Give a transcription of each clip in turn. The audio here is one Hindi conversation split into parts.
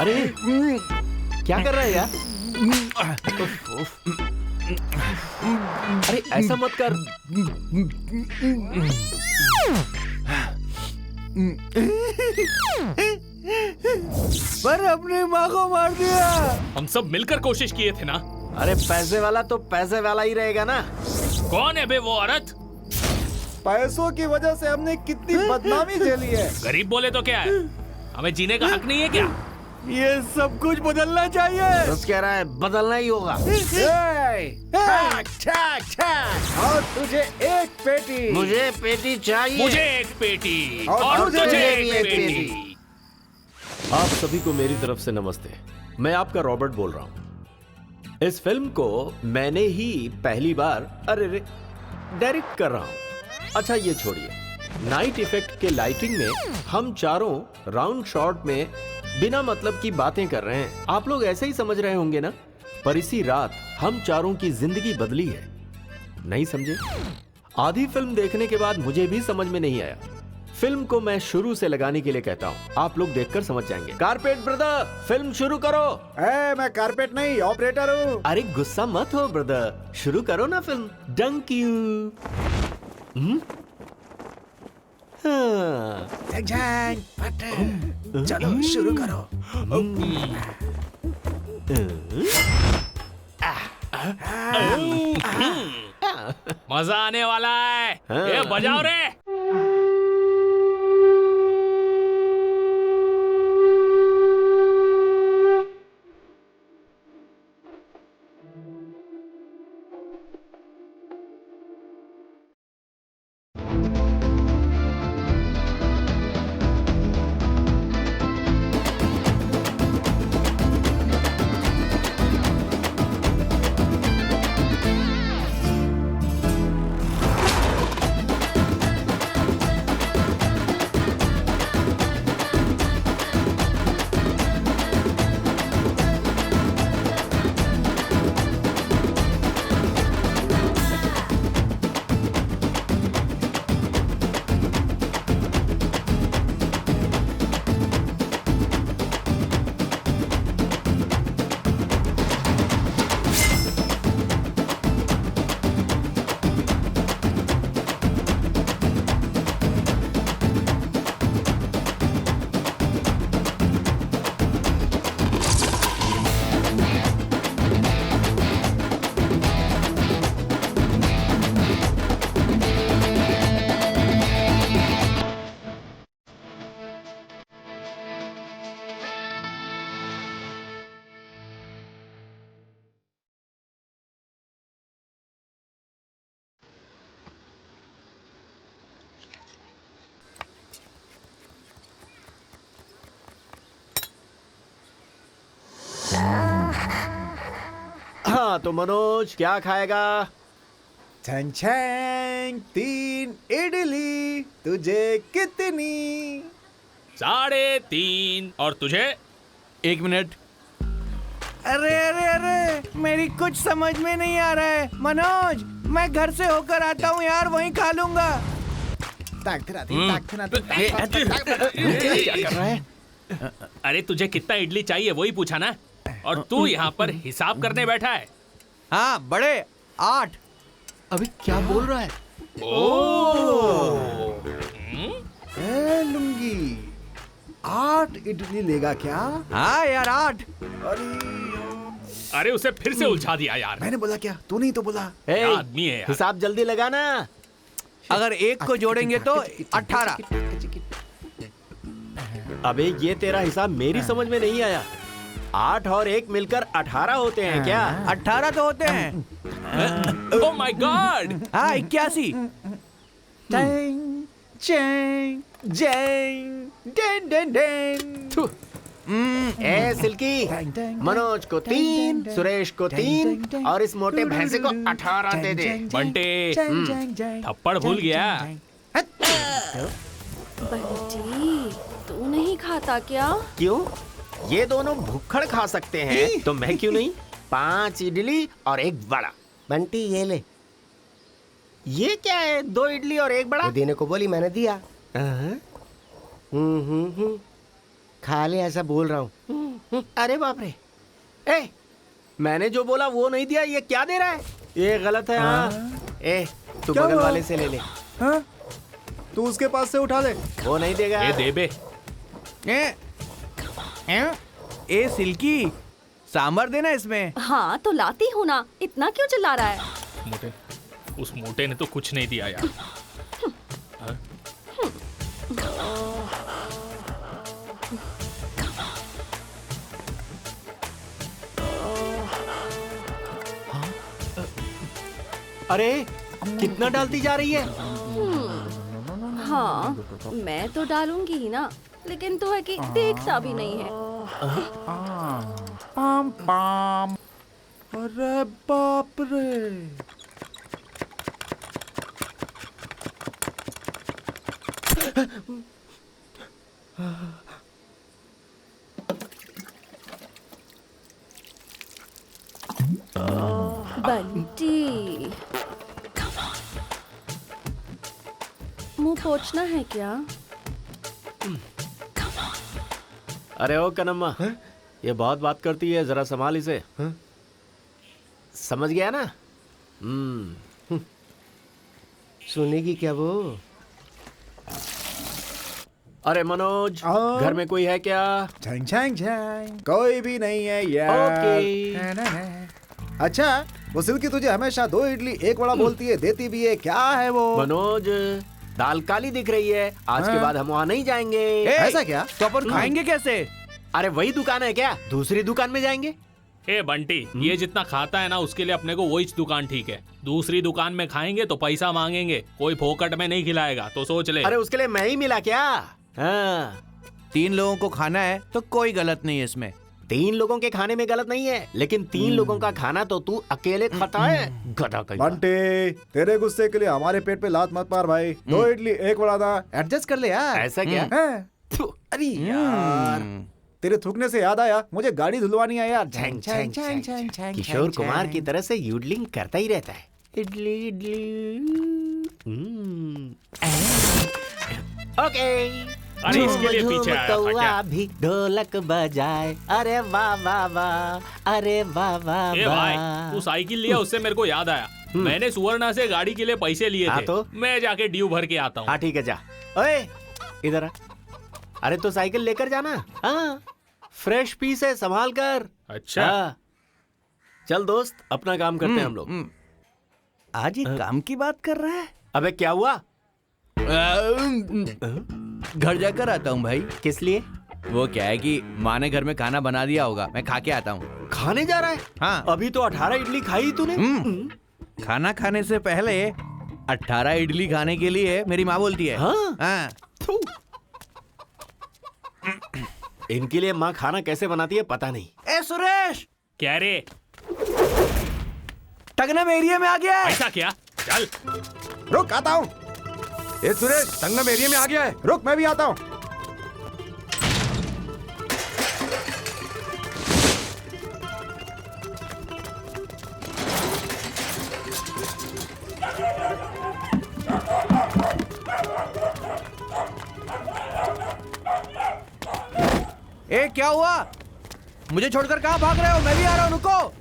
अरे क्या कर रहा है यार? उफ। अरे ऐसा मत कर। पर अपनी माँ को मार दिया। हम सब मिलकर कोशिश किए थे ना। अरे पैसे वाला तो पैसे वाला ही रहेगा ना। कौन है बे वो औरत? पैसों की वजह से हमने कितनी बदनामी झेली है। गरीब बोले तो क्या है, हमें जीने का हक नहीं है क्या? ये सब कुछ बदलना चाहिए। बस कह रहा है बदलना ही होगा। और तुझे एक पेटी। मुझे पेटी चाहिए। मुझे एक पेटी और तुझे तुझे एक एक पेटी। आप सभी को मेरी तरफ से नमस्ते। मैं आपका रॉबर्ट बोल रहा हूं। इस फिल्म को मैंने ही पहली बार डायरेक्ट कर रहा हूं। अच्छा ये छोड़िए, नाइट इफेक्ट के लाइटिंग में हम चारों राउंड शॉट में बिना मतलब की बातें कर रहे हैं। आप लोग ऐसे ही समझ रहे होंगे ना, पर इसी रात हम चारों की जिंदगी बदली है। नहीं समझे? आधी फिल्म देखने के बाद मुझे भी समझ में नहीं आया। फिल्म को मैं शुरू से लगाने के लिए कहता हूँ, आप लोग देखकर समझ जाएंगे। कारपेट ब्रदर, फिल्म शुरू करो। मैं कारपेट नहीं ऑपरेटर हूँ। अरे गुस्सा मत हो ब्रदर, शुरू करो ना फिल्म। डंक यू। हाँ। चलो शुरू करो। मजा आने वाला है। ये बजाओ रे। हाँ तो मनोज क्या खाएगा? छन छन 3 इडली। तुझे कितनी? 3.5 और तुझे? 1 मिनट। अरे अरे अरे, मेरी कुछ समझ में नहीं आ रहा है। मनोज, मैं घर से होकर आता हूँ यार, वहीं खा लूंगा। क्या कर रहा है? अरे तुझे कितना इडली चाहिए वही पूछा ना, और तू यहाँ पर हिसाब करने बैठा है। हाँ बड़े, 8। अभी क्या बोल रहा है? लुंगी 8 इडली लेगा क्या? हाँ यार 8। अरे उसे फिर से उलझा दिया यार। मैंने बोला क्या? तू नहीं तो बोला। क्या आदमी है यार। हिसाब जल्दी लगाना। अगर 1 को जोड़ेंगे तो 18। अबे ये तेरा हिसाब मेरी समझ में नहीं आया। 8 और 1 मिलकर 18 होते हैं क्या? 18 तो होते हैं। Oh my God. हाँ 81। ए सिल्की, मनोज को 3, सुरेश को 3 और इस मोटे भैंसे को 18 दे दे। बंटे थप्पड़ भूल गया। बंटी, तू नहीं खाता क्या? क्यों? ये दोनों भुक्खड़ खा सकते हैं तो मैं क्यों नहीं? 5 इडली और 1 बड़ा। बंटी ये ले। ये क्या है? 2 इडली और 1 बड़ा। वो देने को बोली, मैंने दिया। खा ले ऐसा बोल रहा हूँ। अरे बाप रे, ए मैंने जो बोला वो नहीं दिया, ये क्या दे रहा है? ये गलत है। हाँ ए तू क्या बगल हुआ? वाले से ले ले। हाँ? तू उसके पास से उठा ले। वो नहीं देगा। ए दे बे। ए सिल्की, सांभर देना इसमें। हाँ तो लाती हूँ ना, इतना क्यों चिल्ला रहा है? मोटे, उस मोटे ने तो कुछ नहीं दिया यार। अरे कितना डालती जा रही है? हाँ मैं तो डालूंगी ही ना, लेकिन तो है कि देखता भी नहीं है। Palm palm. अरे बाप रे। बंटी, मुंह पोंछना है क्या? अरे ओ कनम्मा, ये बहुत बात करती है, जरा संभाल इसे। समझ गया ना? सुनेगी क्या वो? अरे मनोज, हाँ? घर में कोई है क्या? छंग छंग छंग। कोई भी नहीं है यार। ओके। ना, ना, ना। अच्छा, वो सिल्की तुझे हमेशा 2 इडली 1 वड़ा बोलती है, देती भी है, क्या है वो? मनोज, दाल काली दिख रही है, आज के हाँ? बाद हम वहाँ नहीं जाएंगे। ऐसा क्या? तो अपन खाएंगे कैसे? अरे वही दुकान है क्या? दूसरी दुकान में जाएंगे। ए बंटी, ये जितना खाता है ना उसके लिए अपने को वही दुकान ठीक है। दूसरी दुकान में खाएंगे तो पैसा मांगेंगे, कोई फोकट में नहीं खिलाएगा, तो सोच ले। अरे उसके लिए मैं ही मिला क्या? हाँ, 3 लोगों को खाना है तो कोई गलत नहीं है इसमें। 3 लोगों के खाने में गलत नहीं है, लेकिन 3 लोगों का खाना तो तू अकेले खाता है, गधा कहीं का। बंटे, तेरे गुस्से के लिए हमारे पेट पे लात मत मार भाई। 2 इडली 1 वड़ा था, एडजस्ट कर ले यार। ऐसा क्या? हाँ? थू, अरे यार, तेरे थूकने से याद आया, मुझे गाड़ी धुलवानी है यार। छंग, छंग, छंग, छंग। किशोर कुमार की तरह से यूडलिंग करता ही रहता है। इडली इडली। ओके। अरे इसके लिए पीछे आया था कौआ क्या? भी ढोलक बजाए। अरे वाह वाह वाह, अरे वाह वाह ए भाई, वाह। तू साइकिल लिया उससे मेरे को याद आया, मैंने सुवर्णा से गाड़ी के लिए पैसे लिए हाँ थे। तो? मैं जाके ड्यू भर के आता हूँ। हाँ ठीक है, जा। ओए इधर आ। अरे तो साइकिल लेकर जाना। हाँ फ्रेश पीस है, संभाल कर। अच्छा। हाँ। चल दोस्त, अपना काम करते हैं हम लोग। आज ये काम की बात कर रहा है। अबे क्या हुआ? घर जाकर आता हूँ भाई। किस लिए? वो क्या है कि माँ ने घर में खाना बना दिया होगा, मैं खा के आता हूँ। खाने जा रहा है? हाँ। अभी तो 18 इडली खाई तूने। खाना खाने से पहले 18 इडली खाने के लिए मेरी माँ बोलती है। हाँ? हाँ। थू। इनके लिए माँ खाना कैसे बनाती है पता नहीं। ए सुरेश, क्या रे? टगनम एरिया में आ गया है। ऐसा क्या? चल। रुक, आता हूँ। ए सुरेश, संगम एरिया में आ गया है। रुक, मैं भी आता हूँ। ए क्या हुआ? मुझे छोड़कर कहाँ भाग रहे हो? मैं भी आ रहा हूँ, रुको।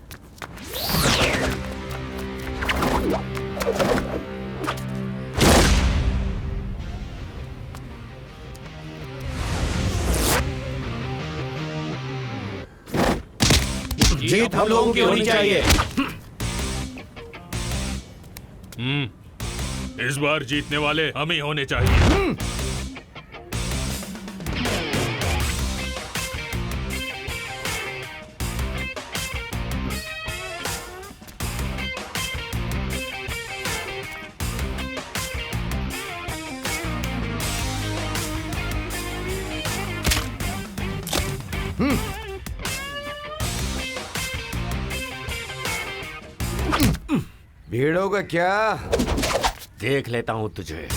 जीत हम लोगों की होनी चाहिए। इस बार जीतने वाले हम ही होने चाहिए। भीड़ों का क्या? देख लेता हूँ तुझे।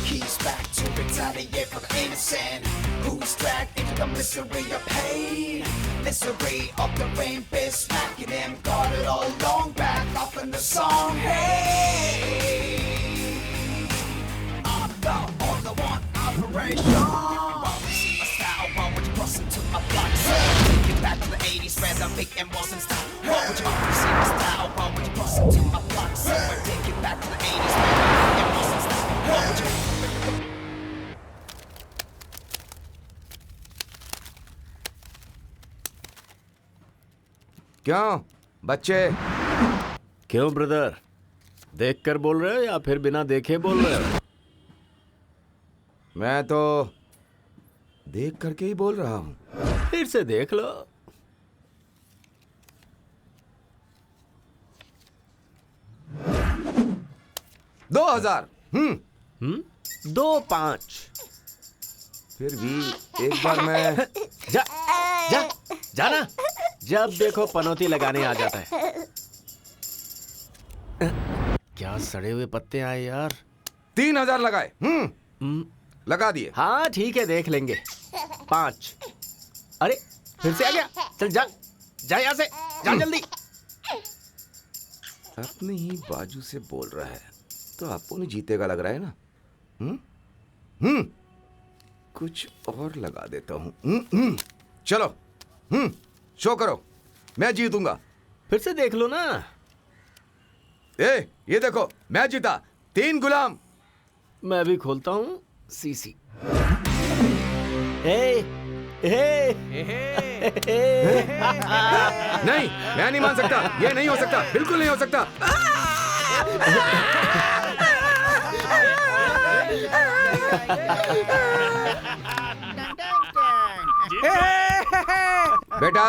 He's back to return. retaliate for the innocent who's dragged into the misery of pain. Misery of the rain, bitch, smacking him. Got it all along, back up in the song. Hey, I'm the only one operation. While we see my style, why would you cross into my block? So take it back to the 80s, where the big and wasn't style. Why would you see my style? Why would you cross into my block? So take it back to the 80s, where the big and wasn't style. Why would you? क्यों बच्चे? क्यों ब्रदर, देख कर बोल रहे हो या फिर बिना देखे बोल रहे हो? मैं तो देख करके ही बोल रहा हूँ। फिर से देख लो। दो 2000। 2-5। फिर भी एक बार मैं जा जा जाना। जब देखो पनौती लगाने आ जाता है। क्या सड़े हुए पत्ते आए यार। 3000 लगाए। लगा दिए। हाँ ठीक है, देख लेंगे। 5। अरे फिर से आ गया। चल जा जा यहाँ से, जा जल्दी। अपने ही बाजू से बोल रहा है तो आपको नहीं जीतेगा लग रहा है ना। कुछ और लगा देता हूँ। चलो शो करो, मैं जीतूंगा। फिर से देख लो ना। ये देखो, मैं जीता। 3 गुलाम। मैं भी खोलता हूँ सीसी। हे नहीं, मैं नहीं मान सकता। ये नहीं हो सकता, बिल्कुल नहीं हो सकता। बेटा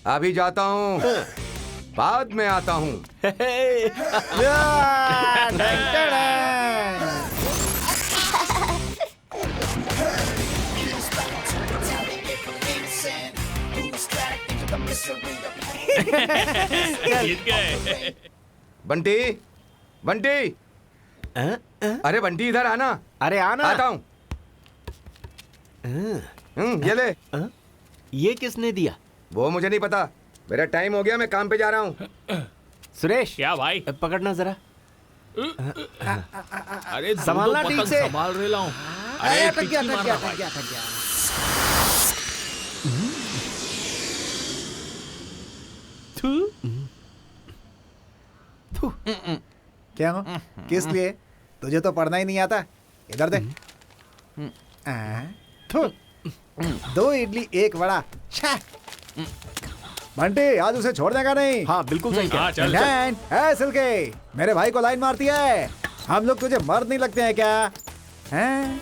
अभी जाता हूँ, बाद में आता हूँ। जीत गए। बंटी, बंटी, अरे बंटी इधर आना। अरे आना। आता हूँ। ये ले। ये किसने दिया? वो मुझे नहीं पता, मेरा टाइम हो गया, मैं काम पे जा रहा हूँ। सुरेश क्या भाई? पकड़ना जरा। अरे संभालना ठीक से। संभाल रहे हूँ। अरे थक गया, पिच्ची थक गया, मारना थक गया, थक गया। क्या हो? किस लिए? तुझे तो पढ़ना ही नहीं आता। इधर दे। थू। 2 इडली 1 वड़ा। छा। बंटी आज उसे छोड़ने का नहीं। हाँ बिल्कुल सही कहा। हाँ चल। है सिल्के, मेरे भाई को लाइन मारती है। हम लोग तुझे मर्द नहीं लगते हैं क्या? हैं?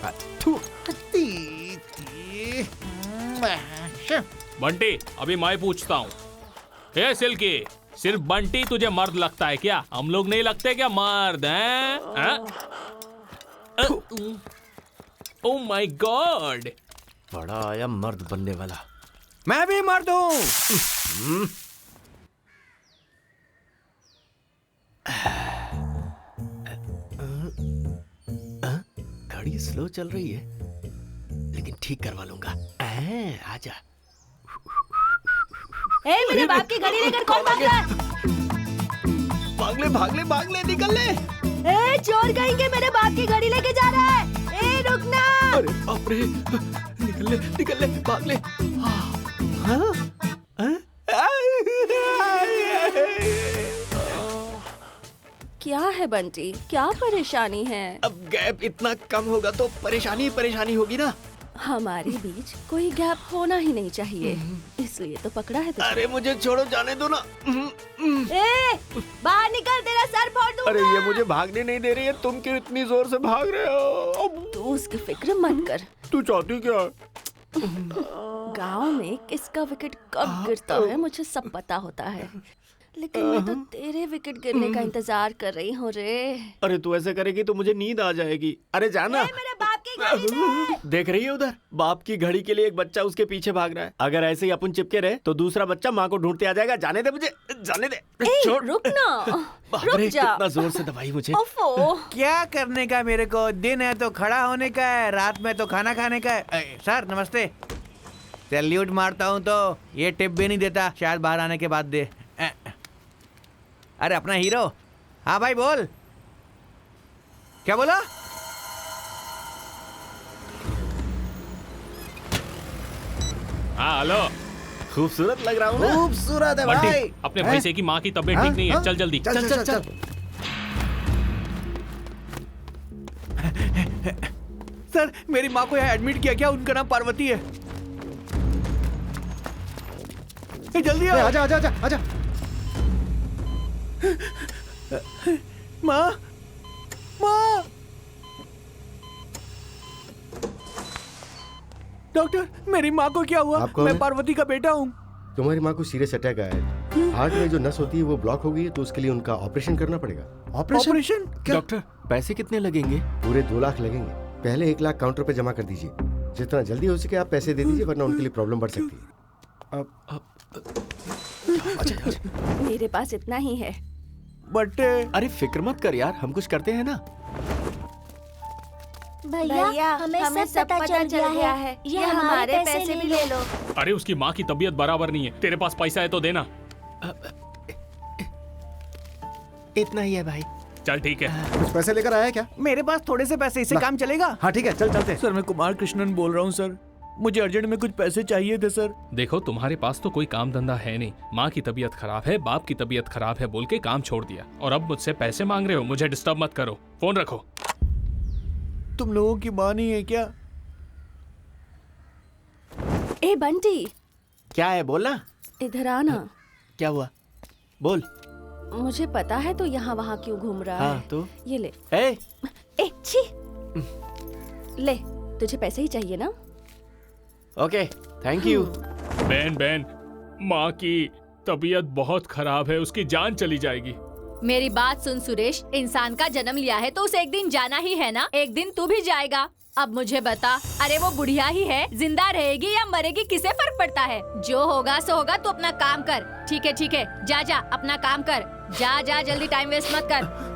बंटी अभी मैं पूछता हूँ। हे सिल्की, सिर्फ बंटी तुझे मर्द लगता है क्या? हम लोग नहीं लगते क्या मर्द हैं? ओह माय गॉड, बड़ा आया मर्द बनने वाला। मैं भी मर्द हूँ। घड़ी स्लो चल रही है, लेकिन ठीक करवा लूंगा। आजा। ए, मेरे बाप की घड़ी लेकर कौन भाग रहा है? भाग ले, निकल ले। ए, चोर कहेंगे, मेरे बाप की घड़ी लेके जा रहा है। ए, रुकना। अरे बाप रे, निकल ले, भाग ले। क्या है बंटी, क्या परेशानी है? अब गैप इतना कम होगा तो परेशानी ही परेशानी होगी ना। हमारे बीच कोई गैप होना ही नहीं चाहिए, इसलिए तो पकड़ा है तुझे। अरे मुझे छोड़ो, जाने दो ना। ए, बाहर निकल, तेरा सर फोड़ दूंगा। अरे ये मुझे भागने नहीं दे रही है, तुम क्यों इतनी जोर से भाग रहे हो? तू उसकी फिक्र मत कर। तू चाहती क्या? गांव में किसका विकेट कब गिरता है मुझे सब पता होता है, लेकिन मैं तो तेरे विकेट गिरने का इंतजार कर रही हूँ रे। अरे तू ऐसे करेगी तो मुझे नींद आ जाएगी। अरे जाना। ए, मेरे बाप बाप की घड़ी दे। देख रही है उधर, बाप की घड़ी के लिए एक बच्चा उसके पीछे भाग रहा है। अगर ऐसे ही अपन चिपके रहे तो दूसरा बच्चा माँ को ढूंढते आ जाएगा। जाने दे मुझे, जाने दे। ए, छोड़। रुक ना, बाप रुक रे, जा। कितना जोर से दबाई मुझे। ओफो। क्या करने का मेरे को? दिन है तो खड़ा होने का है, रात में तो खाना खाने का है। सर नमस्ते। सैल्यूट मारता हूँ तो ये टिप भी नहीं देता, शायद बाहर आने के बाद दे। अरे अपना हीरो। हाँ भाई बोल, क्या बोला? हाँ हेलो। खूबसूरत लग रहा हूँ ना? खूबसूरत है बंटी, भाई। अपने हैं? भैंसे की माँ की तबीयत ठीक नहीं है, हाँ? चल जल्दी। चल चल चल। सर मेरी माँ को यहाँ एडमिट किया क्या? उनका नाम पार्वती है। जल्दी आओ। आजा आजा आजा आजा। माँ, माँ। डॉक्टर मेरी माँ को क्या हुआ? आप कौन मैं है? पार्वती का बेटा हूँ। तुम्हारी माँ को सीरियस अटैक आया है। हार्ट में जो नस होती है वो ब्लॉक हो गई है, तो उसके लिए उनका ऑपरेशन करना पड़ेगा। ऑपरेशन? डॉक्टर पैसे कितने लगेंगे? पूरे 2 लाख लगेंगे। पहले 1 लाख काउंटर पे जमा कर दीजिए। जितना जल्दी हो सके आप पैसे दे दीजिए, वरना उनके लिए प्रॉब्लम बढ़ सकती है। मेरे पास इतना ही है। बट अरे फिक्र मत कर यार, हम कुछ करते हैं ना। भैया हमें सब पता चल गया है। ये हमारे पैसे भी ले लो। अरे उसकी माँ की तबीयत बराबर नहीं है, तेरे पास पैसा है तो देना। इतना ही है भाई। चल ठीक है। कुछ पैसे लेकर आया है क्या? मेरे पास थोड़े से पैसे, इससे काम चलेगा? हाँ ठीक है, चल चलते हैं। सर मैं कुमार कृष्णन बोल रहा हूँ सर, मुझे अर्जेंट में कुछ पैसे चाहिए थे सर। देखो तुम्हारे पास तो कोई काम धंधा है नहीं, माँ की तबीयत खराब है, बाप की तबीयत खराब है बोल के काम छोड़ दिया और अब मुझसे पैसे मांग रहे हो। मुझे डिस्टर्ब मत करो, फोन रखो। तुम लोगों की माँ नहीं है क्या? ए बंटी, क्या है बोलना? इधर आना। क्या हुआ? बोल। मुझे पता है तो यहाँ वहाँ क्यों घूम रहा हाँ है। तो ये ले। ए छी। ले, तुझे पैसे ही चाहिए ना? Okay thank you. बहन बहन, माँ की तबीयत बहुत खराब है, उसकी जान चली जाएगी। मेरी बात सुन सुरेश, इंसान का जन्म लिया है तो उसे एक दिन जाना ही है ना। एक दिन तू भी जाएगा। अब मुझे बता, अरे वो बुढ़िया ही है, जिंदा रहेगी या मरेगी किसे फर्क पड़ता है? जो होगा सो होगा, तू अपना काम कर। ठीक है, जा जा अपना काम कर। जा जा जल्दी, टाइम वेस्ट मत कर।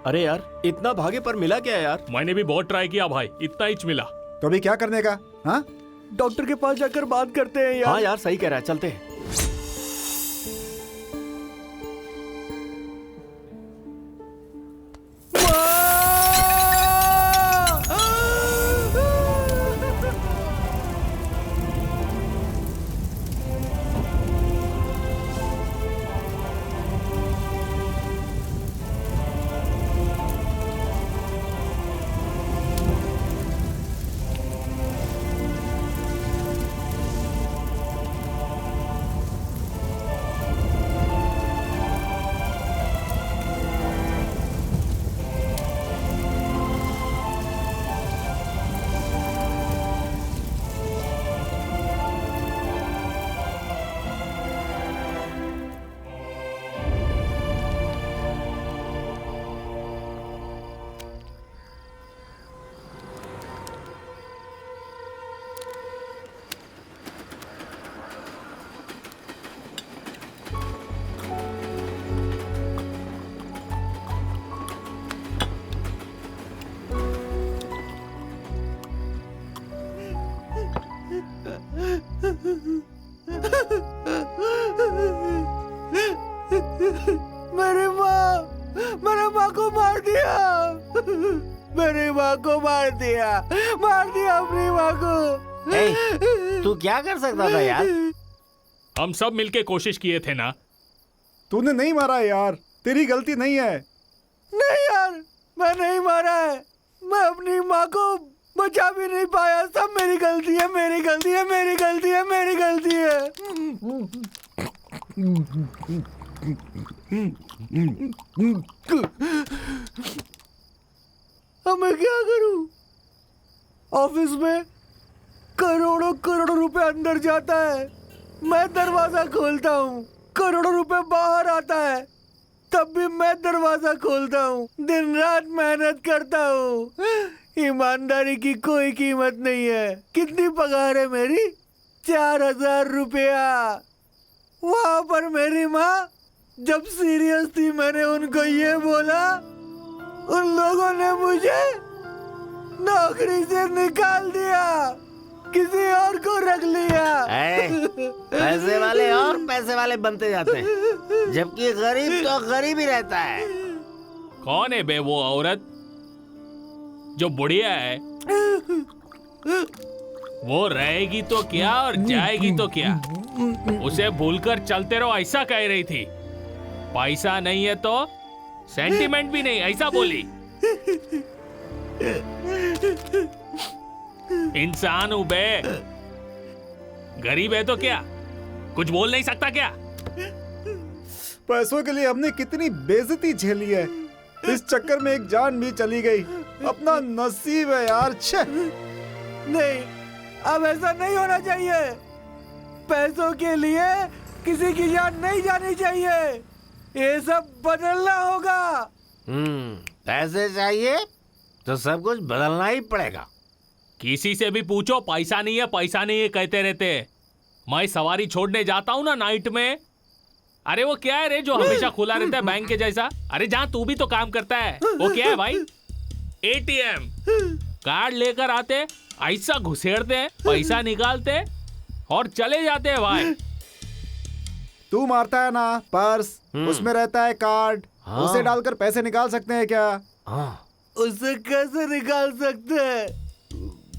अरे यार इतना भागे पर मिला क्या यार? मैंने भी बहुत ट्राई किया भाई, इतना ही मिला। तो अभी क्या करने का? हाँ डॉक्टर के पास जाकर बात करते हैं यार। हाँ यार सही कह रहा है, चलते हैं। मेरे माँ को मार दिया। मेरी माँ को मार दिया अपनी माँ को। तू क्या कर सकता था यार? हम सब मिलके कोशिश किए थे ना। तूने नहीं मारा यार, तेरी गलती नहीं है। नहीं यार, मैं नहीं मारा है। मैं अपनी माँ को बचा भी नहीं पाया। सब मेरी गलती है, मेरी गलती है, मेरी गलती है, मेरी गलती है। अब मैं क्या करूं? ऑफिस में करोड़ों करोड़ों रुपए अंदर जाता है, मैं दरवाजा खोलता हूँ, करोड़ों रुपए बाहर आता है, तब भी मैं दरवाजा खोलता हूँ, दिन रात मेहनत करता हूँ। ईमानदारी की कोई कीमत नहीं है। कितनी पगार है मेरी? 4000 रुपया। वहां पर मेरी माँ जब सीरियस थी, मैंने उनको ये बोला, उन लोगों ने मुझे नौकरी से निकाल दिया, किसी और को रख लिया। पैसे वाले और पैसे वाले बनते जाते हैं, जबकि गरीब तो गरीब ही रहता है। कौन है बे वो औरत जो बुढ़िया है? वो रहेगी तो क्या और जाएगी तो क्या? उसे भूलकर चलते रहो ऐसा कह रही थी। पैसा नहीं है तो सेंटिमेंट भी नहीं, ऐसा बोली। इंसान हूं बे, गरीब है तो क्या, कुछ बोल नहीं सकता क्या? पैसों के लिए हमने कितनी बेइज्जती झेली है, इस चक्कर में एक जान भी चली गई। अपना नसीब है यार। छे नहीं, अब ऐसा नहीं होना चाहिए। पैसों के लिए किसी की जान नहीं जानी चाहिए। ये सब बदलना होगा। पैसे चाहिए तो सब कुछ बदलना ही पड़ेगा। किसी से भी पूछो पैसा नहीं है, पैसा नहीं है कहते रहते। मैं सवारी छोड़ने जाता हूँ ना नाइट में, अरे वो क्या है रे जो हमेशा खुला रहता है बैंक के जैसा? अरे जहाँ तू भी तो काम करता है, वो क्या है भाई? एटीएम कार्ड लेकर आते, ऐसा घुसेड़ते, पैसा निकालते और चले जाते हैं भाई। तू मारता है ना पर्स, उसमें रहता है कार्ड, उसे डालकर पैसे निकाल सकते हैं क्या? उससे कैसे निकाल सकते हैं?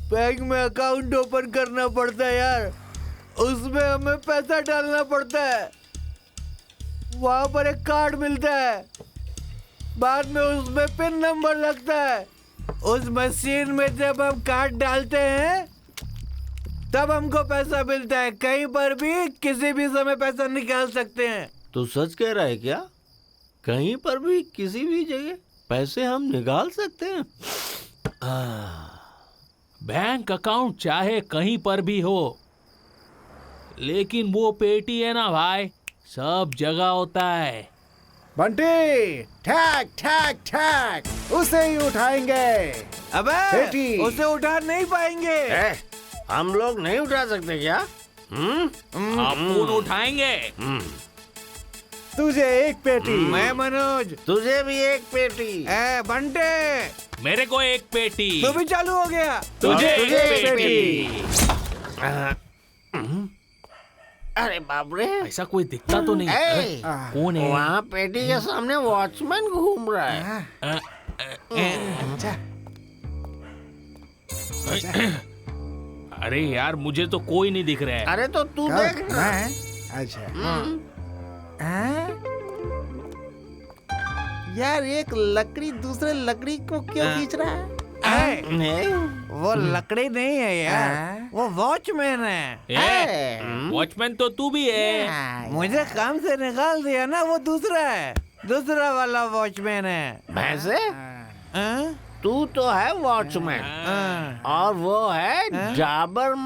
बैंक में अकाउंट ओपन करना पड़ता है यार, उसमें हमें पैसा डालना पड़ता है, वहां पर एक कार्ड मिलता है, बाद में उसमें पिन नंबर लगता है। उस मशीन में जब हम कार्ड डालते हैं तब हमको पैसा मिलता है। कहीं पर भी किसी भी समय पैसा निकाल सकते हैं। तू सच कह रहा है क्या? कहीं पर भी किसी भी जगह पैसे हम निकाल सकते हैं? बैंक अकाउंट चाहे कहीं पर भी हो, लेकिन वो पेटी है ना भाई, सब जगह होता है। बंटी, ठैक ठैक ठैक, उसे ही उठाएंगे। अबे पेटी। उसे उठा नहीं पाएंगे। हम लोग नहीं उठा सकते क्या? अपन उठाएंगे। तुझे एक पेटी। मैं मनोज। तुझे भी एक पेटी। बंटे, मेरे को एक पेटी। तू भी चालू हो गया। तुझे तुझे एक एक पेटी। अरे बाप रे, ऐसा कोई दिखता तो नहीं। ए, कौन है? वहाँ पेटी के सामने वॉचमैन घूम रहा है। अरे यार मुझे तो कोई नहीं दिख रहा है। अरे तो तू देख ना। अच्छा यार एक लकड़ी दूसरे लकड़ी को क्यों खींच रहा है? वो लकड़ी नहीं है यार, वो वॉचमैन है। वॉचमैन तो तू भी है। मुझे काम से निकाल दिया ना, वो दूसरा है, दूसरा वाला वॉचमैन है। वैसे तू तो है वॉचमैन और वो है जाबरमैन।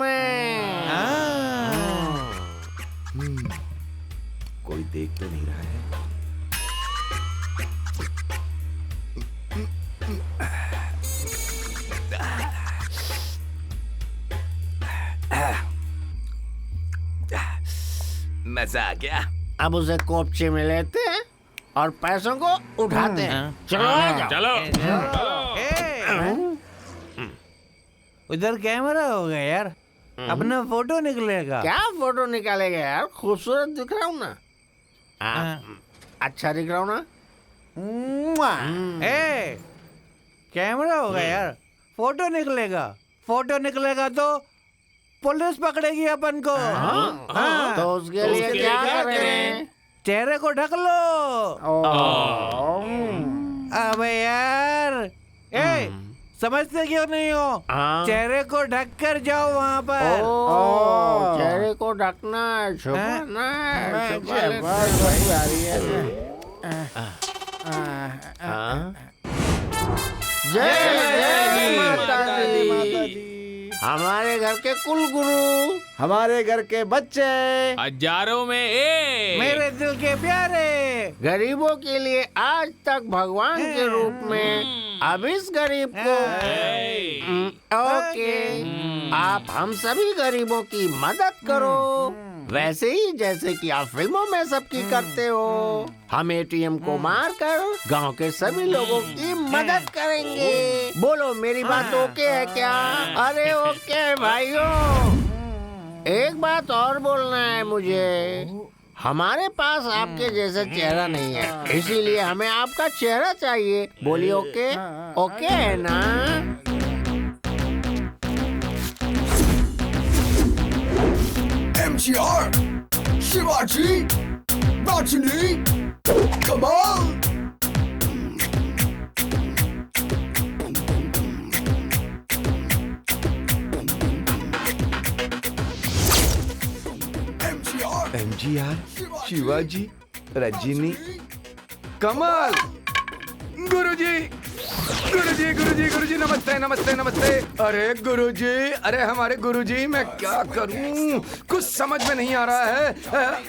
कोई देख तो नहीं रहा है। मजा आ गया। अब उसे कोपचे में लेते हैं और पैसों को उठाते हैं। चलो आ जाओ। चलो। उधर कैमरा होगा यार, अपना फोटो निकलेगा। क्या फोटो निकालेगा यार? खूबसूरत दिख रहा हूँ ना? अच्छा दिख रहा हूँ ना? कैमरा होगा यार, फोटो निकलेगा। फोटो निकलेगा तो पुलिस पकड़ेगी अपन को। तो उसके लिए क्या करें? चेहरे को ढक लो। अबे यार, समझते क्यों नहीं हो? चेहरे को ढक कर जाओ वहाँ पर। चेहरे को ढकना है, छुपाना है, जय जय माता दी। हमारे घर के कुल गुरु, हमारे घर के बच्चे, हजारों में एक। मेरे दिल के प्यारे, गरीबों के लिए आज तक भगवान के रूप में, अब इस गरीब को ओके, आप हम सभी गरीबों की मदद करो, वैसे ही जैसे कि आप फिल्मों में सबकी करते हो। हम एटीएम को मारकर गांव के सभी लोगों की मदद करेंगे। बोलो मेरी बात ओके है क्या? अरे ओके भाइयों। एक बात और बोलना है मुझे, हमारे पास आपके जैसा चेहरा नहीं है, इसीलिए हमें आपका चेहरा चाहिए। बोलिए ओके? ओके है ना? MGR, Shivaji, Rajini, Kamal. MGR, Shivaji, Rajni, कमाल। गुरुजी, गुरुजी, गुरुजी, गुरुजी, नमस्ते, नमस्ते, नमस्ते। अरे गुरुजी, अरे हमारे गुरुजी, मैं क्या करूं? कुछ समझ में नहीं आ रहा है।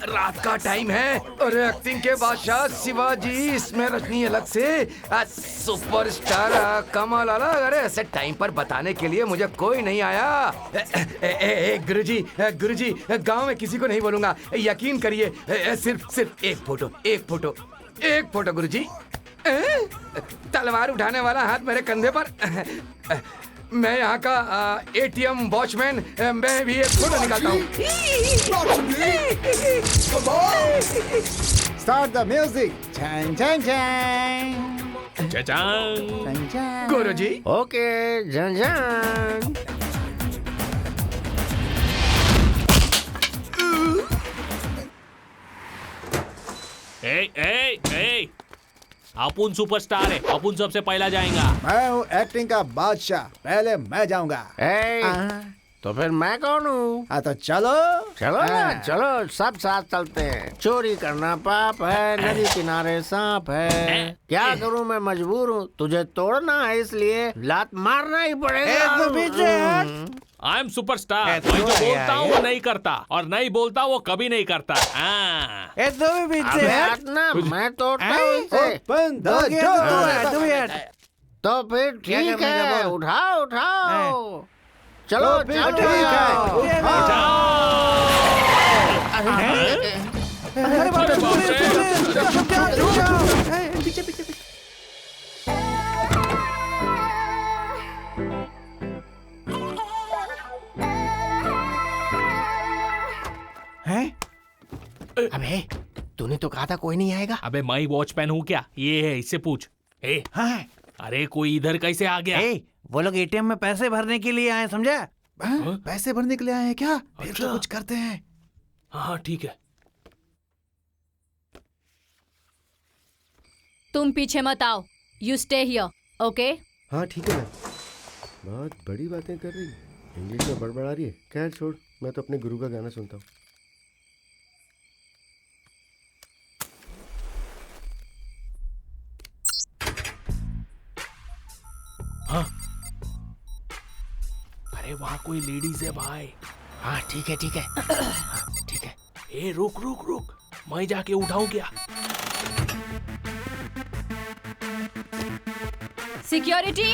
रात का टाइम है। अरे एक्टिंग के बादशाह शिवाजी, इसमें रजनी अलग से, सुपरस्टार कमाल अलग। अरे ऐसे टाइम पर बताने के लिए मुझे कोई नहीं आया। गुरुजी, गुरुजी, गांव में किसी को नहीं बोलूंगा, यकीन करिए। सिर्फ एक फोटो, एक फोटो, एक फोटो गुरुजी। तलवार उठाने वाला हाथ मेरे कंधे पर। मैं यहाँ का एटीएम वॉचमैन, मैं भी एक फोटो निकालता हूँ। Start the music. चैन चैन चैन चाचांग। गुरुजी, ओके झंझन। ए, अपुन सुपरस्टार है, अपुन सबसे पहला जाएगा। मैं हूँ एक्टिंग का बादशाह, पहले मैं जाऊंगा। तो फिर मैं कौन हूँ? हाँ तो चलो। चलो ना, चलो सब साथ चलते हैं। चोरी करना पाप है, नदी किनारे सांप है। क्या करूँ, मैं मजबूर हूँ, तुझे तोड़ना है इसलिए लात मारना ही पड़ेगा। I am superstar. मैं जो बोलता हूँ वो नहीं करता, और नहीं बोलता वो कभी नहीं करता। मैं तोड़ता हूँ इसे। तो फिर ठीक है, उठाओ उठाओ। चलो चलो ठीक है। पीछे पीछे पीछे। अबे तूने तो कहा था कोई नहीं आएगा। अबे मैं वॉचमैन हूँ क्या? ये है, इससे पूछ। हाँ। अरे कोई इधर कैसे आ गया? वो लोग एटीएम में पैसे भरने के लिए आए, समझा? पैसे भरने के लिए आए हैं क्या? फिर तो कुछ करते हैं। हाँ ठीक है। तुम पीछे मत आओ, यू स्टे हियर, ओके? हाँ ठीक है मैम। बहुत बड़ी बातें कर रही है, इंग्लिश में बड़बड़ा रही है। खैर छोड़, मैं तो अपने गुरु का गाना सुनता हूँ। हाँ? अरे वहाँ कोई लेडीज है भाई। हाँ ठीक है ठीक है। ठीक है। ए रुक रुक रुक, मैं जाके उठाऊं क्या? सिक्योरिटी।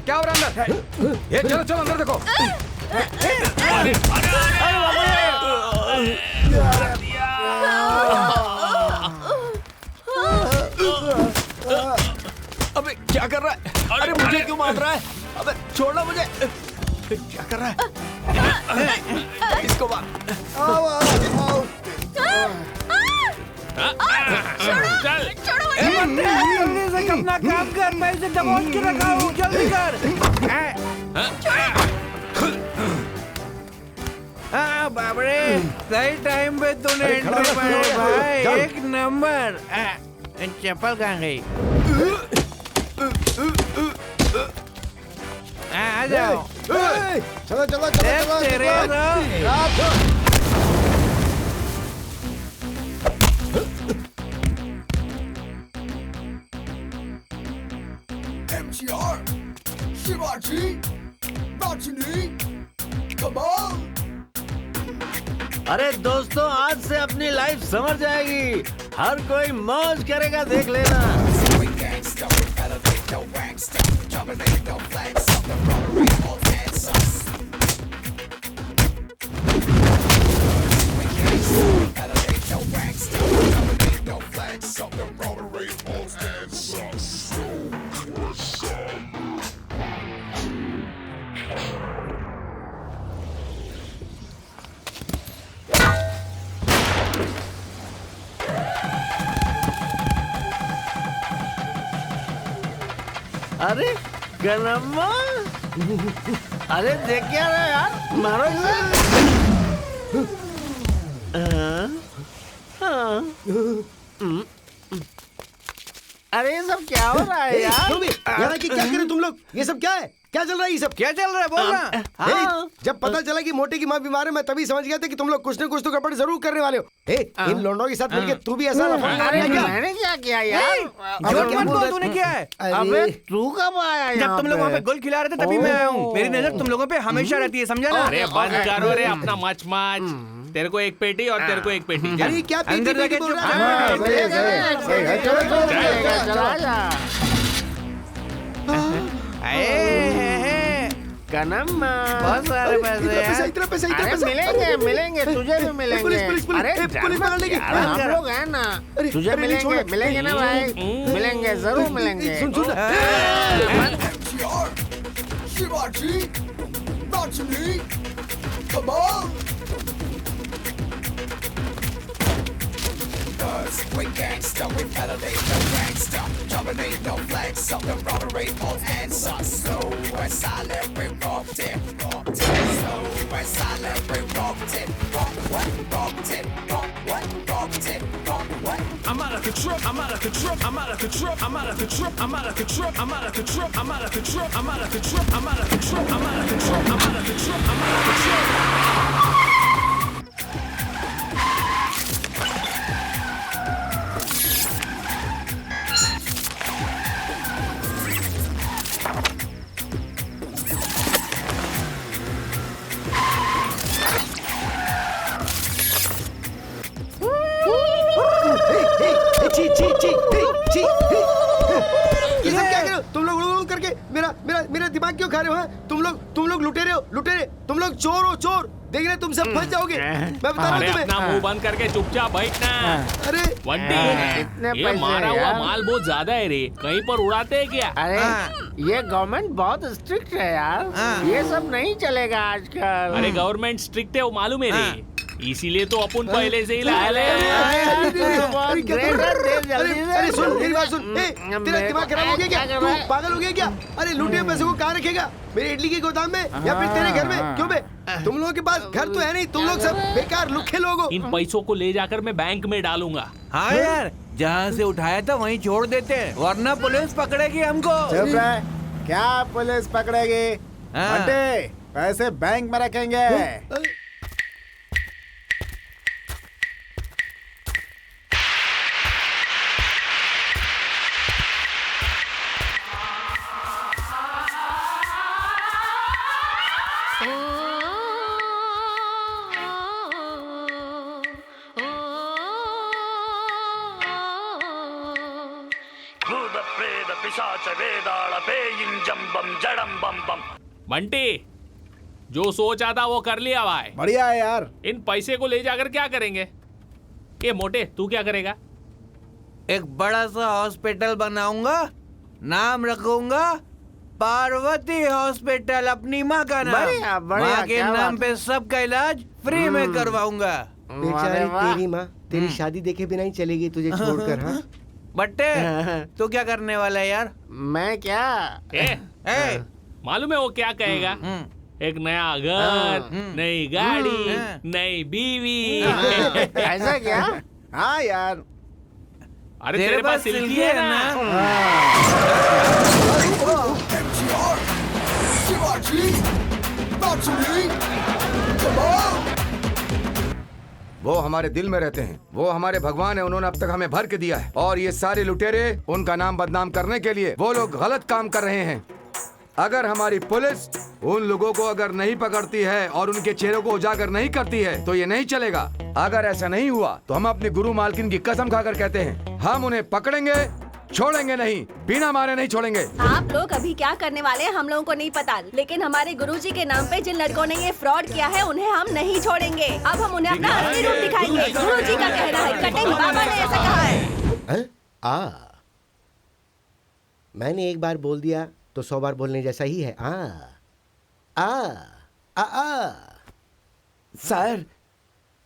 क्या हो रहा है अंदर? ये चलो चलो अंदर देखो। अबे क्या कर रहा है? अरे मुझे क्यों मार रहा है? अबे छोड़ना मुझे। क्या कर रहा है? इसको मार। चल छोड़ो मुझे। देख अपना काम कर, मैं इसे दबोच के रखा हूँ, जल्दी कर। हाँ बाबरे, सही टाइम पे तूने एंट्री मारी भाई, एक नंबर। चप्पल कहाँ गई? आ जाओ। चलो चलो चलो तेरे MTR, Shivaji, Rajini, come on! अरे दोस्तों, आज से अपनी लाइफ समझ जाएगी, हर कोई मौज करेगा, देख लेना। We gangsta, we elevate no gangsta, dominate no flags, something wrong, all hands us. We gangsta, we elevate no gangsta, dominate no flags, something wrong, all hands us. अरे गनम्मा, अरे देख क्या रहा है यार, मारो इसे। अरे ये सब क्या हो रहा है यार? यहाँ की क्या करें तुम लोग? ये सब क्या है? क्या चल रहा है? ये सब क्या चल रहा है? बोल ना। जब पता चला कि मोटे की माँ बीमार है, मैं तभी समझ गया था कि तुम लोग कुछ न कुछ तो गड़बड़ जरूर करने वाले हो। इन लोंडों के साथ मिलकर तू भी ऐसा मैंने क्या किया यार? तूने क्या है? अबे तू कब आया? जब तुम लोग वहाँ पे गोल खिला रहे थे तभी मैं आया हूँ। मेरी नजर तुम लोगों पे हमेशा रहती है, समझा ना? अरे बंद करो रे अपना मच मच। तेरे को एक पेटी और तेरे को एक पेटी। अरे क्या अंदर जाके बोल चुप गनम्मा, बहुत सारे पैसे। इतना पैसा मिलेंगे तुझे भी मिलेंगे। पुलिस पकड़ लेगी। हम लोग हैं ना, तुझे मिलेंगे ना भाई, मिलेंगे जरूर मिलेंगे। सुन MTR, Shivaji, Rajini, come on! We gangsta, we elevate no gangsta, dominate no flags, something robbery, all hands us. Slow and silent, we rocked it, slow and silent, we rocked it, rocked it. I'm out of control, I'm out of control, I'm out of control, I'm out of control, I'm out of control, I'm out of control, I'm out of control, I'm out of control, I'm out of control, I'm out of control, I'm out of control, I'm out of control. ये सब क्या कर रहे हो? तुम लोग करके मेरा दिमाग क्यों खा रहे हो? तुम लोग लुटेरे, तुम लोग चोर। देख रहे तुम सब फंस जाओगे। मैं बता रहा हूँ तुम्हें। अपना मुंह बंद करके चुपचाप बैठना। अरे वंटी, ये मारा हुआ माल बहुत ज्यादा है रे, कहीं पर उड़ाते हैं क्या? अरे ये गवर्नमेंट बहुत स्ट्रिक्ट है यार, ये सब नहीं चलेगा आजकल। अरे गवर्नमेंट स्ट्रिक्ट है वो मालूम है रे, इसीलिए तो अपन पहले से ही लाए ले। अरे सुन मेरी बात सुन। तेरा दिमाग खराब हो गया क्या? तू पागल हो गया क्या? अरे लूटे पैसे को कहाँ रखेगा? मेरे इडली के गोदाम में या फिर तेरे घर में? क्यों बे? तुम लोगों के पास घर तो है नहीं, तुम लोग सब बेकार लुखे लोग हो। इन पैसों को ले जाकर मैं बैंक में डालूंगा। हाँ यार, जहाँ से उठाया था वहीं छोड़ देते, वरना पुलिस पकड़ेगी हमको। चुप रहे, क्या पुलिस पकड़ेगी? बंटे, पैसे बैंक में रखेंगे। बंटी, जो सोचा था वो कर लिया भाई। बढ़िया है यार। इन पैसे को ले जाकर क्या करेंगे? ये मोटे, तू क्या करेगा? एक बड़ा सा हॉस्पिटल बनाऊंगा, नाम रखूंगा पार्वती हॉस्पिटल, अपनी माँ का नाम। माँ के नाम पे सबका इलाज फ्री में करवाऊंगा। बेचारी तेरी माँ तेरी शादी देखे बिना ही चलेगी तुझे छोड़कर। हाँ बट्टे तू क्या करने वाला है यार? मैं क्या? ए, मालूम है वो क्या कहेगा? एक नया घर, नई गाड़ी, नई बीवी। ऐसा क्या? हाँ यार, अरे तेरे पास सिल्की है ना? MTR, शिवाजी, बाचुली, कमाल। वो हमारे दिल में रहते हैं, वो हमारे भगवान है, उन्होंने अब तक हमें भर के दिया है। और ये सारे लुटेरे उनका नाम बदनाम करने के लिए वो लोग गलत काम कर रहे हैं। अगर हमारी पुलिस उन लोगों को अगर नहीं पकड़ती है और उनके चेहरों को उजागर नहीं करती है तो ये नहीं चलेगा। अगर ऐसा नहीं हुआ तो हम अपनी गुरु मालकिन की कसम खाकर कहते हैं, हम उन्हें पकड़ेंगे, छोड़ेंगे नहीं, बिना मारे नहीं छोड़ेंगे। आप लोग अभी क्या करने वाले हैं हम लोगों को नहीं पता, लेकिन हमारे गुरुजी के नाम पे जिन लड़कों ने ये फ्रॉड किया है उन्हें हम नहीं छोड़ेंगे। अब हम उन्हें अपना असली रूप दिखाएंगे। गुरुजी का कहना है, कटिंग बाबा ने ऐसा कहा है। मैंने एक बार बोल दिया तो 100 बार बोलने जैसा ही है। सर,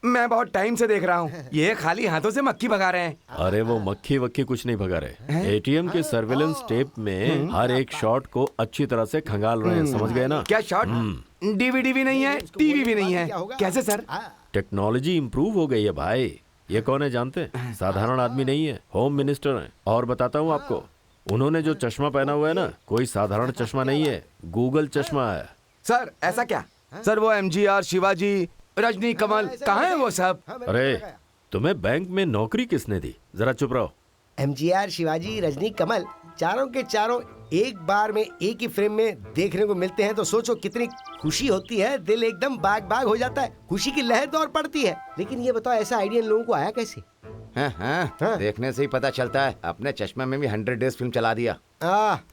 मैं बहुत टाइम से देख रहा हूँ, ये खाली हाथों से मक्खी भगा रहे हैं। अरे वो मक्खी वक्खी कुछ नहीं भगा रहे। एटीएम के सर्विलेंस टेप में हर एक शॉट को अच्छी तरह से खंगाल रहे हैं, समझ गए ना? क्या शॉट? डीवीडी भी नहीं है, टीवी भी नहीं है, कैसे सर? टेक्नोलॉजी इम्प्रूव हो गई है भाई। ये कौन है जानते हैं? साधारण आदमी नहीं है, होम मिनिस्टर हैं। और बताता हूँ आपको, उन्होंने जो चश्मा पहना हुआ है ना, कोई साधारण चश्मा नहीं है, गूगल चश्मा है। सर ऐसा क्या? सर वो एमजीआर, शिवाजी, रजनी, कमल कहाँ है वो सब? अरे तुम्हें बैंक में नौकरी किसने दी? जरा चुप रहो। एमजीआर, शिवाजी, रजनी, कमल चारों के चारों एक बार में एक ही फ्रेम में देखने को मिलते हैं तो सोचो कितनी खुशी होती है। दिल एकदम बाग बाग हो जाता है, खुशी की लहर दौड़ पड़ती है। लेकिन ये बताओ, ऐसा आइडिया इन लोगों को आया कैसे? हाँ, देखने से ही पता चलता है। अपने चश्मे में भी 100 डेज फिल्म चला दिया।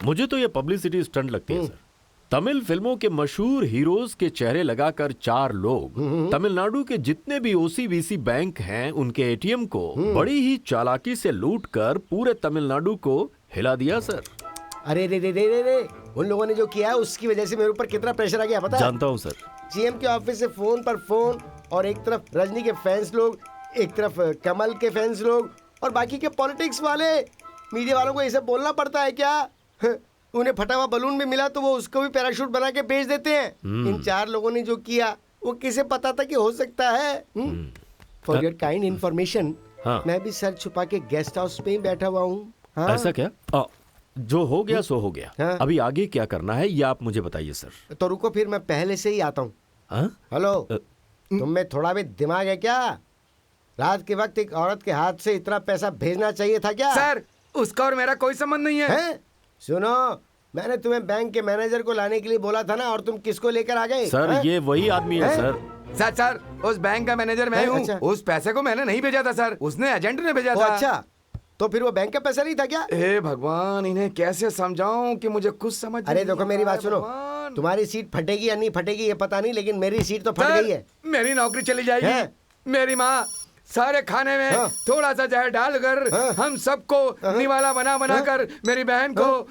मुझे तो ये पब्लिसिटी स्टंट लगती है सर। तमिल फिल्मों के मशहूर हीरोज के चेहरे लगाकर 4 लोग तमिलनाडु के जितने भी ओसीबीसी बैंक हैं उनके एटीएम को बड़ी ही चालाकी से लूटकर पूरे तमिलनाडु को हिला दिया सर। अरे रे रे रे रे रे, उन लोगों ने जो किया है उसकी वजह से मेरे ऊपर कितना प्रेशर आ गया पता है? जानता हूँ सर। सीएम के ऑफिस से फोन पर फोन, और एक तरफ रजनी के फैंस लोग, एक तरफ कमल के फैंस लोग, और बाकी के पॉलिटिक्स वाले। मीडिया वालों को ये सब बोलना पड़ता है क्या? उन्हें फटा हुआ बलून भी मिला तो वो उसको भी पैराशूट बना के भेज देते हैं। इन 4 लोगों ने जो किया वो किसे पता था कि हो सकता है? फॉर योर काइंड इन्फॉर्मेशन, मैं भी सर छुपा के गेस्ट हाउस में ही बैठा हुआ हूँ। ऐसा क्या? जो हो गया सो हो गया। अभी आगे क्या करना है ये आप मुझे बताइए सर। तो रुको, फिर मैं पहले से ही आता हूँ। हेलो, तुम में थोड़ा भी दिमाग है क्या? रात के वक्त एक औरत के हाथ से इतना पैसा भेजना चाहिए था क्या? सर, उसका और मेरा कोई संबंध नहीं है। सुनो, मैंने तुम्हें बैंक के मैनेजर को लाने के लिए बोला था ना, और तुम किसको लेकर आ गए? सर ये वही आदमी है सर। सर, उस बैंक का मैनेजर मैं हूँ। अच्छा। उस पैसे को मैंने नहीं भेजा था सर, उसने एजेंट ने भेजा था। अच्छा, तो फिर वो बैंक का पैसा नहीं था क्या? हे भगवान, इन्हें कैसे समझाऊं कि मुझे कुछ समझ। अरे देखो, मेरी बात सुनो, तुम्हारी सीट फटेगी या नहीं फटेगी ये पता नहीं, लेकिन मेरी सीट तो फट गई है। मेरी नौकरी चली जाएगी। मेरी माँ सारे खाने में थोड़ा सा जहर डालकर हम सबको निवाला बना कर मेरी बहन को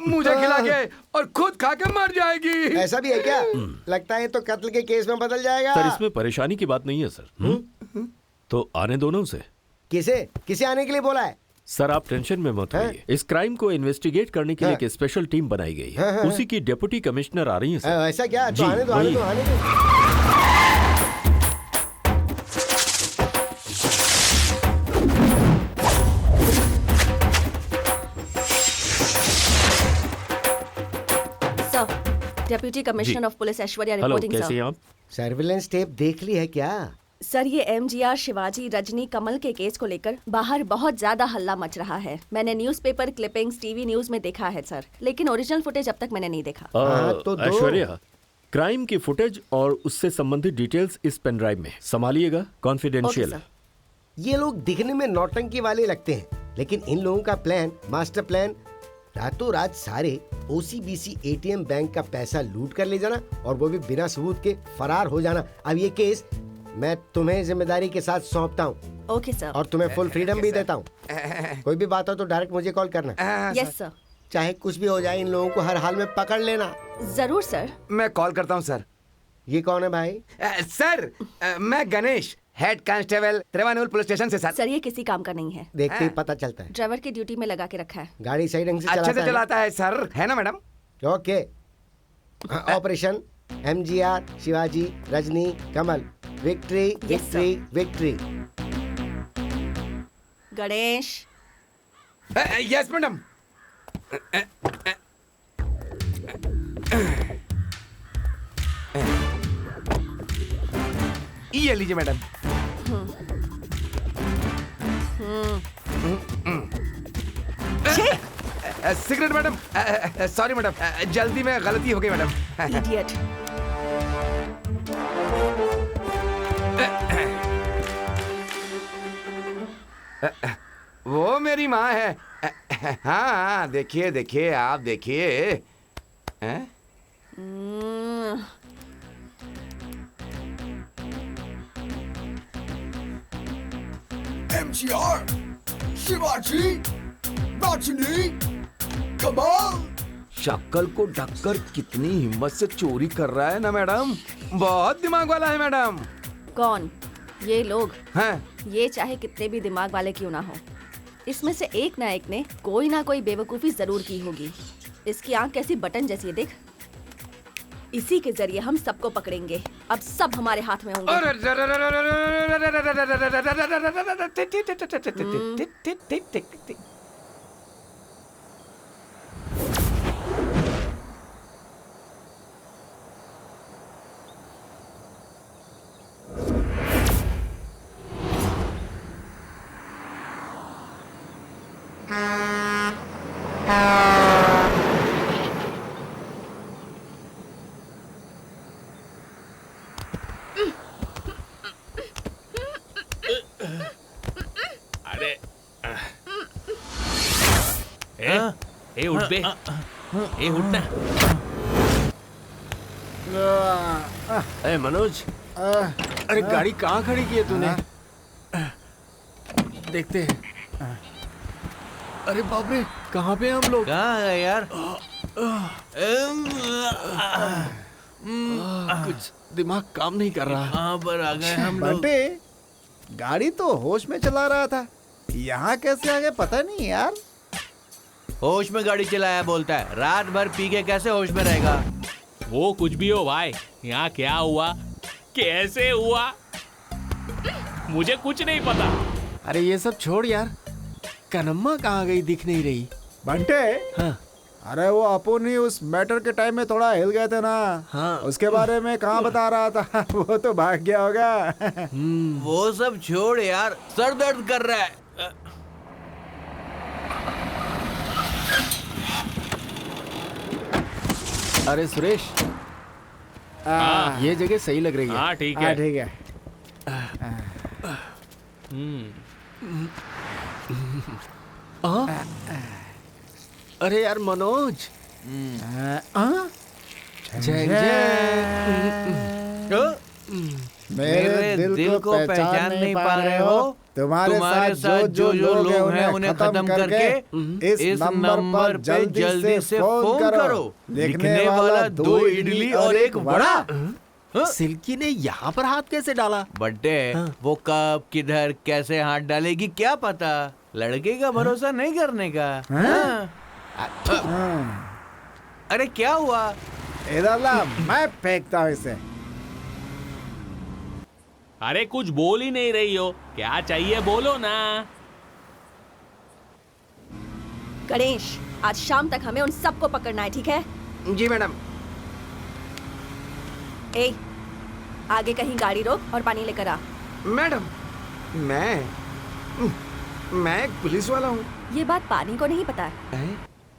मुझे खिला के और खुद खा के मर जाएगी। ऐसा भी है क्या? लगता है तो कत्ल के केस में बदल जाएगा। सर इसमें परेशानी की बात नहीं है सर। तो आने दो ना उसे। किसे आने के लिए बोला है? सर आप टेंशन में मत होइए। इस क्राइम को इन्वेस्टिगेट करने के लिए एक स्पेशल टीम बनाई गई है। उसी की डेप्यूटी कमिश्नर आ रही है सर। ऐसा क्या? तो आने दो। Deputy commissioner of police Aishwarya hello, reporting कैसी हैं सर। आप? सर्विलेंस टेप देख ली है क्या? सर ये एमजीआर, शिवाजी, रजनी, कमल के केस को लेकर बाहर बहुत ज्यादा हल्ला मच रहा है। मैंने न्यूज़पेपर क्लिपिंग्स, टीवी न्यूज में देखा है सर, लेकिन ओरिजिनल फुटेज अब तक मैंने नहीं देखा। तो ऐश्वर्या, क्राइम की फुटेज और उससे संबंधित डिटेल्स इस पेन ड्राइव में संभालिएगा, कॉन्फिडेंशियल है। ये लोग दिखने में नौटंकी वाले लगते हैं, लेकिन इन लोगों का प्लान, मास्टर प्लान, रातों रात सारे ओसीबीसी एटीएम बैंक का पैसा लूट कर ले जाना, और वो भी बिना सबूत के फरार हो जाना। अब ये केस मैं तुम्हें जिम्मेदारी के साथ सौंपता हूँ। Okay sir. और तुम्हें फुल फ्रीडम भी देता हूँ। कोई भी बात हो तो डायरेक्ट मुझे कॉल करना। Yes sir. चाहे कुछ भी हो जाए, इन लोगों को हर हाल में पकड़ लेना। जरूर सर। मैं कॉल करता हूँ सर। ये कौन है भाई? सर, मैं गणेश, हेड कांस्टेबल त्रिवानुल पुलिस स्टेशन से सर। सर ये किसी काम का नहीं है। देखते ही पता चलता है। ड्राइवर की ड्यूटी में लगा के रखा है। गाड़ी सही ढंग से अच्छे से चलाता है सर, है ना madam? Okay. Operation MGR, Shivaji, Rajni, Kamal, victory, victory, victory. Ganesh. Yes madam. ये लीजिए madam. Cigarette madam. Sorry madam, जल्दी में गलती हो गई मैडम। इडियट। वो मेरी माँ है। हाँ देखिए देखिए, आप देखिए। MGR, शिवाजी, रजनी, कमाल। शक्ल को ढककर कितनी हिम्मत से चोरी कर रहा है ना मैडम। बहुत दिमाग वाला है मैडम। कौन? ये लोग हैं? ये चाहे कितने भी दिमाग वाले क्यों ना हो, इसमें से एक ना एक ने कोई ना कोई बेवकूफी जरूर की होगी। इसकी आंख कैसी बटन जैसी है, देख। इसी के जरिए हम सबको पकड़ेंगे। अब सब हमारे हाथ में होंगे। ए उठ बे, ए उठ ना। ए मनोज, अरे गाड़ी कहाँ खड़ी की है तूने? देखते हैं। अरे बाप रे, कहाँ पे हम लोग? कहाँ गए यार? कुछ दिमाग काम नहीं कर रहा। कहाँ पर आ गए हम लोग? बंटे, गाड़ी तो होश में चला रहा था, यहाँ कैसे आ गए पता नहीं यार। होश में गाड़ी चलाया बोलता है, रात भर पी के कैसे होश में रहेगा? वो कुछ भी हो भाई, यहाँ क्या हुआ, कैसे हुआ, मुझे कुछ नहीं पता। अरे ये सब छोड़ यार, कनम्मा कहाँ गई, दिख नहीं रही। बंटे, हाँ। अरे वो अपुन ही उस मैटर के टाइम में थोड़ा हिल गए थे ना। हाँ। उसके बारे में कहाँ बता रहा था। वो तो भाग गया होगा। वो सब छोड़ यार, सर दर्द कर रहा है। अरे सुरेश, ये जगह सही लग रही है। हाँ ठीक है। ठीक है। अरे यार मनोज, जय मेरे दिल को पहचान नहीं पा रहे हो? तुम्हारे साथ जो लोग हैं उन्हें खत्म करके इस नंबर पर जल्दी से फोन करो। लिखने वाला 2 इडली और 1 वड़ा। सिल्की ने यहाँ पर हाथ कैसे डाला? बड्डे, वो कब किधर कैसे हाथ डालेगी क्या पता। लड़के का भरोसा नहीं करने का। अरे क्या हुआ? इधर ला, मैं फेंकता हूँ इसे। अरे कुछ बोल ही नहीं रही हो, क्या चाहिए बोलो ना। गणेश, आज शाम तक हमें उन सबको पकड़ना है, ठीक है? जी मैडम। ए, आगे कहीं गाड़ी रोक और पानी लेकर आ। मैडम, मैं एक पुलिस वाला हूँ। ये बात पानी को नहीं पता है।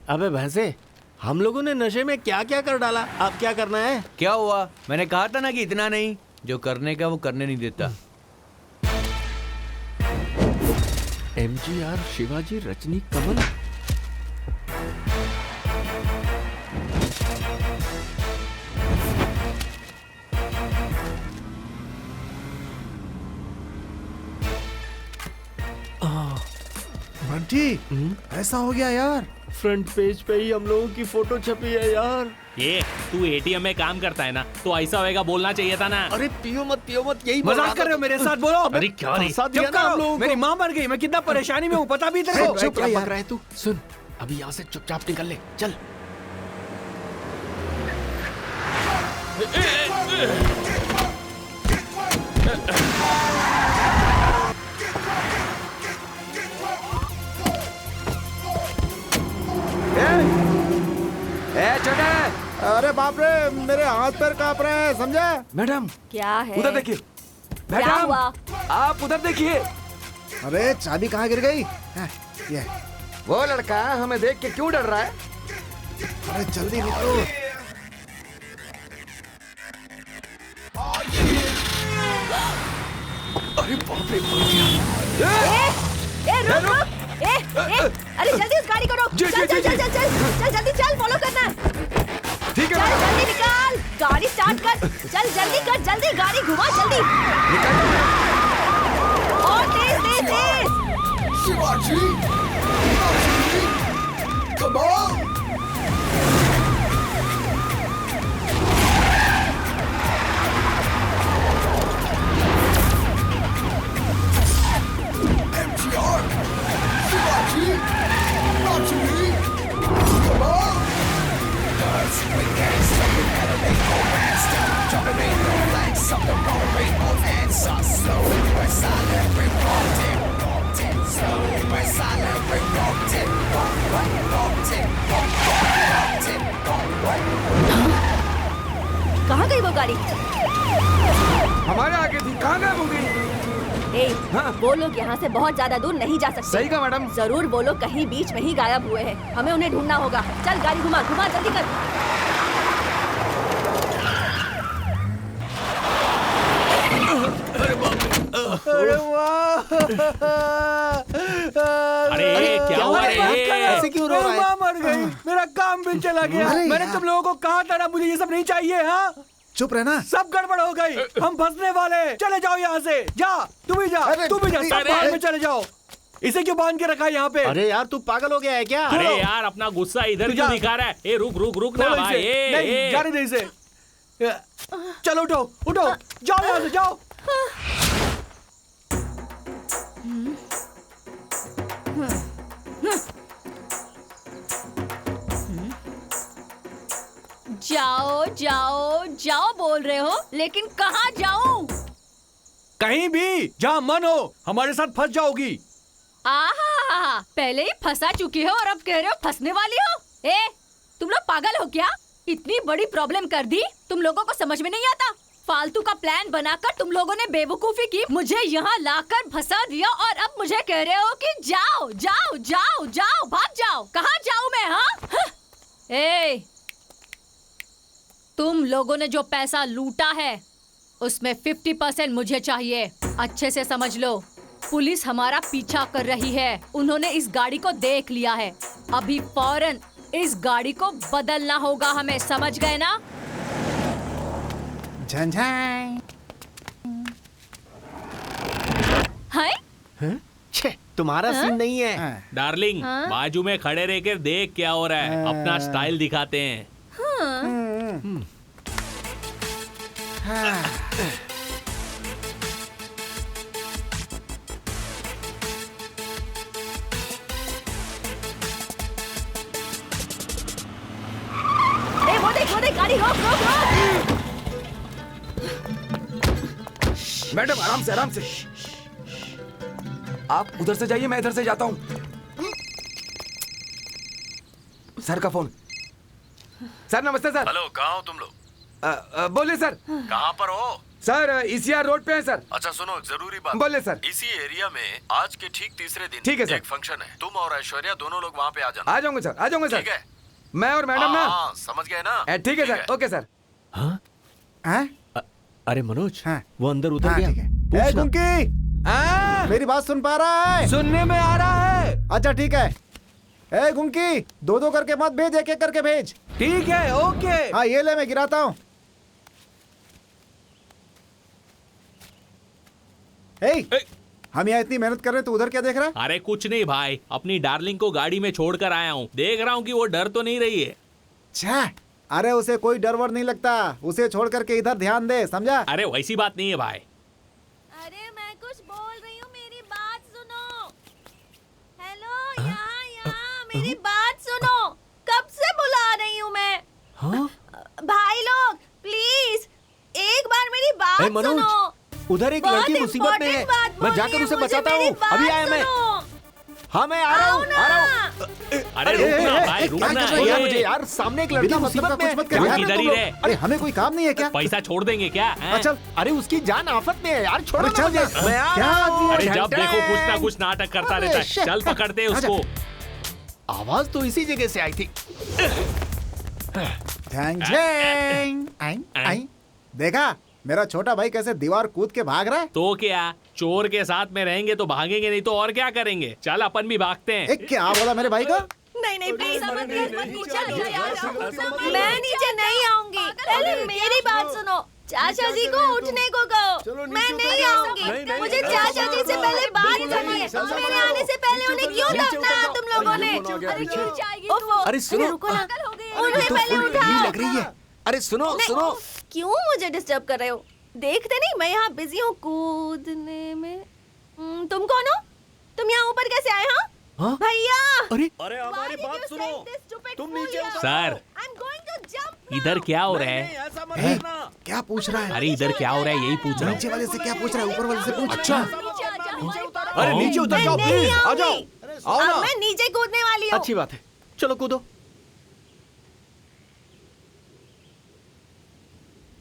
अबे भैंसे, हम लोगों ने नशे में क्या क्या कर डाला, अब क्या करना है? क्या हुआ? मैंने कहा था ना कि इतना नहीं, जो करने का वो करने नहीं देता। MGR, शिवाजी, रजनी, कमल। बंटी, ऐसा हो गया यार। फ्रंट पेज पे ही हम लोगों की फोटो छपी है यार। ये तू एटीएम में काम करता है ना, तो ऐसा होएगा बोलना चाहिए था ना। अरे पियो मत, यही मजाक कर रहे हो मेरे साथ? बोलो। अरे क्या रे? फंसा दिया चुप ना हम करो, लोगों मेरी को। माँ मर गई, मैं कितना परेशानी में हूँ पता भी तेरे को? चुप क्या बक रहा है तू? सुन, अभी यहाँ से चुपचाप निकल ले, चल। छोटे, अरे बाप रे, मेरे हाथ पैर कांप रहे हैं, समझे? मैडम क्या है? उधर देखिए। क्या मैडम हुआ? आप उधर देखिए। अरे चाबी कहाँ गिर गई? ये वो लड़का हमें देख के क्यों डर रहा है? अरे जल्दी निकलो। अरे बाप रे, मर गया। रुक रुक। अरे जल्दी उस गाड़ी को रोक। जी, चल जी, चल जी, चल चल चल चल जल्दी चल, फॉलो करना। ठीक है चल मैडम। जल्दी निकाल, गाड़ी स्टार्ट कर। चल जल्दी कर, जल्दी गाड़ी घुमा जल्दी। और तेज तेज तेज। Shivaji! Come on! MTR! Shivaji! Rajini! Come on! Cause we can't stop the enemy, romance, jumping in the flanks of the roaring of answers. Slow, we're silent, we're wanting. Slow, we're silent, we're wanting. कहाँ गई वो गाड़ी? हमारे आगे थी, कहाँ गायब हो गई? ए, हाँ? वो लोग यहाँ से बहुत ज्यादा दूर नहीं जा सकते। सही कहा मैडम। जरूर वो लोग कहीं बीच में ही गायब हुए हैं। हमें उन्हें ढूंढना होगा। चल गाड़ी घुमा घुमा जल्दी कर। अरे वाह! अरे क्या हुआ रे? ऐसे क्यों रो रहा है? माँ मर गई, मेरा काम भी चला गया। मैंने तुम लोगों को कहा था ना, मुझे ये सब नहीं चाहिए। हाँ, चुप रहना। सब गड़बड़ हो गई, हम फंसने वाले हैं। चले जाओ यहाँ से। जा, तुम भी जा, तुम भी जा, सब भाग में चले जाओ। इसे क्यों बांध के रखा है यहाँ पे? अरे यार तू पागल हो गया है क्या? अरे यार अपना गुस्सा इधर क्यों दिखा रहा है? ए रुक रुक रुक ना बोलो भाई। इसे। नहीं, जाने दे इसे। चलो उठो उठो, जाओ यहाँ से जाओ। जाओ जाओ जाओ बोल रहे हो, लेकिन कहाँ जाऊं? कहीं भी जहाँ मन हो, हमारे साथ फंस जाओगी। आहा, पहले ही फंसा चुकी हो और अब कह रहे हो फंसने वाली हो? ए, तुम लोग पागल हो क्या? इतनी बड़ी प्रॉब्लम कर दी, तुम लोगों को समझ में नहीं आता? फालतू का प्लान बनाकर तुम लोगों ने बेवकूफी की, मुझे यहाँ लाकर फंसा दिया और अब मुझे कह रहे हो कि जाओ जाओ जाओ जाओ, भाग जाओ। कहाँ जाऊँ मैं? हाँ, ए, तुम लोगों ने जो पैसा लूटा है उसमें 50% मुझे चाहिए। अच्छे से समझ लो, पुलिस हमारा पीछा कर रही है। उन्होंने इस गाड़ी को देख लिया है। अभी फौरन इस गाड़ी को बदलना होगा हमें, समझ गए ना? झंझाई। हाय, छे, तुम्हारा सीन नहीं है। डार्लिंग, बाजू में खड़े रह कर देख क्या हो रहा है। अपना स्टाइल दिखाते हैं। ए, वो देख गाड़ी, रोक रोक रोक। मैडम आराम से, आराम से। आप उधर से जाइए, मैं इधर से जाता हूँ। सर का फोन। सर नमस्ते सर। हेलो, कहाँ हो तुम लोग? बोलिए सर। कहाँ पर हो? सर ईसीआर रोड पे है सर। अच्छा सुनो, एक जरूरी बात। बोलिए सर। इसी एरिया में आज के ठीक तीसरे दिन ठीक है सर। एक फंक्शन है। तुम और ऐश्वर्या दोनों लोग वहाँ पे आ जाना। आ जाऊंगे सर, आ जाऊंगे सर। ठीक है। मैं और मैडम ना। हाँ, समझ गए ना? ठीक है सर, ओके सर। हाँ? अरे मनोज, हाँ। वो अंदर उतर हाँ, गया। ठीक है। पूछना। ए गुंकी, मेरी बात सुन पा रहा है? सुनने में आ रहा है। अच्छा ठीक है। ए गुंकी, दो दो करके मत भेज, एक एक करके भेज। ठीक है, ओके। हाँ ये ले, मैं गिराता हूँ। हम यहाँ इतनी मेहनत कर रहे हैं तो उधर क्या देख रहा है? अरे कुछ नहीं भाई, अपनी डार्लिंग को गाड़ी में छोड़कर आया हूँ, देख रहा हूँ कि वो डर तो नहीं रही है। छः, अरे उसे कोई डर वर नहीं लगता, उसे छोड़ करके इधर ध्यान दे, समझा? अरे वैसी बात नहीं है भाई। अरे मैं कुछ बोल रही हूँ, मेरी बात सुनो। हेलो, यहाँ मेरी बात सुनो। कब से बुला रही हूँ मैं? भाई लोग प्लीज एक बार मेरी बात सुनो। उधर एक लड़की मुसीबत में है, मैं जाकर उसे बचाता हूँ। अभी आया मैं। हाँ मैं आ रहा हूँ। अरे रुकना भाई, रुकना मुझे यार, सामने एक लड़की मुसीबत में है। इधर ही रहे। अरे हमें कोई काम नहीं है क्या? पैसा छोड़ देंगे क्या? चल, अरे उसकी जान आफत में है यार, छोड़ो चल मुझे। मैं आ रहा हूँ। अरे जब देखो कुछ ना कुछ नाटक करता रहता है। चल पकड़ते हैं उसको। आवाज तो इसी जगह से आई थी। देखा मेरा छोटा भाई कैसे दीवार कूद के भाग रहा है? तो क्या, चोर के साथ में रहेंगे तो भागेंगे, नहीं तो और क्या करेंगे। चल अपन भी भागते हैं। क्या बोला मेरे भाई को? नहीं प्लीज, मैं नीचे नहीं आऊंगी। पहले मेरी बात सुनो। चाचा जी को उठने को कहो। मैं नहीं आऊंगी। मुझे चाचा जी से पहले बात करनी है। मेरे आने से पहले उन्हें क्यों दफनाया तुम लोगों ने? अरे सुनो, उन्हें पहले उठाओ। लग रही है। अरे सुनो सुनो, क्यों मुझे डिस्टर्ब कर रहे हो? देखते नहीं मैं यहाँ बिजी हूँ कूदने में। तुम कौन हो? तुम यहाँ ऊपर कैसे आए? हाँ भैया। अरे हमारी बात सुनो, तुम नीचे सर, इधर क्या हो रहा है? क्या पूछ रहा है? अरे इधर क्या हो रहा है, यही पूछ रहा हूँ। नीचे वाले से क्या पूछ रहा है? ऊपर वाले से पूछ। अच्छा, अरे नीचे उतर जाओ प्लीज, आ जाओ। आओ ना। मैं नीचे कूदने वाली हूँ। अच्छी बात है, चलो कूदो।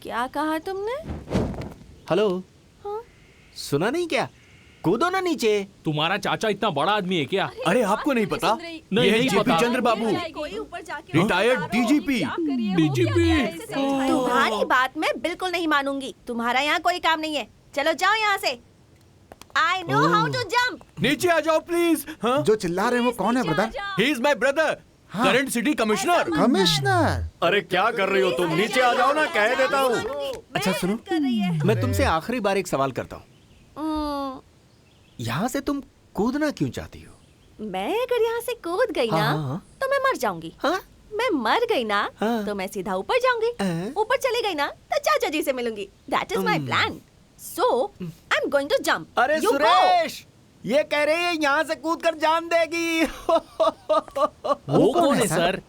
क्या कहा तुमने? हेलो, हाँ? सुना नहीं क्या? कूदो ना नीचे। तुम्हारा चाचा इतना बड़ा आदमी है क्या? अरे आपको नहीं पता? नहीं, ये नहीं जेपी पता। चंद्र बाबू, कोई ऊपर जाके रिटायर्ड डीजीपी। तुम्हारी बात मैं बिल्कुल नहीं मानूंगी। तुम्हारा यहाँ कोई काम नहीं है। चलो जाओ यहाँ से। I know how to jump. नीचे आ जाओ प्लीज। हाँ? जो चिल्ला रहे हैं वो कौन है brother? He is my brother, current city commissioner. Commissioner? अरे क्या कर रही हो तुम? नीचे आ जाओ ना, कह देता हूँ। अच्छा सुनो, मैं तुमसे आखिरी बार एक सवाल करता हूँ। यहाँ से तुम कूदना क्यों चाहती हो? मैं अगर यहाँ से कूद गई ना तो मैं मर जाऊंगी। मैं मर गई ना तो मैं सीधा ऊपर जाऊंगी। ऊपर चली गई ना तो चाचा जी से मिलूंगी। That is my plan. So I'm going to jump. अरे You सुरेश, ये कह रही है यहाँ से कूद कर जान देगी। वो कौन है सर?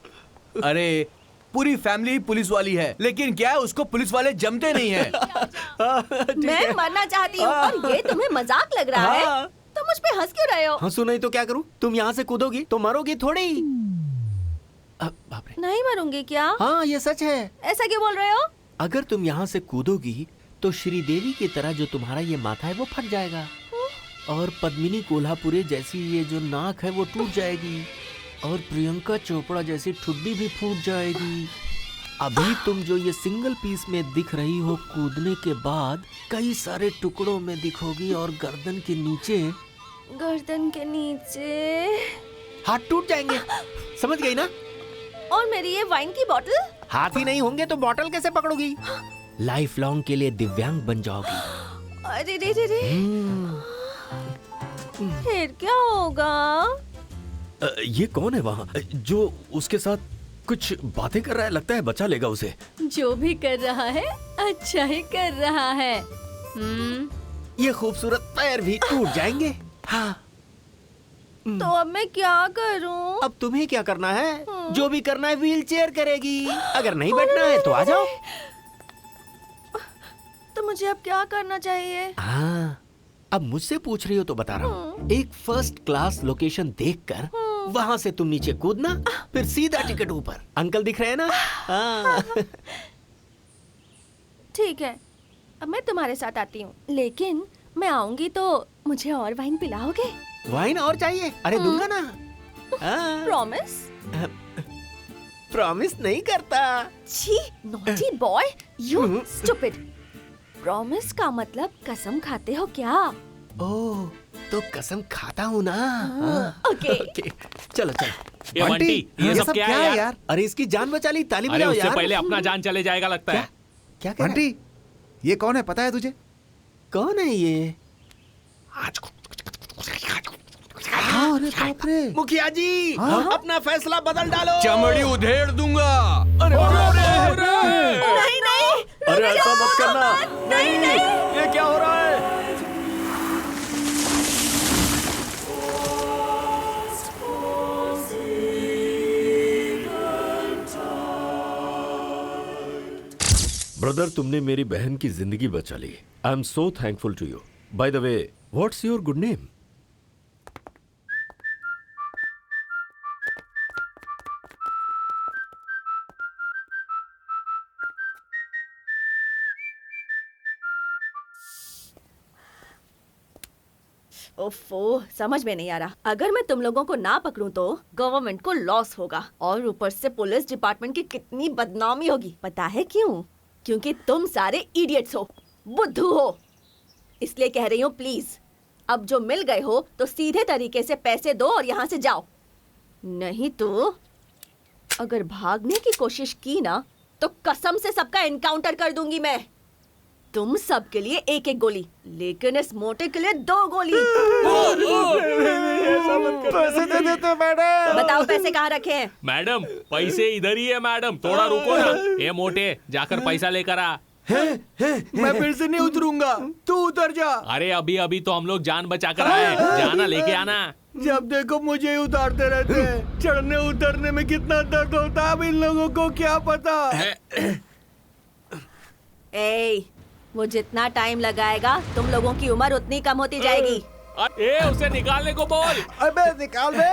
अरे पूरी फैमिली पुलिस वाली है, लेकिन क्या है उसको पुलिस वाले जमते नहीं है। मैं मरना चाहती हूँ और ये तुम्हें मजाक लग रहा है? तुम मुझ पे हंस क्यों रहे हो? हंसू नहीं तो क्या करूँ? तुम यहाँ से कूदोगी तो मरोगी थोड़ी। बाप रे। नहीं मरूंगी क्या? हाँ ये सच है। ऐसा क्यों बोल रहे हो? अगर तुम यहाँ से कूदोगी तो श्रीदेवी की तरह जो तुम्हारा ये माथा है वो फट जाएगा, और पद्मिनी कोल्हापुरे जैसी ये जो नाक है वो टूट जाएगी, और प्रियंका चोपड़ा जैसी ठुड्डी भी फूट जाएगी। अभी तुम जो ये सिंगल पीस में दिख रही हो, कूदने के बाद कई सारे टुकड़ों में दिखोगी, और गर्दन के नीचे हाथ टूट जाएंगे। समझ गई ना? और मेरी ये वाइन की बोतल? हाथ ही नहीं होंगे तो बोतल कैसे पकड़ोगी? लाइफ लॉन्ग के लिए दिव्यांग बन जाओगी। अरे रे रे रे। फिर क्या होगा? ये कौन है वहाँ जो उसके साथ कुछ बातें कर रहा है? लगता है बचा लेगा उसे। जो भी कर रहा है अच्छा ही कर रहा है। ये खूबसूरत पैर भी टूट जाएंगे। हाँ। तो अब मैं क्या करूं? अब तुम्हें क्या करना है? जो भी करना है व्हील चेयर करेगी। अगर नहीं बैठना है तो आ जाओ। तो मुझे अब क्या करना चाहिए? हाँ, अब मुझसे पूछ रही हो तो बता रहा हूँ। एक फर्स्ट क्लास लोकेशन देखकर वहाँ से तुम नीचे कूदना, फिर सीधा टिकट ऊपर। अंकल दिख रहे हैं ना? हाँ। ठीक है, अब मैं तुम्हारे साथ आती हूँ, लेकिन मैं आऊंगी तो मुझे और वाइन पिलाओगे? वाइन और चाहिए? अरे दूंगा ना। प्रॉमिस? प्रॉमिस नहीं करता। छी, naughty boy, you stupid. Promise का मतलब कसम खाते हो क्या? ओह, तो कसम खाता हूँ ना। ओके। चलो चलो। ये बंटी, ये सब क्या है यार? अरे इसकी जान बचा ली, ताली अरे बजाओ उससे यार। पहले अपना जान चले जाएगा लगता है। क्या कह रहा है? बंटी, ये कौन है पता है तुझे? कौन है ये? अरे बाप रे। मुखिया जी अपना फैसला बदल डालो। चमड़ी उधेड़ दूंगा। नहीं नहीं अरे ऐसा मत करना। नहीं नहीं ये क्या हो रहा है? ब्रदर, तुमने मेरी बहन की जिंदगी बचा ली। I am so thankful to you. By the way, what's your good name? ओफो, समझ में नहीं आ रहा। अगर मैं तुम लोगों को ना पकड़ूं तो गवर्नमेंट को लॉस होगा और ऊपर से पुलिस डिपार्टमेंट की कितनी बदनामी होगी। पता है क्यों? क्योंकि तुम सारे इडियट्स हो, बुद्धू हो। इसलिए कह रही हूँ, प्लीज अब जो मिल गए हो तो सीधे तरीके से पैसे दो और यहाँ से जाओ। नहीं तो अगर भागने की कोशिश की ना तो कसम से सबका एनकाउंटर कर दूंगी मैं। तुम सब के लिए एक एक गोली, लेकिन इस मोटे के लिए 2 गोली। पैसे दे देते मैडम। बताओ पैसे कहाँ रखे हैं? मैडम पैसे इधर ही है मैडम, थोड़ा रुको ना। ये मोटे, जाकर पैसा लेकर आ। मैं फिर से नहीं उतरूंगा, तू उतर जा। अरे अभी अभी तो हम लोग जान बचा कर आए, जाना लेके आना। जब देखो मुझे ही उतारते रहते हैं। चढ़ने उतरने में कितना दर्द होता है अब इन लोगों को क्या पता। ए, वो जितना टाइम लगाएगा तुम लोगों की उम्र उतनी कम होती जाएगी। ए, उसे निकालने को बोल। अबे निकाल बे।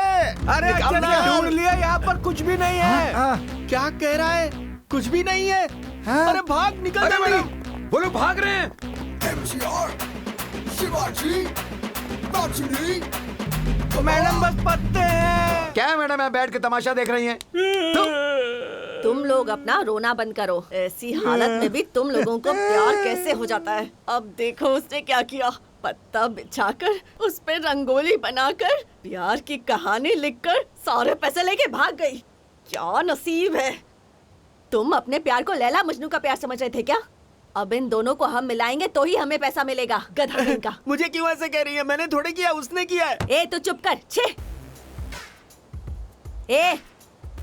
अरे अच्छा ढूंढ लिया, यहाँ पर कुछ भी नहीं है। क्या कह रहा है? कुछ भी नहीं है। अरे भाग, निकल जल्दी। वो लोग भाग रहे हैं। MCR, शिवाजी, नाचनी। मैडम बस पत्ते हैं। क्या है मैडम, यहाँ बैठ के तमाशा देख रही हैं? तुम लोग अपना रोना बंद करो। ऐसी हालत में भी तुम लोगों को प्यार कैसे हो जाता है। अब देखो उसने क्या किया। पत्ता बिछाकर उस पे रंगोली बनाकर प्यार की कहानी लिखकर सारे पैसे लेके भाग गई। क्या नसीब है। तुम अपने प्यार को लैला मजनू का प्यार समझ रहे थे क्या? अब इन दोनों को हम मिलाएंगे तो ही हमें पैसा मिलेगा। गधा इनका। मुझे क्यों ऐसे कह रही है? मैंने थोड़े किया, उसने किया है। ए तू चुप कर। छे ए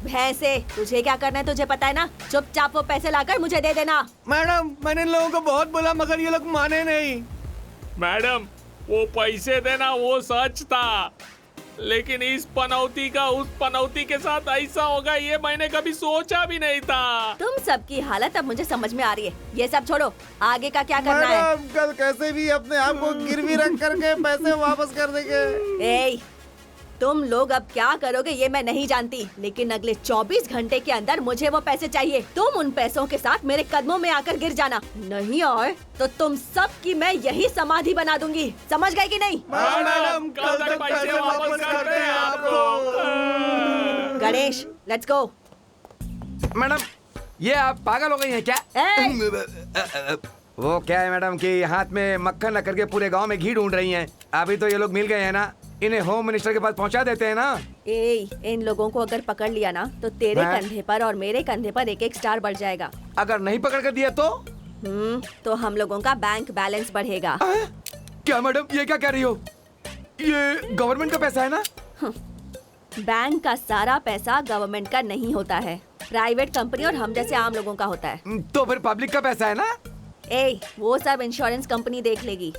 भैंसे, तुझे क्या करना है तुझे पता है ना। चुपचाप वो पैसे लाकर मुझे दे देना। मैडम मैंने इन लोगों को बहुत बोला मगर ये लोग माने नहीं। मैडम वो पैसे देना वो सच था, लेकिन इस पनौती का उस पनौती के साथ ऐसा होगा ये मैंने कभी सोचा भी नहीं था। तुम सबकी हालत अब मुझे समझ में आ रही है। ये सब छोड़ो, आगे का क्या करना है? मैडम कल कैसे भी अपने आप को गिरवी रख करके पैसे वापस कर देंगे। ए, तुम लोग अब क्या करोगे ये मैं नहीं जानती, लेकिन अगले 24 घंटे के अंदर मुझे वो पैसे चाहिए। तुम उन पैसों के साथ मेरे कदमों में आकर गिर जाना, नहीं आए तो तुम सब की मैं यही समाधि बना दूंगी। समझ गए कि नहीं? मैडम कल तक पैसे वापस कर दें आपको। Ganesh, let's go. मैडम ये आप पागल हो गई हैं क्या? वो क्या है मैडम कि हाथ में मक्खन रख करके पूरे गांव में घी ढूंढ रही हैं। अभी तो ये लोग मिल गए हैं ना, इन्हें होम मिनिस्टर के पास पहुंचा देते हैं ना। ए, इन लोगों को अगर पकड़ लिया ना तो तेरे कंधे पर और मेरे कंधे पर एक एक स्टार बढ़ जाएगा। अगर नहीं पकड़ कर दिया तो हम लोगों का बैंक बैलेंस बढ़ेगा। क्या मैडम ये क्या कह रही हो? ये गवर्नमेंट का पैसा है ना? बैंक का सारा पैसा गवर्नमेंट का नहीं होता है, प्राइवेट कंपनी और हम जैसे आम लोगों का होता है। तो फिर पब्लिक का पैसा है ना? ए, वो सब इंश्योरेंस कंपनी देख लेगी।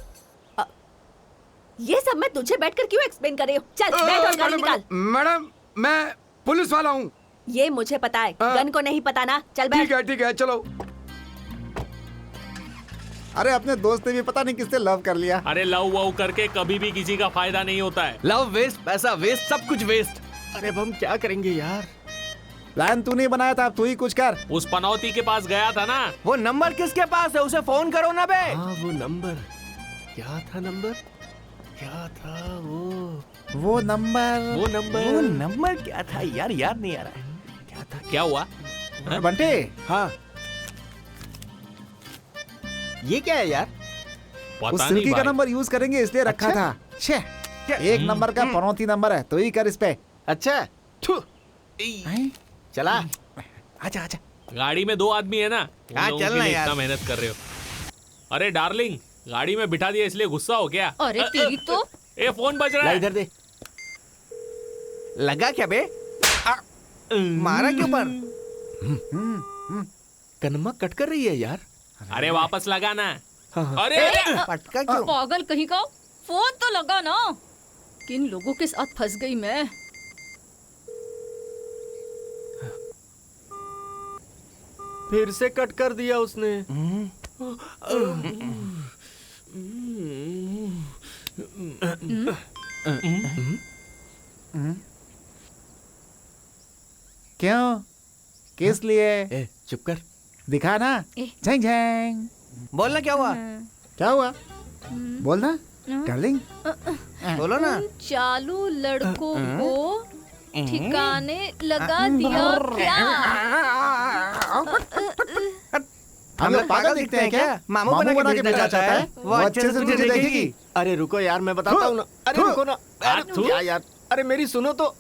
ये सब मैं तुझे बैठकर क्यों एक्सप्लेन कर रही हूँ? चल बैठ और गाड़ी निकाल। मैडम मैं पुलिस वाला हूँ। ये मुझे पता है, गन को नहीं पता ना। चल बैठ। ठीक है चलो। अरे अपने दोस्त ने भी पता नहीं किससे लव कर लिया। अरे लव वव करके कभी भी किसी का फायदा नहीं होता है। लव वेस्ट, पैसा वेस्ट, सब कुछ वेस्ट। अरे अब हम क्या करेंगे यार? प्लान तू नहीं बनाया था, तू ही कुछ कर। उस पनौती के पास गया था ना। वो नंबर किसके पास है? उसे फोन करो ना बे। हाँ वो नंबर क्या था? क्या था वो नंबर क्या था यार? याद नहीं आ रहा है। क्या था? क्या हुआ? बंटे। हाँ ये क्या है यार? पता उस नहीं सिल्की का भाई। नंबर यूज करेंगे इसलिए रखा था। छे, एक नंबर का पनौती नंबर है, तो ही कर इस पे। अच्छा चला। आजा आजा। गाड़ी में 2 आदमी है ना, उन लोगों के लिए इतना मेहनत कर रहे हो। अरे डार्लिंग, गाड़ी में बिठा दिया इसलिए गुस्सा हो क्या? अरे तेरी तो ए फोन बज रहा ला है। इधर दे। लगा क्या बे? मारा क्यों पर? कनमा कट कर रही है यार। अरे वापस लगाना। अरे पटका क्यों? पागल कहीं का, फोन तो लगा ना। किन लोगों के साथ फंस गई मैं। फिर से कट कर दिया उसने। क्यों? किस लिए? ए, चुप कर। दिखा ना। Zheng Zheng. बोलना क्या हुआ? क्या हुआ? बोलना डार्लिंग। बोलो ना। चालू लड़कों को ठिकाने लगा दिया क्या? हम लोग पागल दिखते हैं क्या? मामू बना के भेजना चाहता है, वो अच्छे से तुझे देखेगी। अरे रुको यार, मैं बताता हूँ ना। अरे रुको ना। अरे क्या यार, अरे मेरी सुनो तो।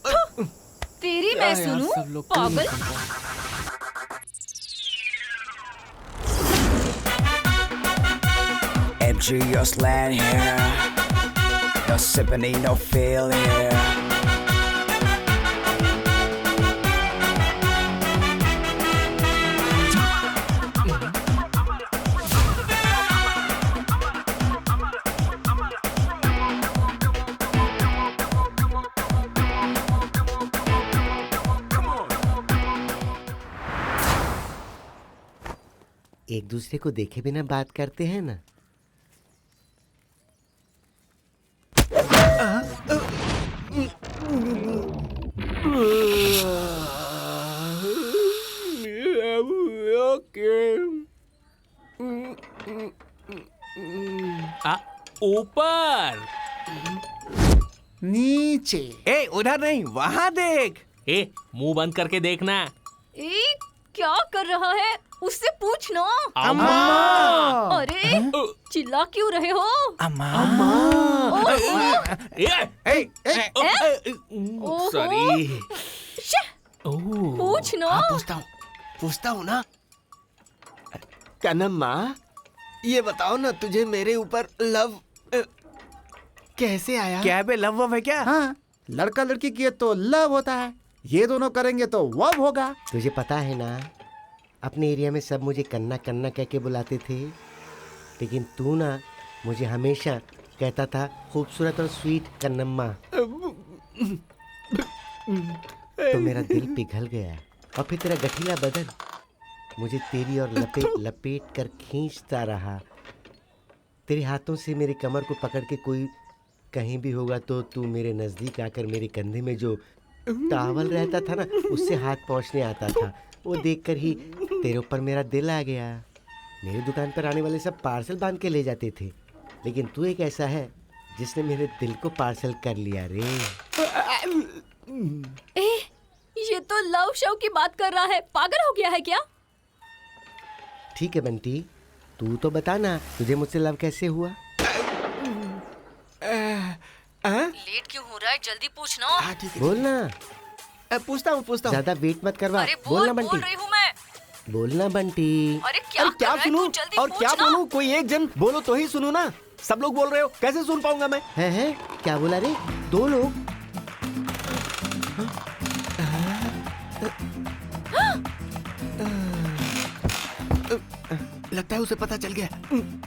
तेरी मैं सुनूं? पागल। MG, your slant here. No sympathy, no feel here. एक दूसरे को देखे बिना बात करते हैं ना। ऊपर। नीचे। ए उधर नहीं, वहाँ देख। ए मुंह बंद करके देखना। ए, क्या कर रहा है? उससे पूछ ना। अम्मा। अरे चिल्ला क्यों रहे हो? अम्मा। सॉरी। पूछ ना। पूछता हूँ ना। कनम्मा, ये बताओ ना, तुझे मेरे ऊपर लव कैसे आया? क्या बे, लव वव है क्या? हाँ, लड़का लड़की किए तो लव होता है, ये दोनों करेंगे तो वव होगा। तुझे पता है ना, अपने एरिया में सब मुझे कन्ना कन्ना कह के बुलाते थे, लेकिन तू ना मुझे हमेशा कहता था खूबसूरत और स्वीट कन्नम्मा। तो मेरा दिल पिघल गया और फिर तेरा गठीला बदन मुझे तेरी और लपेट लपेट कर खींचता रहा। तेरे हाथों से मेरी कमर को पकड़ के कोई कहीं भी होगा तो तू मेरे नज़दीक आकर मेरे कंधे में जो टावल रहता था ना, उससे हाथ पहुँचने आता था। वो देखकर ही तेरे ऊपर मेरा दिल आ गया। मेरी दुकान पर आने वाले सब पार्सल बांध के ले जाते थे, लेकिन तू एक ऐसा है जिसने मेरे दिल को पार्सल कर लिया रे। ये तो लव शो की बात कर रहा है, पागल हो गया है क्या? ठीक है बंटी, तू तो बता ना, तुझे मुझसे लव कैसे हुआ? लेट क्यों हो रहा है? जल्दी पूछना। बोलना। पूछता हूँ। ज्यादा वेट मत करवा। अरे बोलना बोल बंटी। रही हूँ मैं। बोलना बंटी। अरे क्या क्या कर रहा है सुनूं तू? जल्दी और क्या पूछना। बोलूं? कोई एक जन बोलो तो ही सुनूं ना। सब लोग बोल रहे हो, कैसे सुन पाऊंगा मैं? है क्या बोला रे? दो लोग? लगता है उसे पता चल गया।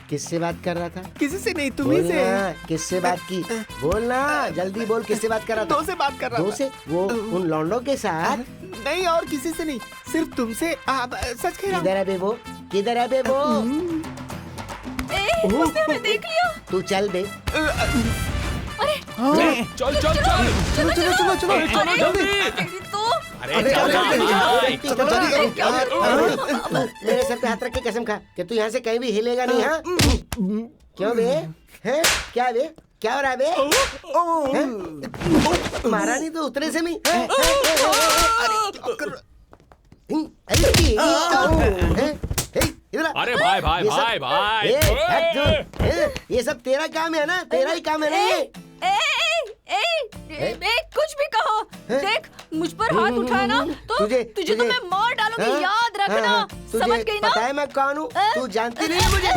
किससे बात कर रहा था? किसी से नहीं, तुम्ही से। बोलना, किससे बात की? बोलना, जल्दी बोल, किससे बात कर रहा था? दो से बात कर रहा दो था। से? वो उन लौंडों के साथ? नहीं, और किसी से नहीं, सिर्फ तुमसे। सच कह रहा हूं। किधर है बेबो? किधर है बेबो? उसने हमें देख लिया। तू चल बे। चल चल चल। चलो जल्दी। तेरी तो अरे चल भाई। मेरे सर पे हाथ रख के कसम खा कि तू यहाँ से कहीं भी हिलेगा नहीं। हाँ क्यों बे? हैं क्या बे? क्या हो रहा है बे? हैं? मारा नहीं तो उतरे से नहीं। अरे भाई भाई भाई भाई। ये सब तेरा काम है ना? तेरा ही काम है ना ये? कुछ भी कहो, देख मुझ पर हाथ उठाया ना तो तुझे तो मैं मार डालूंगी। याद रखना। समझ गई ना? पता है मैं कौन हूँ? तू जानती नहीं है मुझे?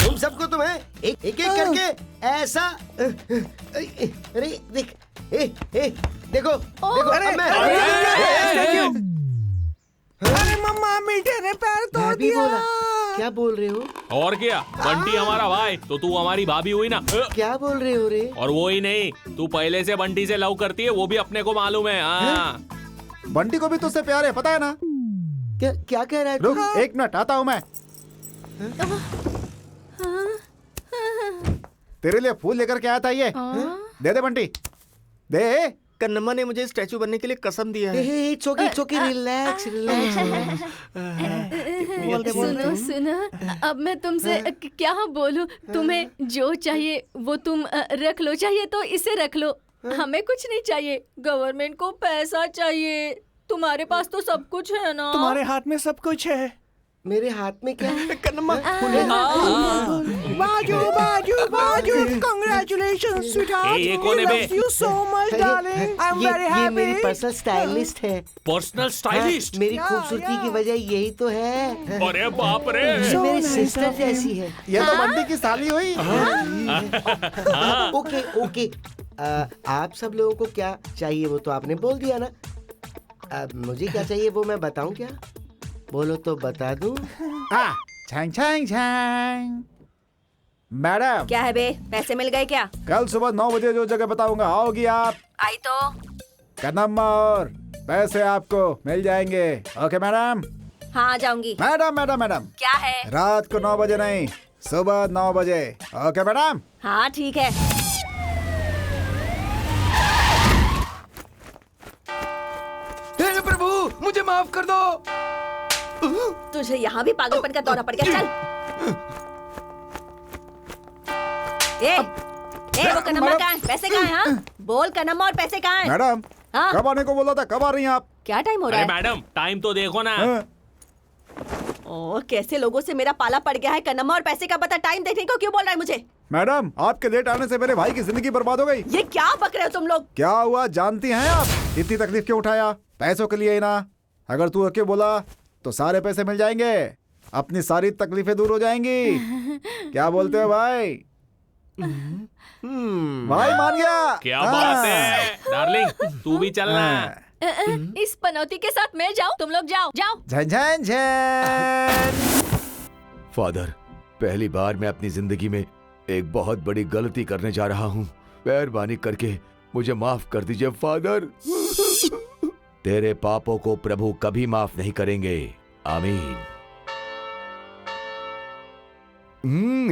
तुम सबको तुम्हें एक एक करके ऐसा अरे देख देखो देखो अरे मम्मा मीठे ने पैर तोड़ दिया। क्या बोल रहे हो? और क्या, बंटी हमारा भाई तो तू हमारी भाभी हुई ना। क्या बोल रहे हो रे? और वो ही नहीं, तू पहले से बंटी से लव करती है, वो भी अपने को मालूम है। हाँ बंटी को भी तुझसे प्यार है, पता है ना? क्या कह रहा है? रुक एक मिनट, आता हूँ मैं। तेरे लिए फूल लेकर के आया था ये। दे दे बंटी, दे। कन्नम्मा ने मुझे स्टैचू बनने के लिए कसम दिया है। It's okay relax relax. सुनो सुनो, अब मैं तुमसे क्या बोलूं? तुम्हें जो चाहिए वो तुम रख लो, चाहिए तो इसे रख लो। हमें कुछ नहीं चाहिए, गवर्नमेंट को पैसा चाहिए। तुम्हारे पास तो सब कुछ है ना? तुम्हारे हाथ में सब कुछ है। मेरे हाथ में क्या है? कन्नम्मा बाजू बाजू बाजू, कांग्रेचुलेशंस स्वीटहार्ट, ये कोने में? Love you so much darling, I am very ये हैप्पी। मेरी पर्सनल स्टाइलिस्ट है। Personal stylist? मेरी खूबसूरती की वजह यही तो है। अरे बाप रे। ये मेरी सिस्टर जैसी है। ये तो बंटी की साली हुई। ओके ओके, आप सब लोगों को क्या चाहिए वो तो आपने बोल दिया ना। अब मुझे क्या चाहिए वो मैं बताऊं क्या? बोलो तो बता दूं। छांग छांग छांग। मैडम क्या है बे, पैसे मिल गए क्या? कल सुबह 9 बजे जो जगह बताऊंगा आओगी आप? आई तो। कन्नम्मा और पैसे आपको मिल जाएंगे। Okay madam? हाँ जाऊंगी। मैडम मैडम मैडम, क्या है? रात को 9 बजे नहीं, सुबह 9 बजे। Okay madam? हाँ ठीक है। हे प्रभु, मुझे माफ कर दो। तुझे यहाँ भी पागलपन का दौरा पड़ गया। चल। वो कन्नम्मा कहाँ है? पैसे कहाँ हैं? हाँ बोल, कन्नम्मा और पैसे कहाँ हैं? मैडम हाँ? कब आने को बोला था, कब आ रही हैं आप? क्या टाइम हो रहा अरे है? मैडम टाइम तो देखो ना। ओह कैसे लोगों से मेरा पाला पड़ गया है। कन्नम्मा और पैसे का पता टाइम देखने को क्यों बोल रहा है मुझे? मैडम आपके लेट आने से मेरे भाई की जिंदगी बर्बाद हो गई। ये क्या बक रहे हो तुम लोग? क्या हुआ जानती हैं आप? इतनी तकलीफ क्यों उठाया? पैसों के लिए ही ना। अगर तू ओके बोला तो सारे पैसे मिल जाएंगे, अपनी सारी तकलीफें दूर हो जाएंगी। क्या बोलते हो भाई? भाई मान गया। क्या बात है डार्लिंग, तू भी चलना। इस पनौती के साथ मैं जाऊं? तुम लोग जाओ जाओ। झन झन झन। फादर, पहली बार मैं अपनी जिंदगी में एक बहुत बड़ी गलती करने जा रहा हूँ। मेहरबानी करके मुझे माफ कर दीजिए फादर। तेरे पापों को प्रभु कभी माफ नहीं करेंगे। आमीन।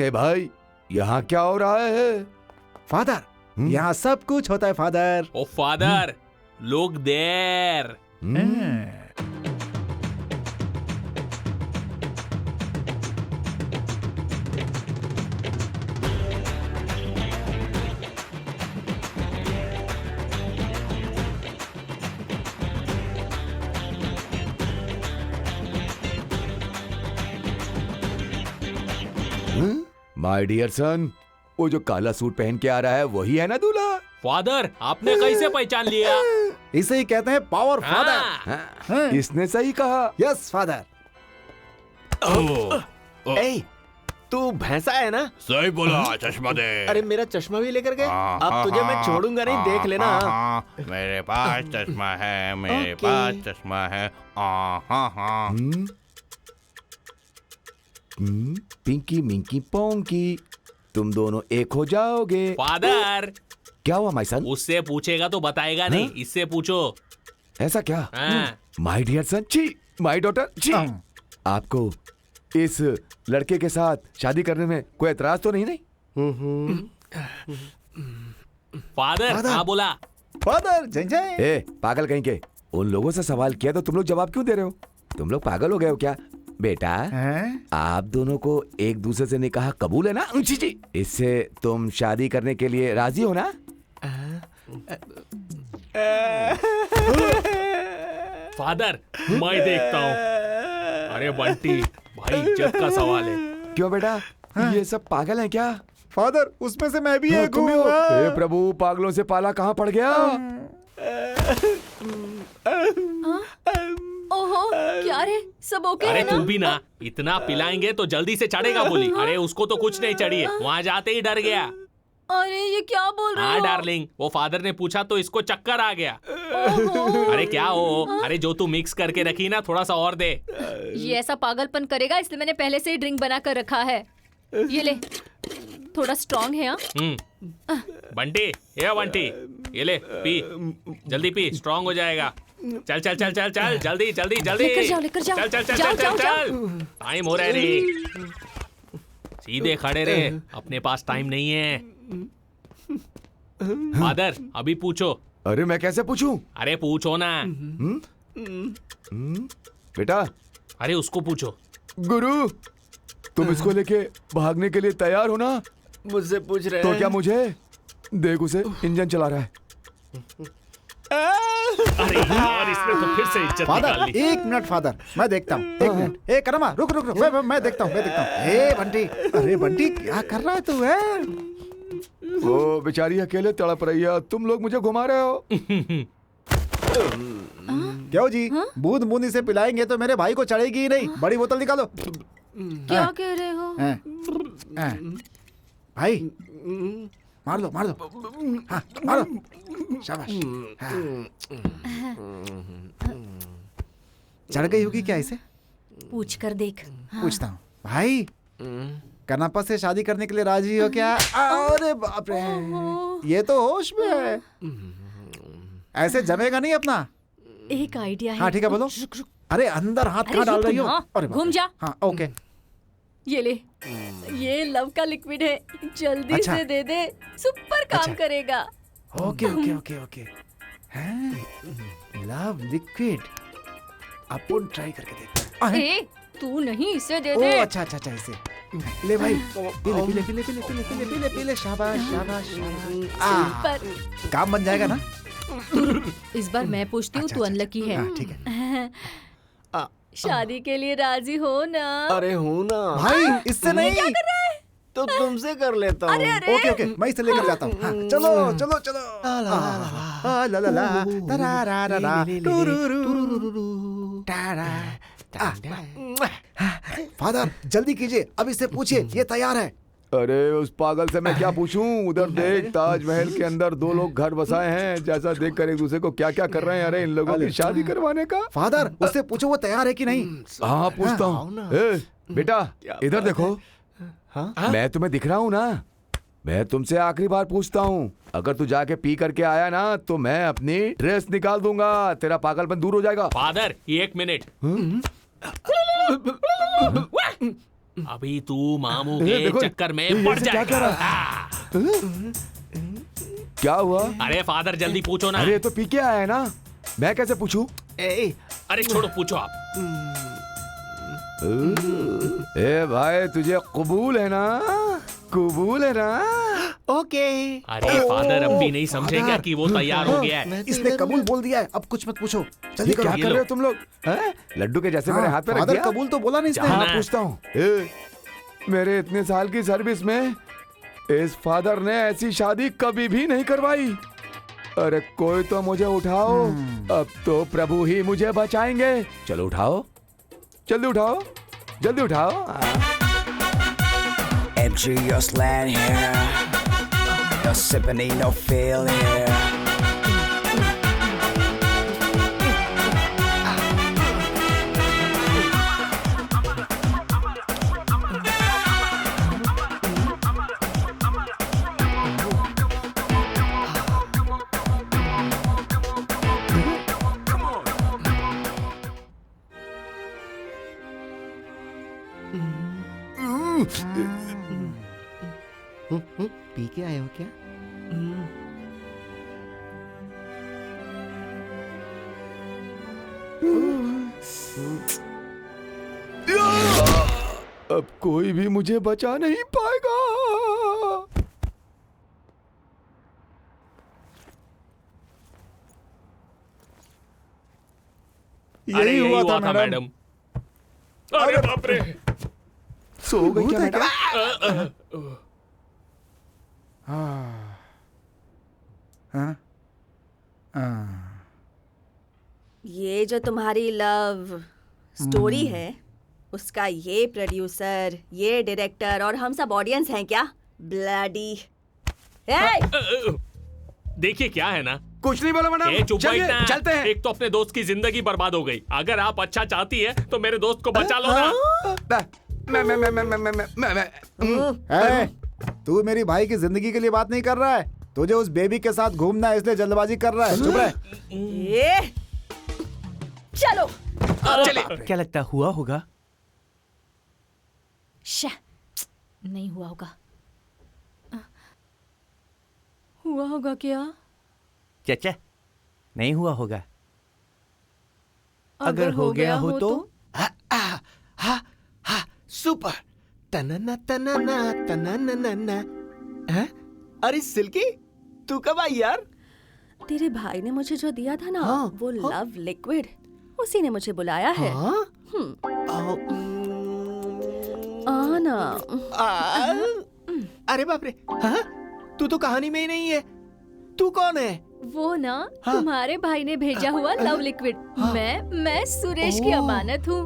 ए भाई, यहाँ क्या हो रहा है? फादर यहाँ सब कुछ होता है फादर। ओ फादर, लोग देर। माय डियर सन, वो जो काला सूट पहन के आ रहा है वही है ना दूल्हा? फादर आपने कैसे पहचान लिया? इसे ही कहते हैं पावर फादर। हाँ, इसने सही कहा। Yes father. ए, तू भैंसा है ना? सही बोला, चश्मा दे। अरे मेरा चश्मा भी लेकर गए। अब तुझे मैं छोड़ूंगा नहीं, देख लेना। मेरे पास चश्मा है, मेरे पास चश्मा है। पिंकी मिंकी पोंकी, तुम दोनों एक हो जाओगे। फादर क्या हुआ माय सन? उससे पूछेगा तो बताएगा नहीं, इससे पूछो। ऐसा क्या? माय डियर सन, छी, माय डॉटर, छी। आपको इस लड़के के साथ शादी करने में कोई एतराज तो नहीं? फादर हाँ बोला। फादर जय जय। ए पागल कहीं के, उन लोगों से सवाल किया तो तुम लोग जवाब क्यों दे रहे हो? तुम लोग पागल हो गए हो क्या? बेटा आप दोनों को एक दूसरे से निकाह कबूल है ना? जी, इससे तुम शादी करने के लिए राजी हो ना? फादर मैं देखता हूँ। अरे बंटी भाई, इज्जत का सवाल है। क्यों बेटा, ये सब पागल हैं क्या? फादर उसमें से मैं भी एक तुम हूँ। ही हो? हे प्रभु, पागलों से पाला कहाँ पड़ गया? ओहो क्या रे, सब ओके अरे है ना? तू भी ना, इतना पिलाएंगे तो जल्दी से चढ़ेगा बोली। अरे उसको तो कुछ नहीं चढ़ी है, वहाँ जाते ही डर गया। अरे ये क्या बोल रहे हाँ हो? डार्लिंग, वो फादर ने पूछा तो इसको चक्कर आ गया। ओहो। अरे क्या हो, अरे जो तू मिक्स करके रखी ना, थोड़ा सा और दे। ये ऐसा पागलपन करेगा, इसलिए मैंने पहले से ही ड्रिंक बना कर रखा है। ये ले, थोड़ा स्ट्रॉन्ग है। बंटी, ये बंटी, ये ले पी, जल्दी पी, स्ट्रांग हो जाएगा। चल चल चल चल चल, जल्दी जल्दी जल्दी, लेकर जाओ। चल चल चल जाओ, चल जाओ, चल, टाइम हो रहा है रे। सीधे खड़े रे, अपने पास टाइम नहीं है। फादर अभी पूछो। अरे मैं कैसे पूछूं? अरे पूछो ना। बेटा, अरे उसको पूछो। गुरु, तुम इसको लेके भागने के लिए तैयार हो ना? मुझसे पूछ रहे तो हैं। क्या मुझे देख, उसे इंजन चला रहा है। अरे यार, इसने तो फिर से इज्जत निकाल फादर ली। एक मिनट फादर, मैं देखता हूँ। एक मिनट, ए करमा, रुक रुक रुक, मैं देखता हूँ। ए बंटी, अरे बंटी क्या कर रहा है तू? है वो बेचारी अकेले तड़प रही है, तुम लोग मुझे घुमा रहे हो। क्यों जी? बूंद बूंदी से पिलाएंगे तो मेरे भाई को चढ़ेगी ही नहीं। बड़ी बोतल निकालो। क्या कह रहे हो? भाई मार दो, हाँ मारो, शाबाश। चढ़ गई होगी क्या इसे? पूछ कर देख। पूछता हूँ। भाई कनापा से शादी करने के लिए राजी हो क्या? अरे बाप रे, ये तो होश में है। ऐसे जमेगा नहीं अपना। एक आइडिया है। हाँ ठीक है, बोलो। अरे अंदर हाथ कहाँ डाल रही हो? अरे बाप रे। घूम जा। हाँ ओके। ये ले, ये लव का लिक्विड है, जल्दी अच्छा। से दे दे, सुपर काम अच्छा। करेगा। Okay okay okay okay. Love liquid, अपन ट्राई करके देखते हैं। ए, तू नहीं, इसे दे ओ दे। अच्छा अच्छा अच्छा, इसे ले भाई, पीले पीले पीले पीले पीले पीले पीले पीले, शाबाश शाबाश शाबाश। पर काम बन जाएगा ना? इस बार मैं पूछती हूँ, तू अनलकी है। हाँ, ठीक है। शादी के लिए राजी हो ना? अरे हूँ ना भाई इससे नहीं। क्या कर रहा है? तो तुमसे कर लेता हूँ। ओके ओके, मैं इसे लेकर जाता हूँ। हाँ, चलो चलो चलो। ला ला ला, तरा रा रा रा, टुरुरु, टारा। फादर जल्दी कीजिए, अब इससे पूछिए, ये तैयार है। अरे उस पागल से मैं क्या पूछूं? उधर देख, ताजमहल के अंदर दो लोग घर बसाए हैं, जैसा देखकर एक दूसरे को क्या क्या कर रहे हैं। अरे इन लोगों की शादी करवाने का। फादर उससे पूछो वो तैयार है कि नहीं। हाँ पूछता हूँ। ए, बेटा इधर देखो। मैं तुम्हें दिख रहा हूँ ना? मैं तुमसे आखिरी बार पूछता हूँ, अगर तू जाके पी करके आया ना तो मैं अपनी ड्रेस निकाल दूंगा, तेरा पागलपन दूर हो जाएगा। Father 1 minute. अभी तू मामू के देखो, चक्कर में ये पड़ ऐसे क्या कर जाएगा। क्या हुआ? अरे फादर जल्दी पूछो ना। अरे ये तो पी के आया है ना, मैं कैसे पूछूं? अरे छोड़ो, पूछो आप। ए भाई, तुझे कबूल है ना? कबूल है ना? ओके। अरे फादर अब भी नहीं समझेगा कि वो तैयार हो गया है। इसने कबूल बोल दिया है, अब कुछ मत पूछो, जल्दी ये क्या करो। कर रहे हो तुम लोग? हैं? लड्डू के जैसे मेरे हाथ पे रख फादर दिया? कबूल तो बोला नहीं इसने। हाँ पूछता हूँ। मेरे इतने साल की सर्विस में इस फादर ने ऐसी शादी कभी भी नहीं करवाई। अरे कोई तो मुझे उठाओ, अब तो प्रभु ही मुझे बचाएंगे। चलो उठाओ, जल्दी उठाओ, जल्दी उठाओ। MG, you're slant here. No sipping, ain't no feel here. P के आए हो क्या? अब कोई भी मुझे बचा नहीं पाएगा। अरे यही हुआ था मैडम। मैडम। अरे बाप रे। सो गई क्या मैडम? ये जो तुम्हारी लव स्टोरी है, उसका ये प्रोड्यूसर, ये डायरेक्टर और हम सब ऑडियंस हैं क्या? ब्लडी। देखिए क्या है ना, कुछ नहीं बोलो मैडम, चुप चलिए बैठना। चलते हैं। एक तो अपने दोस्त की जिंदगी बर्बाद हो गई, अगर आप अच्छा चाहती है तो मेरे दोस्त को बचा लो ना। तू मेरी भाई की जिंदगी के लिए बात नहीं कर रहा है, तुझे उस बेबी के साथ घूमना है इसलिए जल्दबाजी कर रहा है। चुप रह। चलो चलिए। क्या लगता हुआ होगा? नहीं हुआ होगा। हुआ होगा क्या? चाचा नहीं हुआ होगा। अगर हो गया हो तो? सुपर। तनना तनना तनना। हैं? अरे सिल्की, तू कब आई यार? तेरे भाई ने मुझे जो दिया था ना, वो लव लिक्विड, उसी ने मुझे बुलाया है। आना। अरे बाप रे, हाँ? तू तो कहानी में ही नहीं है। तू कौन है? वो ना तुम्हारे भाई ने भेजा हुआ लव लिक्विड। मैं सुरेश की अमानत हूँ।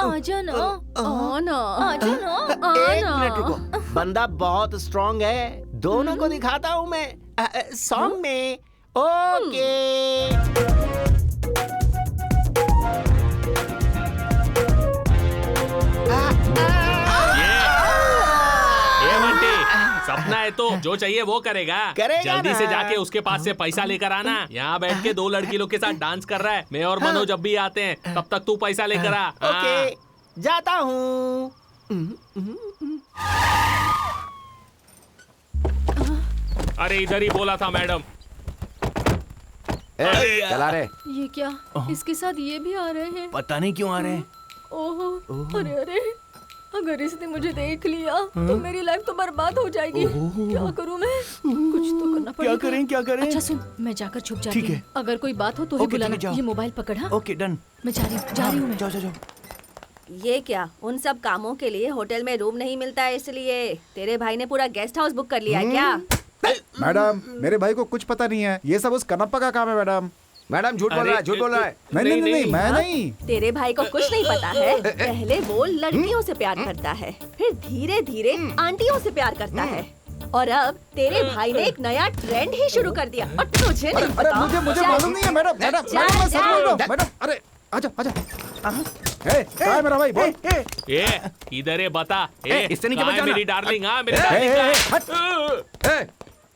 आजा ना, आना, आजा ना, एक आना। मिनट रुको, बंदा बहुत स्ट्रांग है, दोनों को दिखाता हूँ मैं सॉन्ग में। ओके। सपना है तो जो चाहिए वो करेगा जल्दी से जाके उसके पास से पैसा लेकर आना। यहाँ बैठ के 2 लड़की लोग के साथ डांस कर रहा है, मैं और मनोज जब भी आते हैं तब तक तू पैसा लेकर आ। ओके, जाता हूँ। अरे इधर ही बोला था मैडम। चला रे। ये क्या, इसके साथ ये भी आ रहे हैं? पता नहीं क्यों आ रहे हैं। ओहो, अरे अरे, अगर इसने मुझे देख लिया तो मेरी लाइफ तो बर्बाद हो जाएगी। क्या करूं मैं? कुछ तो करना पड़ेगा। क्या करें? अच्छा सुन, मैं जाकर छुप जाती हूँ। अगर कोई बात हो तो ही बुलाना। ये मोबाइल पकड़। हाँ ओके डन। मैं जा रही हूँ। जाओ। ये क्या, उन सब कामों के लिए होटल में रूम नहीं मिलता है, इसलिए तेरे भाई ने पूरा गेस्ट हाउस बुक कर लिया है क्या? मैडम, मेरे भाई को कुछ पता नहीं है, ये सब उस कनप्पा का काम है। मैडम झूठ बोल रहा है, झूठ बोल रहा है। नहीं, मैं नहीं। तेरे भाई को कुछ नहीं पता है। पहले वो लड़कियों से प्यार करता है, फिर धीरे धीरे आंटियों से प्यार करता है, और अब तेरे भाई ने एक नया ट्रेंड ही शुरू कर दिया और तुझे नहीं पता। मुझे मालूम नहीं है मैडम। मैं सच बोल रहा हूँ मैडम। अरे आजा। कहाँ है मेरा भाई? बोल। इधर है, बता। इससे नहीं बचाना। मेरी डार्लिंग, हाँ मेरी डार्लिंग।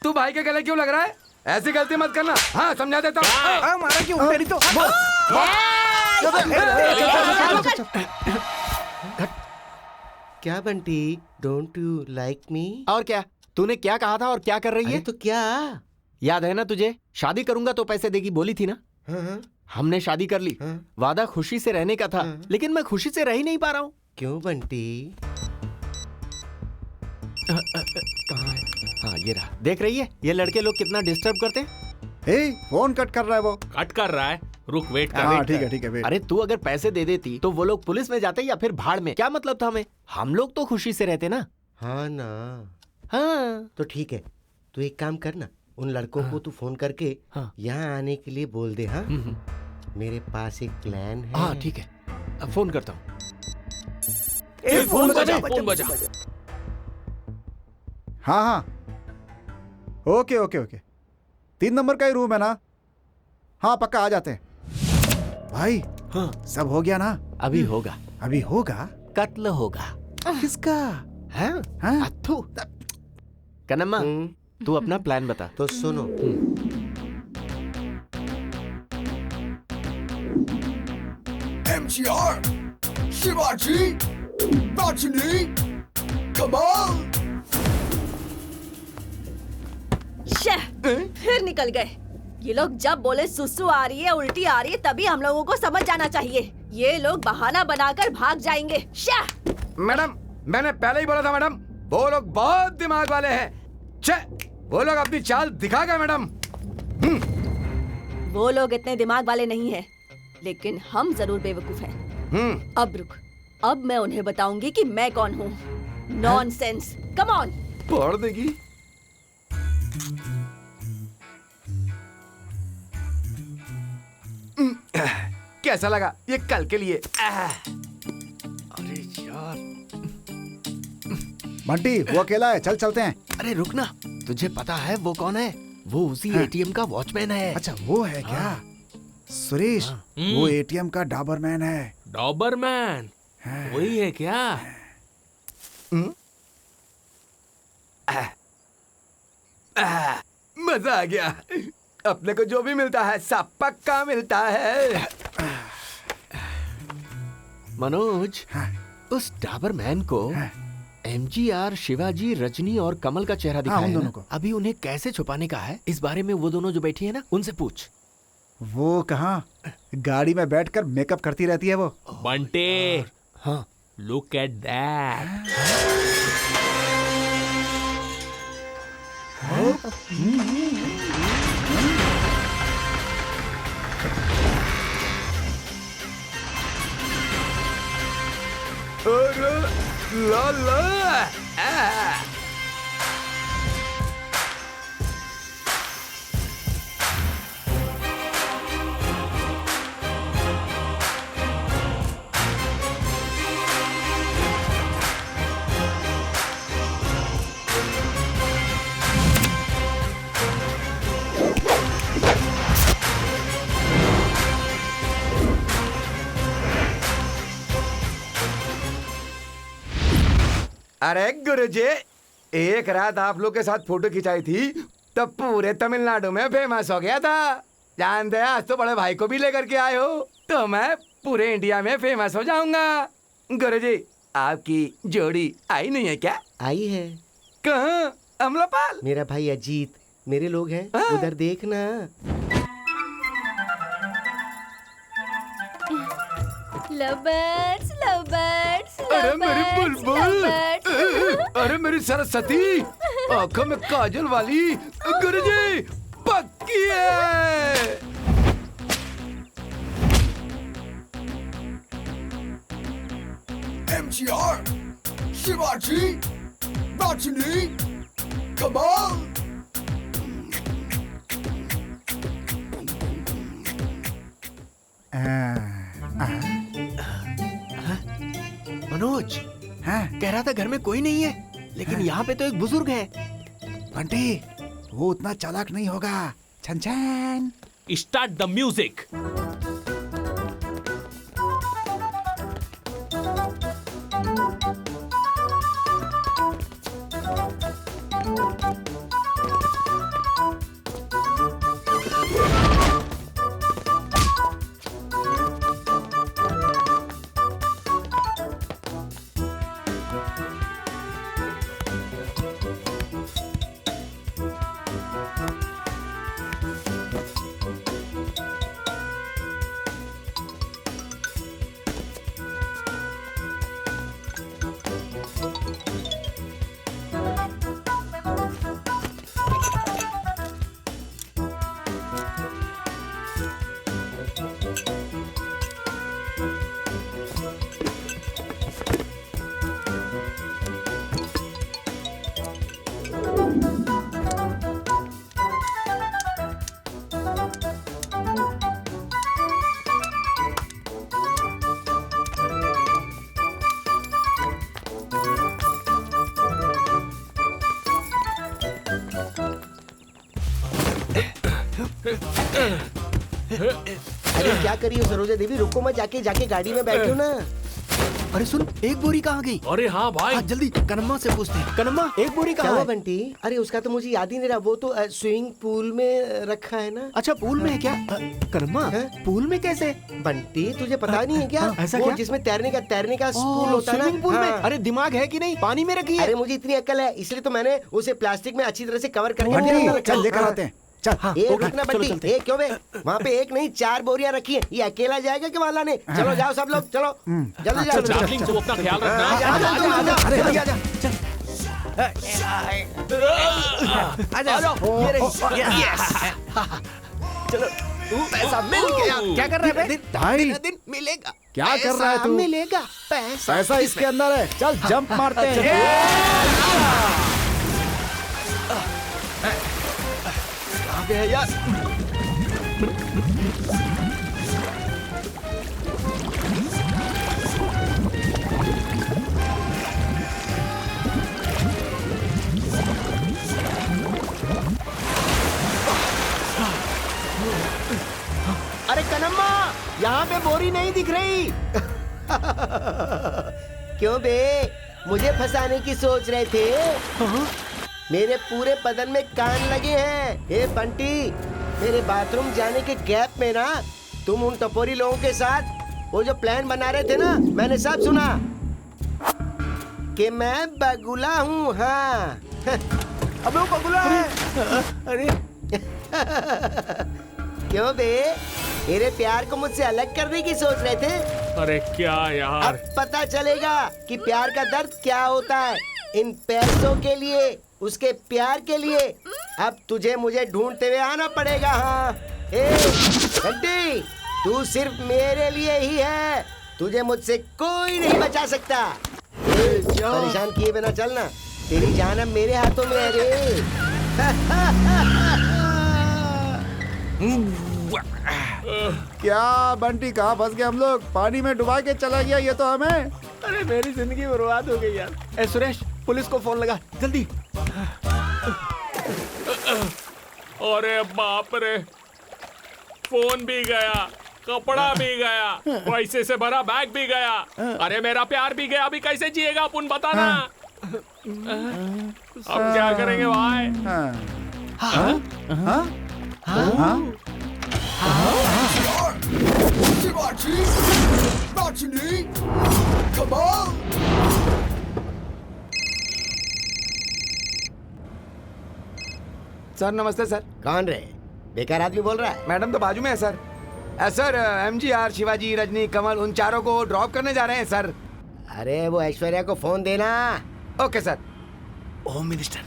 तू भाई के गले क्यों लग रहा है? ऐसी गलती मत करना। हाँ, समझा देता हूँ। मारा क्यों? तेरी तो क्या Bunty, don't you like me? और क्या, तूने क्या कहा था और क्या कर रही है? तो क्या याद है ना तुझे? शादी करूंगा तो पैसे देगी बोली थी ना? हमने शादी कर ली। वादा खुशी से रहने का था, लेकिन मैं खुशी से रह ही नहीं पा रहा हूँ। क्यों बंटी? कहाँ है? हाँ ये रहा। देख रही है ये लड़के लोग कितना डिस्टर्ब करते हैं। फोन कट कर रहा है वो। कट कर रहा है, रुक, वेट कर। हाँ ठीक है वेट। अरे तू अगर पैसे दे देती तो वो लोग पुलिस में जाते या फिर भाड़ में, क्या मतलब था हमें? हम लोग तो खुशी से रहते ना। हाँ ना। हाँ तो ठीक है, तू एक काम करना, उन लड़कों को तू फोन करके यहाँ आने के लिए बोल दे। हाँ, मेरे पास एक प्लान है। हाँ ठीक है, अब फोन करता हूँ। फोन बजा। हाँ ओके 3 नंबर का ही रूम है ना? हाँ पक्का आ जाते हैं भाई। हाँ सब हो गया ना? अभी होगा। अभी होगा? कत्ल होगा। किसका? हाँ? अथू। कन्नम्मा, तू अपना प्लान बता। तो सुनो, MGR, शिवाजी, रजनी, कमाल। फिर निकल गए। ये लोग जब बोले सुसु आ रही है, उल्टी आ रही है, तभी हम लोगों को समझ जाना चाहिए। ये लोग बहाना बनाकर भाग जाएंगे। मैडम, मैंने पहले ही बोला था मैडम, वो लोग बहुत दिमाग वाले हैं। वो लोग अपनी चाल दिखा गए मैडम। वो लोग इतने दिमाग वाले नहीं हैं, लेकिन हम जरूर बेवकूफ हैं। अब रुक, अब मैं उन्हें बताऊंगी कि मैं कौन हूँ। Nonsense, come on. पढ़ देगी। कैसा लगा? ये कल के लिए। अरे यार, बंटी वो अकेला है, चल चलते हैं। अरे रुक ना, तुझे पता है वो कौन है? वो उसी एटीएम का वॉचमैन है। अच्छा वो है क्या? सुरेश, वो एटीएम का डॉबरमैन है। डॉबरमैन वही है क्या? मजा आ गया। अपने को जो भी मिलता है सब पक्का मिलता है। मनोज, उस डॉबरमैन को एमजीआर, शिवाजी, रजनी और कमल का चेहरा दिखाया उन है दोनों ना? को। अभी उन्हें कैसे छुपाने का है, इस बारे में वो दोनों जो बैठी है ना, उनसे पूछ। वो कहाँ? गाड़ी में बैठकर मेकअप करती रहती है वो। बंटे, हाँ, लुक एट दैट। अरे ला ला। अरे गुरुजी, एक रात आप लोग के साथ फोटो खिंचाई थी तब पूरे तमिलनाडु में फेमस हो गया था। जानते हैं, आज तो बड़े भाई को भी लेकर के आए हो तो मैं पूरे इंडिया में फेमस हो जाऊंगा। गुरुजी, आपकी जोड़ी आई नहीं है क्या? आई है। कहाँ? अमलापाल? मेरा भाई अजीत, मेरे लोग हैं, उधर देखना। लवर्स लवर्स अरे मेरी बुलबुल, अरे मेरी सरस्वती, आंखों में काजल वाली गुरुजी पक्की है। MGR, Shivaji, Rajini, Kamal. Manoj, हाँ? कह रहा था घर में कोई नहीं है, लेकिन यहाँ पे तो एक बुजुर्ग है। बंटी, वो उतना चालाक नहीं होगा। छन छन। Start the music. अरे क्या करी हो सरोजा देवी, रुको मत, जाके जाके गाड़ी में बैठो ना। अरे सुन, एक बोरी कहाँ गई? अरे हाँ भाई, आज जल्दी कनम्मा से पूछते हैं। कनम्मा, एक बोरी क्या कहाँ हुआ है? बंटी? अरे उसका तो मुझे याद ही नहीं रहा, वो तो स्विमिंग पूल में रखा है ना। अच्छा, पूल में है क्या? कनम्मा, पूल में कैसे? बंटी तुझे पता नहीं है क्या? ऐसा वो क्या? जिसमें तैरने का पूल होता है ना। स्विमिंग पूल में? हाँ। अरे दिमाग है कि नहीं? पानी में रखी है। अरे मुझे इतनी अक्ल है, इसलिए तो मैंने उसे प्लास्टिक में अच्छी तरह से कवर करके बंटी, अंदर रखा। चल लेकर आते हैं। चल। हाँ, एक ओके, रुकना चलो बंटी, चलते हैं। एक क्यों बे? वहाँ पे एक नहीं 4 बोरियां रखी है, ये अकेला जाएगा क्या वाला ने? चलो जाओ सब लोग, चलो जल्दी जाओ। डार्लिंग, तू अपना ख्याल रखना। अरे जल्दी आजा। ये रही। चलो, पैसा मिल गया। क्या कर रहा है बे? भाई, दिन मिलेगा। क्या कर रहा है पैसा तू? मिलेगा पैसा। पैसा इसके अंदर है। चल जंप मारते हैं। कहाँ गया यार? वहाँ पे बोरी नहीं दिख रही। क्यों बे, मुझे फंसाने की सोच रहे थे? मेरे पूरे बदन में कान लगे हैं। हे बंटी, मेरे बाथरूम जाने के गैप में ना तुम उन टपोरी लोगों के साथ वो जो प्लान बना रहे थे ना, मैंने सब सुना कि मैं बगुला हूँ। हाँ। अबे वो बगुला है। अरे क्यों बे, मेरे प्यार को मुझसे अलग करने की सोच रहे थे? अरे क्या यार, अब पता चलेगा कि प्यार का दर्द क्या होता है। इन पैसों के लिए, उसके प्यार के लिए अब तुझे मुझे ढूंढते हुए आना पड़ेगा। हाँ बंटी, तू सिर्फ मेरे लिए ही है, तुझे मुझसे कोई नहीं बचा सकता। परेशान किए बिना चलना, तेरी जान अब मेरे हाथों में है रे। क्या बंटी, कहाँ फंस गए हम लोग? पानी में डुबा के चला गया ये तो हमें। अरे मेरी जिंदगी बर्बाद हो गई यार। ए सुरेश, पुलिस को फोन लगा जल्दी। अरे बाप रे, फोन भी गया, कपड़ा भी गया, पैसे से भरा बैग भी गया, अरे मेरा प्यार भी गया। अभी कैसे जिएगा अपन, बताना। अब क्या करेंगे भाई? सर नमस्ते सर। कौन रे? बेकार आदमी बोल रहा है। मैडम तो बाजू में है sir. Sir MGR, Shivaji, Rajni, Kamal उन चारों को ड्रॉप करने जा रहे हैं सर। अरे वो ऐश्वर्या को फोन देना। Okay sir. Home minister.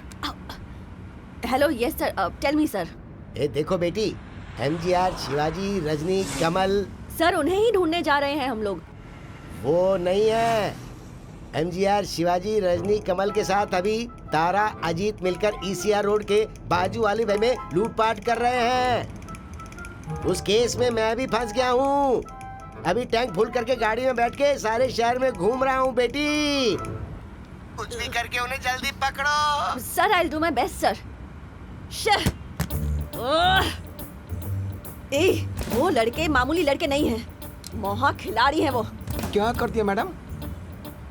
Hello, yes sir, tell me sir. ए देखो बेटी, MGR, शिवाजी, रजनी, कमल। सर उन्हें ही ढूंढने जा रहे हैं हम लोग। वो नहीं है। MGR, शिवाजी, रजनी, कमल के साथ अभी तारा, अजीत मिलकर ECR रोड के बाजू वाली भाई में लूटपाट कर रहे हैं। उस केस में मैं भी फंस गया हूँ। अभी टैंक फुल करके गाड़ी में बैठ के सारे शहर में घूम रहा हूँ बेटी। कुछ भी करके उन्हें जल्दी पकड़ो। Sir I will do my best sir. वो लड़के मामूली लड़के नहीं हैं, मोहा खिलाड़ी हैं वो। क्या करती है मैडम?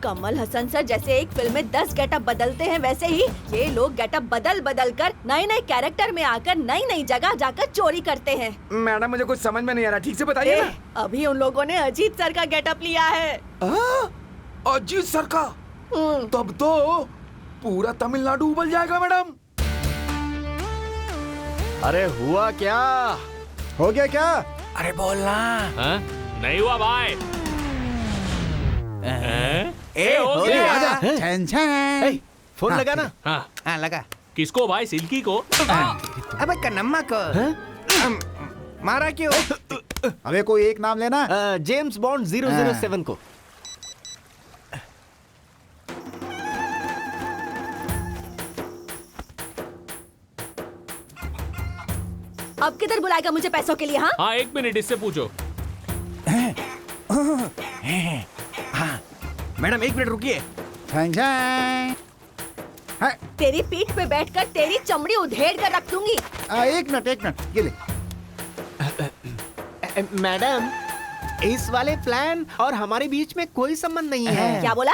कमल हसन सर जैसे एक फिल्म में 10 गेटअप बदलते हैं, वैसे ही ये लोग गेटअप बदल बदल कर नए नए कैरेक्टर में आकर नई नई जगह जाकर चोरी करते हैं। मैडम मुझे कुछ समझ में नहीं आ रहा, ठीक से बताइए ना। अभी उन लोगों ने अजीत सर का गेटअप लिया है। अजीत सर का? तब तो पूरा तमिलनाडु उबल जाएगा मैडम। अरे हुआ क्या? हो गया क्या? अरे बोलना। नहीं हुआ भाई। हो गया। छन फोन लगा ना। हाँ लगा। किसको भाई? सिल्की को? अबे कन्नम्मा को मारा क्यों? अबे कोई एक नाम लेना। जेम्स बॉन्ड 007 को। अब किधर बुलाएगा मुझे पैसों के लिए? हाँ हाँ, 1 मिनट, इससे पूछो। मैडम 1 मिनट रुकिए। तेरी पीठ पे बैठकर तेरी चमड़ी उधेड़ कर रख दूंगी। एक मिनट ये ले। मैडम, इस वाले प्लान और हमारे बीच में कोई संबंध नहीं है। क्या बोला?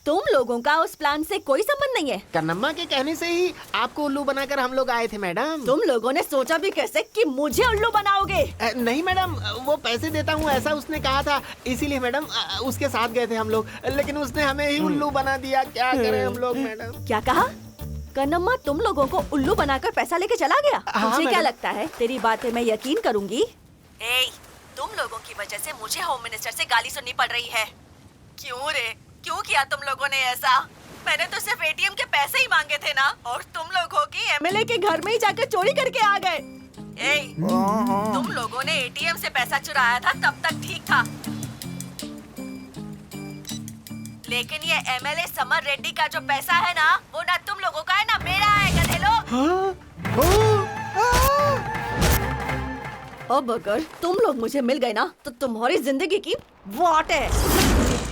तुम लोगों का उस प्लान से कोई संबंध नहीं है? कन्नम्मा के कहने से ही आपको उल्लू बनाकर हम लोग आए थे मैडम। तुम लोगों ने सोचा भी कैसे कि मुझे उल्लू बनाओगे? नहीं मैडम, वो पैसे देता हूँ ऐसा उसने कहा था, इसीलिए मैडम उसके साथ गए थे हम लोग, लेकिन उसने हमें ही उल्लू बना दिया। क्या करें हम लोग मैडम? क्या कहा? कन्नम्मा तुम लोगों को उल्लू बनाकर पैसा लेके चला गया? मुझे क्या लगता है तेरी बातें मैं यकीन करूंगी? तुम लोगों की वजह से मुझे होम मिनिस्टर से गाली सुननी पड़ रही है। क्यों रे, क्यों किया तुम लोगों ने ऐसा? मैंने तो सिर्फ ATM के पैसे ही मांगे थे ना, और तुम लोग हो कि MLA के घर में ही जाकर चोरी करके आ गए। तुम लोगों ने ATM से पैसा चुराया था तब तक ठीक था, लेकिन ये MLA समर रेड्डी का जो पैसा है ना, वो ना तुम लोगों का है ना मेरा है, गधेलो। अब अगर तुम लोग मुझे मिल गए ना, तो तुम्हारी जिंदगी की वाट है।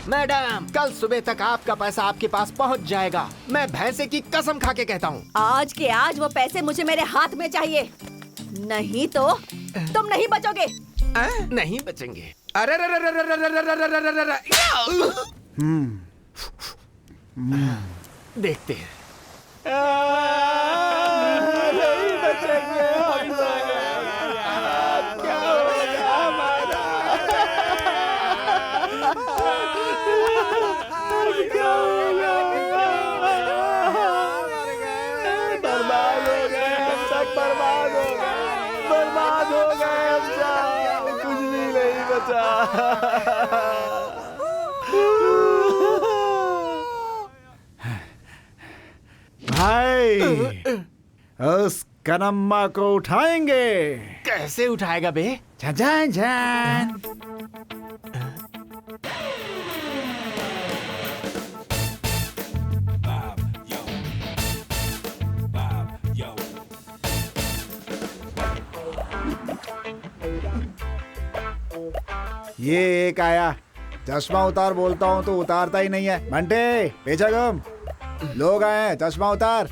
मैडम, कल सुबह तक आपका पैसा आपके पास पहुंच जाएगा। मैं भैंसे की कसम खा के कहता हूँ। आज के आज वो पैसे मुझे मेरे हाथ में चाहिए, नहीं तो तुम नहीं बचोगे। नहीं बचेंगे। अरे रे रे रे रे रे रे रे रे रे रे रे। देखते हैं। भाई उस कनम्मा को उठाएंगे। कैसे उठाएगा बे? झन झन। ये एक आया, चश्मा उतार बोलता हूँ तो उतारता ही नहीं है। बंटे पीछे घूम, लोग आए हैं, चश्मा उतार।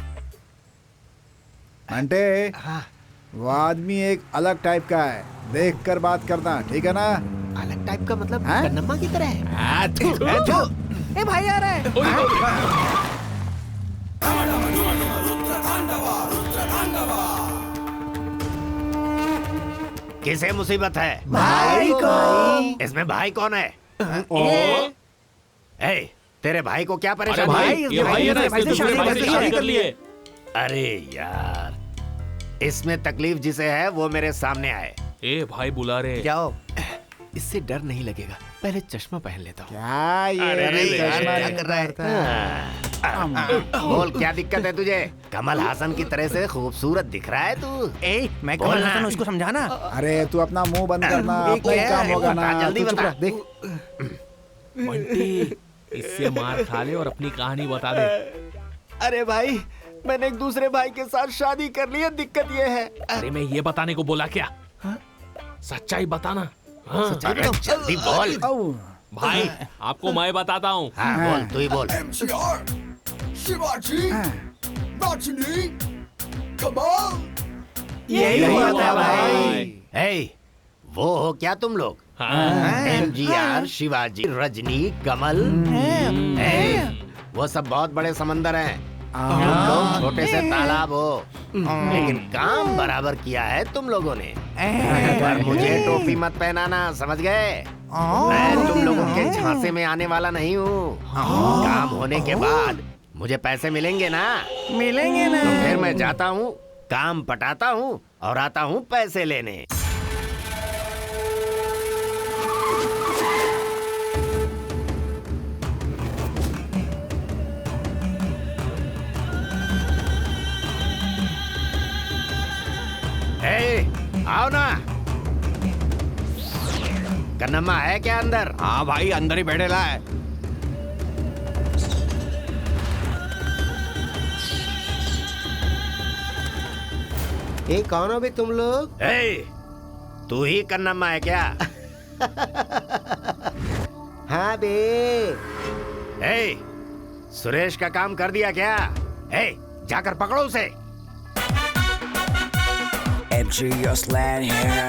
बंटे वो आदमी एक अलग टाइप का है, देख कर बात करना, ठीक है ना? अलग टाइप का मतलब हाँ? कन्नम्मा की तरह है। ए भाई आ रहा है। किसे मुसीबत है? भाई को। इसमें भाई कौन है? ए, तेरे भाई को क्या अरे परेशानी भाई, है? ये भाई है ना, इसने दूसरे भाई से शादी कर ली है। अरे यार, इसमें तकलीफ जिसे है वो मेरे सामने आए। ए भाई बुला रहे। जाओ। इससे डर नहीं लगेगा, पहले चश्मा पहन लेता हूँ। क्या ये अरे चश्मा क्या कर रहा है? बोल क्या दिक्कत है तुझे? कमल हासन की तरह से खूबसूरत दिख रहा है तू। मैं कमल हासन, उसको समझाना। अरे तू अपना मुंह बंद करना, अपना ही काम होगा ना। जल्दी तू चुप बता। रह, देख। बंटी, इससे मार खा ले और अपनी कहानी बता दे। अरे भाई, मैंने एक दूसरे भाई के साथ शादी कर ली है, दिक्कत ये है। अरे मैं ये बताने को बोला क्या? सच्चाई बताना। अरे जल्दी बोल। भाई आपको मैं बताता हूँ। हाँ बोल, तू ही बोल। शिवाजी, रजनी, कमाल। यही बात है भाई। हे, वो हो क्या तुम लोग? एमजीआर, शिवाजी, रजनी, कमल। हे, वो सब बहुत बड़े समंदर हैं। तुम लोग छोटे से तालाब हो, लेकिन काम बराबर किया है तुम लोगों ने। पर मुझे टोपी मत पहनाना, समझ गए? मैं तुम लोगों के झांसे में आने वाला नहीं हूँ। काम होने के बाद मुझे पैसे मिलेंगे ना? मिलेंगे ना। तो फिर मैं जाता हूँ, काम पटाता हूँ और आता हूँ पैसे लेने। आओ ना। कन्नम्मा है क्या अंदर? हाँ भाई, अंदर ही बैठेला है। ए कौन हो बे तुम लोग? तू ही कन्नम्मा है क्या? हाँ बे। सुरेश का काम कर दिया क्या? जाकर पकड़ो उसे। MG, your slant here.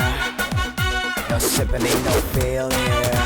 No sipping, ain't no feel here.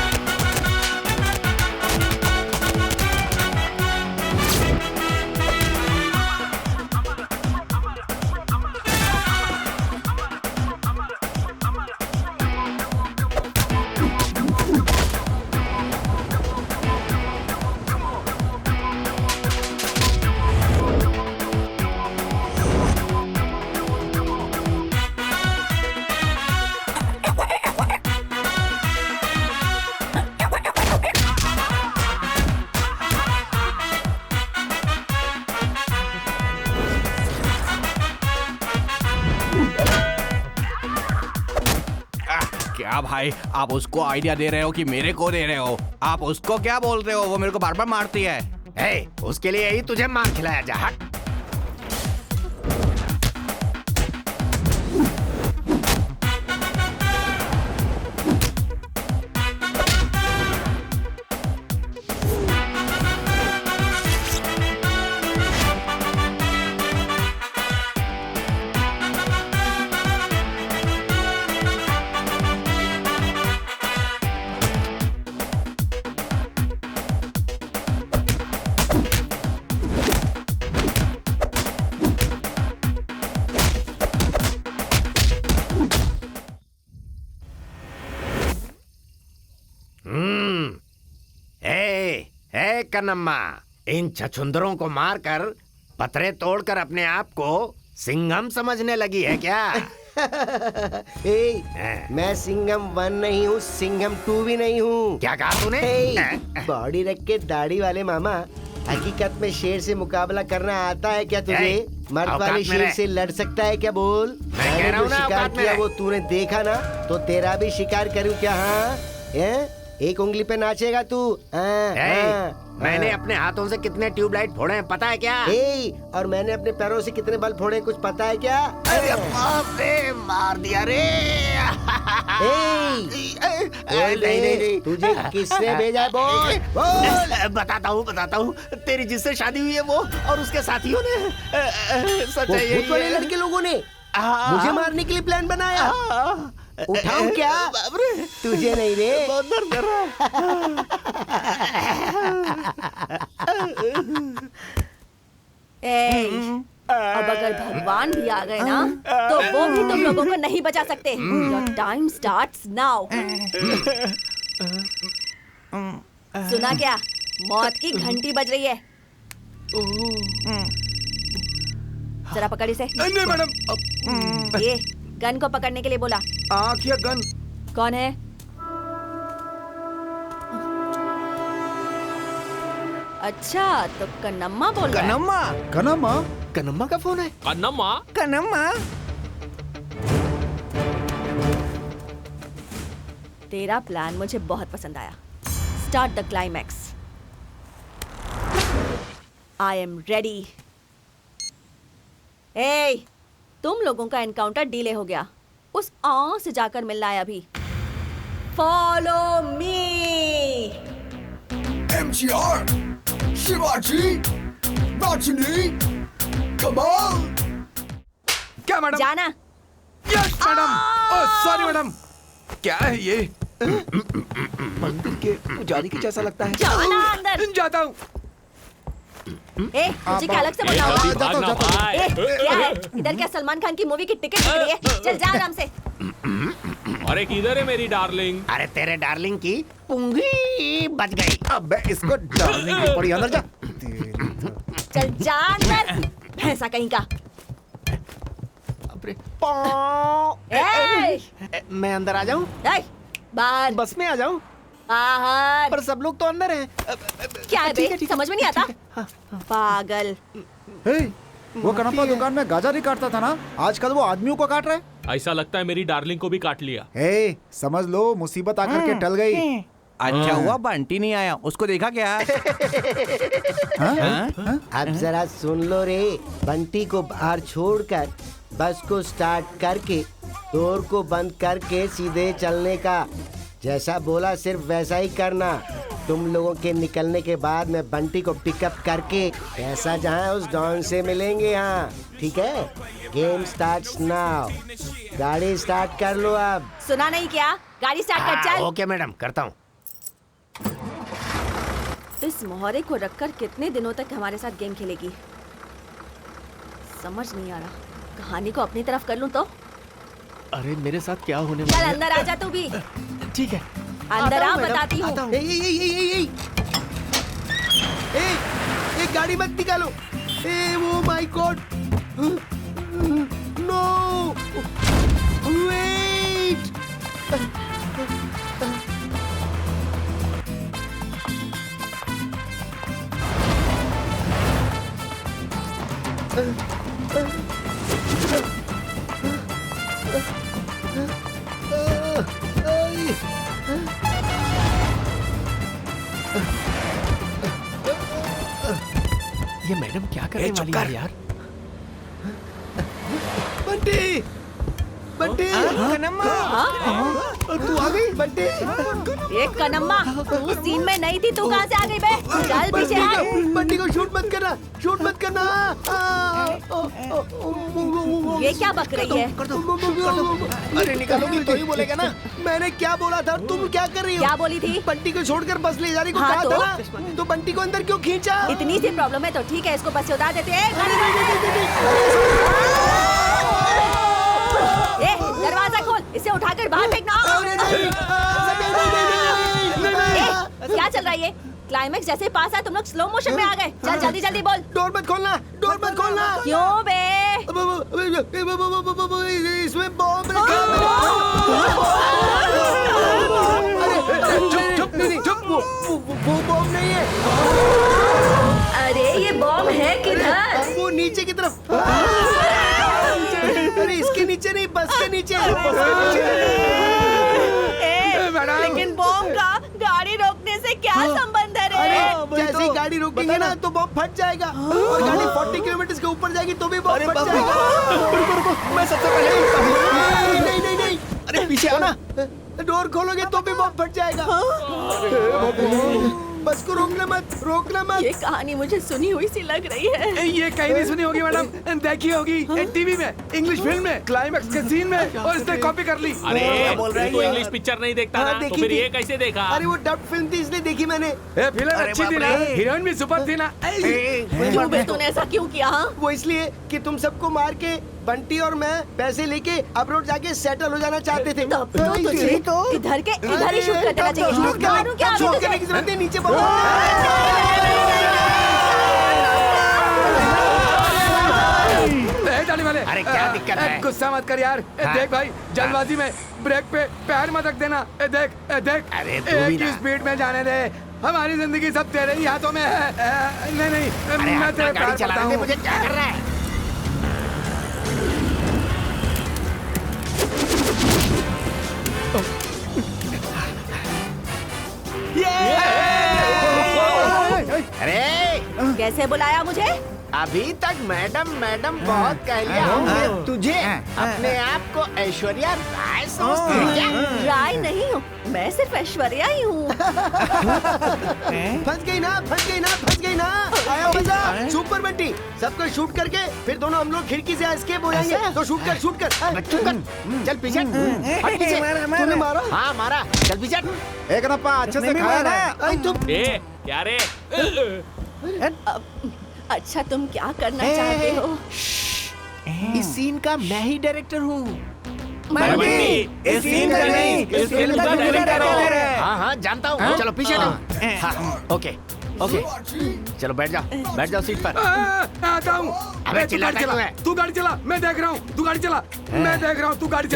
क्या भाई, आप उसको आइडिया दे रहे हो कि मेरे को दे रहे हो? आप उसको क्या बोल रहे हो? वो मेरे को बार बार मारती है। उसके लिए ही तुझे मार खिलाया जा। हट। हे कन्नम्मा, इन छछुंदरों को मारकर पत्थरे तोड़कर अपने आप को सिंघम समझने लगी है क्या? मैं सिंघम 1 नहीं हूँ, सिंघम 2 भी नहीं हूँ। क्या कहा तूने? बॉडी रख के दाढ़ी वाले मामा, हकीकत में शेर से मुकाबला करना आता है क्या तुझे? मर्द वाले शेर से लड़ सकता है क्या? बोल। मैं कह रहा हूँ ना, शिकार किया वो तूने देखा ना, तो तेरा भी शिकार करूँ क्या? हाँ, एक उंगली पे नाचेगा तू? मैंने अपने हाथों से कितने ट्यूबलाइट फोड़े हैं पता है क्या? और मैंने अपने पैरों से कितने बल्ब फोड़े कुछ पता है क्या? अरे बाप रे, मार दिया रे। नहीं, तुझे किसने भेजा है? बोल बोल। बताता हूँ। तेरी जिससे शादी हुई है वो और उसके साथियों ने सच्चाई भूत वाले लड़के लोगों ने मुझे मारने के लिए प्लान बनाया। उठाऊं क्या? तुझे नहीं रे। बहुत दर्द कर रहा है। अब अगर भगवान भी आ गए ना, तो वो भी तुम लोगों को नहीं बचा सकते। Your time starts now. सुना क्या? मौत की घंटी बज रही है। जरा पकड़ इसे। नहीं मैडम। ये गन को पकड़ने के लिए बोला। आँख या गन? कौन है? अच्छा, तो कन्नम्मा बोल रहा है। कन्नम्मा? कन्नम्मा? कन्नम्मा का फोन है? कन्नम्मा? कन्नम्मा? तेरा प्लान मुझे बहुत पसंद आया। Start the climax. I am ready. ए, तुम लोगों का एनकाउंटर डिले हो गया। उस आ से जाकर मिलना है अभी। Follow me. MGR, शिवाजी, राजनी, कमाल। क्या मैडम? जाना। Yes madam. Sorry madam. क्या है ये? मंदिर के पुजारी की जैसा लगता है। जाना अंदर। जाता हूँ। ए, मुझे क्या अलग से बोलना होगा? ए, क्या है? इधर क्या सलमान खान की मूवी की टिकट बिक रही है? चल जा आराम से। अरे किधर है मेरी डार्लिंग? अरे तेरे डार्लिंग की पुंगी बच गई। अब इसको डार्लिंग की पड़ी। अंदर जा। चल जा अंदर, भैंसा कहीं का। मैं अंदर आ जाऊं? बाहर। बस में आ जाऊं? बाहर। पर सब लोग तो अंदर हैं। क्या है बे? समझ में नहीं आता? पागल। वो कन्नप्पा दुकान में गाजर ही काटता था ना, आजकल वो आदमियों को काट रहा है। ऐसा लगता है मेरी डार्लिंग को भी काट लिया। समझ लो मुसीबत आकर के टल गई। अच्छा हुआ बंटी नहीं आया, उसको देखा क्या? अब जरा सुन लो रे। बंटी को बाहर छोड़कर बस को स्टार्ट करके डोर को बंद करके सीधे चलने का। जैसा बोला सिर्फ वैसा ही करना। तुम लोगों के निकलने के बाद मैं बंटी को पिकअप करके पैसा जहाँ उस डॉन से मिलेंगे। यहाँ ठीक है? Game starts now. गाड़ी स्टार्ट कर लो अब। सुना नहीं क्या? गाड़ी स्टार्ट कर। चल। ओके मैडम, करता हूँ। इस मोहरे को रखकर कितने दिनों तक हमारे साथ गेम खेलेगी? समझ नहीं आ रहा। कहानी को अपनी तरफ कर लूं तो? अरे मेरे साथ क्या होने चल वाला है? अंदर आ जा तू भी। ठीक है। अंदर आ, बताती हूँ। एक गाड़ी मत निकालो। वो माय गॉड। No wait. ये मैडम क्या करने वाली है यार? बंटी, बंटी, तू आ गई बंटी? एक कन्नम्मा, तू सीन में नहीं थी, तू कहाँ से आ गई बे? चल पीछे हट। बंटी को शूट मत करना, शूट मत करना। ये क्या बक रही है? अरे निकालोगी तो ही बोलेगा ना। मैंने क्या बोला था? तुम क्या कर रही हो? क्या बोली थी? बंटी को छोड़कर बस ले जाने को हाँ, कहा तो? था ना। तो बंटी को अंदर क्यों खींचा? इतनी सी प्रॉब्लम है तो ठीक है, इसको बस से उतार देते हैं। दरवाजा खोल, इसे उठाकर बाहर फेंकना। क्या चल रहा है ये? क्लाइमेक्स जैसे पास है तुम लोग स्लो मोशन में आ गए। चल जल्दी जल्दी बोल। डोर मत खोलना, डोर मत खोलना। क्यों बे? इसमें बॉम्ब रखा है। चुप नहीं, चुप। वो बॉम्ब नहीं है। अरे ये बॉम्ब है किधर? वो नीचे की तरफ। अरे इसके नीचे नहीं, बस के नीचे। लेकिन बॉम्ब का गाड़ी रोकने से क्या संबंध है रे? अरे जैसे ही गाड़ी रोकेंगे ना तो बॉम्ब फट जाएगा और गाड़ी 40 किलोमीटर के ऊपर जाएगी तो भी बॉम्ब फट जाएगा। मैं सबसे पहले नहीं। अरे पीछे आना। डोर खोलोगे तो भी बॉम्ब फट जाएगा। बस को रोकना मत। ये कहानी मुझे सुनी हुई सी लग रही है। ये कहीं नहीं सुनी होगी मैडम, देखी होगी टीवी में, इंग्लिश फिल्म में, क्लाइमेक्स के सीन में, और इसने कॉपी कर ली। अरे तू इंग्लिश पिक्चर नहीं देखता ना, तो फिर ये कैसे देखा? अरे वो डब फिल्म थी इसलिए देखी मैंने। फिल्म अच्छी थी ना, हीरोइन भी सुपर थी ना। क्यों बे तूने ऐसा क्यों किया? वो इसलिए कि तुम सबको मार के बंटी और मैं पैसे लेके अब्रॉड जाके सेटल हो जाना चाहते थे। तब तो तुझे इधर ही शूट कर देना चाहिए। शूट करने की जरूरत है, नीचे जाने वाले। अरे क्या दिक्कत है? गुस्सा मत कर यार। देख भाई, जल्दबाजी में ब्रेक पे पैर मत रख देना। देख अरे तू भी एक ही स्पीड में जाने दे। हमारी जिंदगी सब तेरे ही हाथों में है। नहीं, मैं तेरे गाड़ी चलाने दे, मुझे क्या कर रहा है? अरे कैसे बुलाया मुझे? अभी तक मैडम बहुत कह लिया हमने तुझे। अपने आप को ऐश्वर्या राय समझती है क्या? राय नहीं हूँ, मैं सिर्फ ऐश्वर्या ही हूँ। फंस गई ना। आया मजा। सुपर बंटी, सबको शूट करके फिर दोनों हम लोग खिड़की से एस्केप हो जाएंगे। तो शूट कर। चल पीछे हट पीछे। तूने मारा? हाँ मारा। चल पीछे। एक रप्पा अच्छे से खाया ना। तुम क्या रे? अच्छा तुम क्या करना चाहते हो? इस सीन का मैं ही डायरेक्टर हूँ। इस सीन का नहीं, इस फिल्म का डायरेक्टर हो। हाँ जानता हूँ। चलो पीछे ओके चलो बैठ जाओ सीट पर। आता हूँ। अबे चिल्लाता क्यों है? तू गाड़ी चला, मैं देख रहा हूँ। तू गाड़ी चला।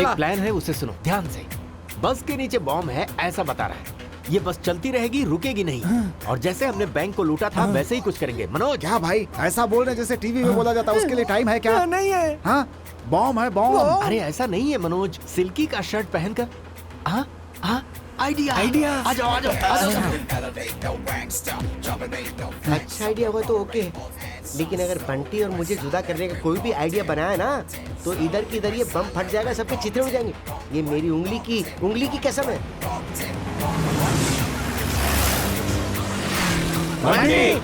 एक प्लान है, उसे सुनो ध्यान से। बस के नीचे बॉम्ब है ऐसा बता रहा है। ये बस चलती रहेगी, रुकेगी नहीं। और जैसे हमने बैंक को लूटा था वैसे ही कुछ करेंगे। मनोज क्या भाई ऐसा बोल रहे जैसे टीवी में बोला जाता है? उसके लिए टाइम है क्या? नहीं है। हाँ बॉम्ब है बॉम्ब। अरे ऐसा नहीं है मनोज, सिल्की का शर्ट पहनकर। हाँ आइडिया। आ जाओ। अच्छा आइडिया हुआ तो ओके, लेकिन अगर बंटी और मुझे जुदा करने का कोई भी आइडिया बनाया ना तो इधर की इधर ये बम फट जाएगा, सबके चित्रे उड़ जाएंगे। ये मेरी उंगली की कसम है।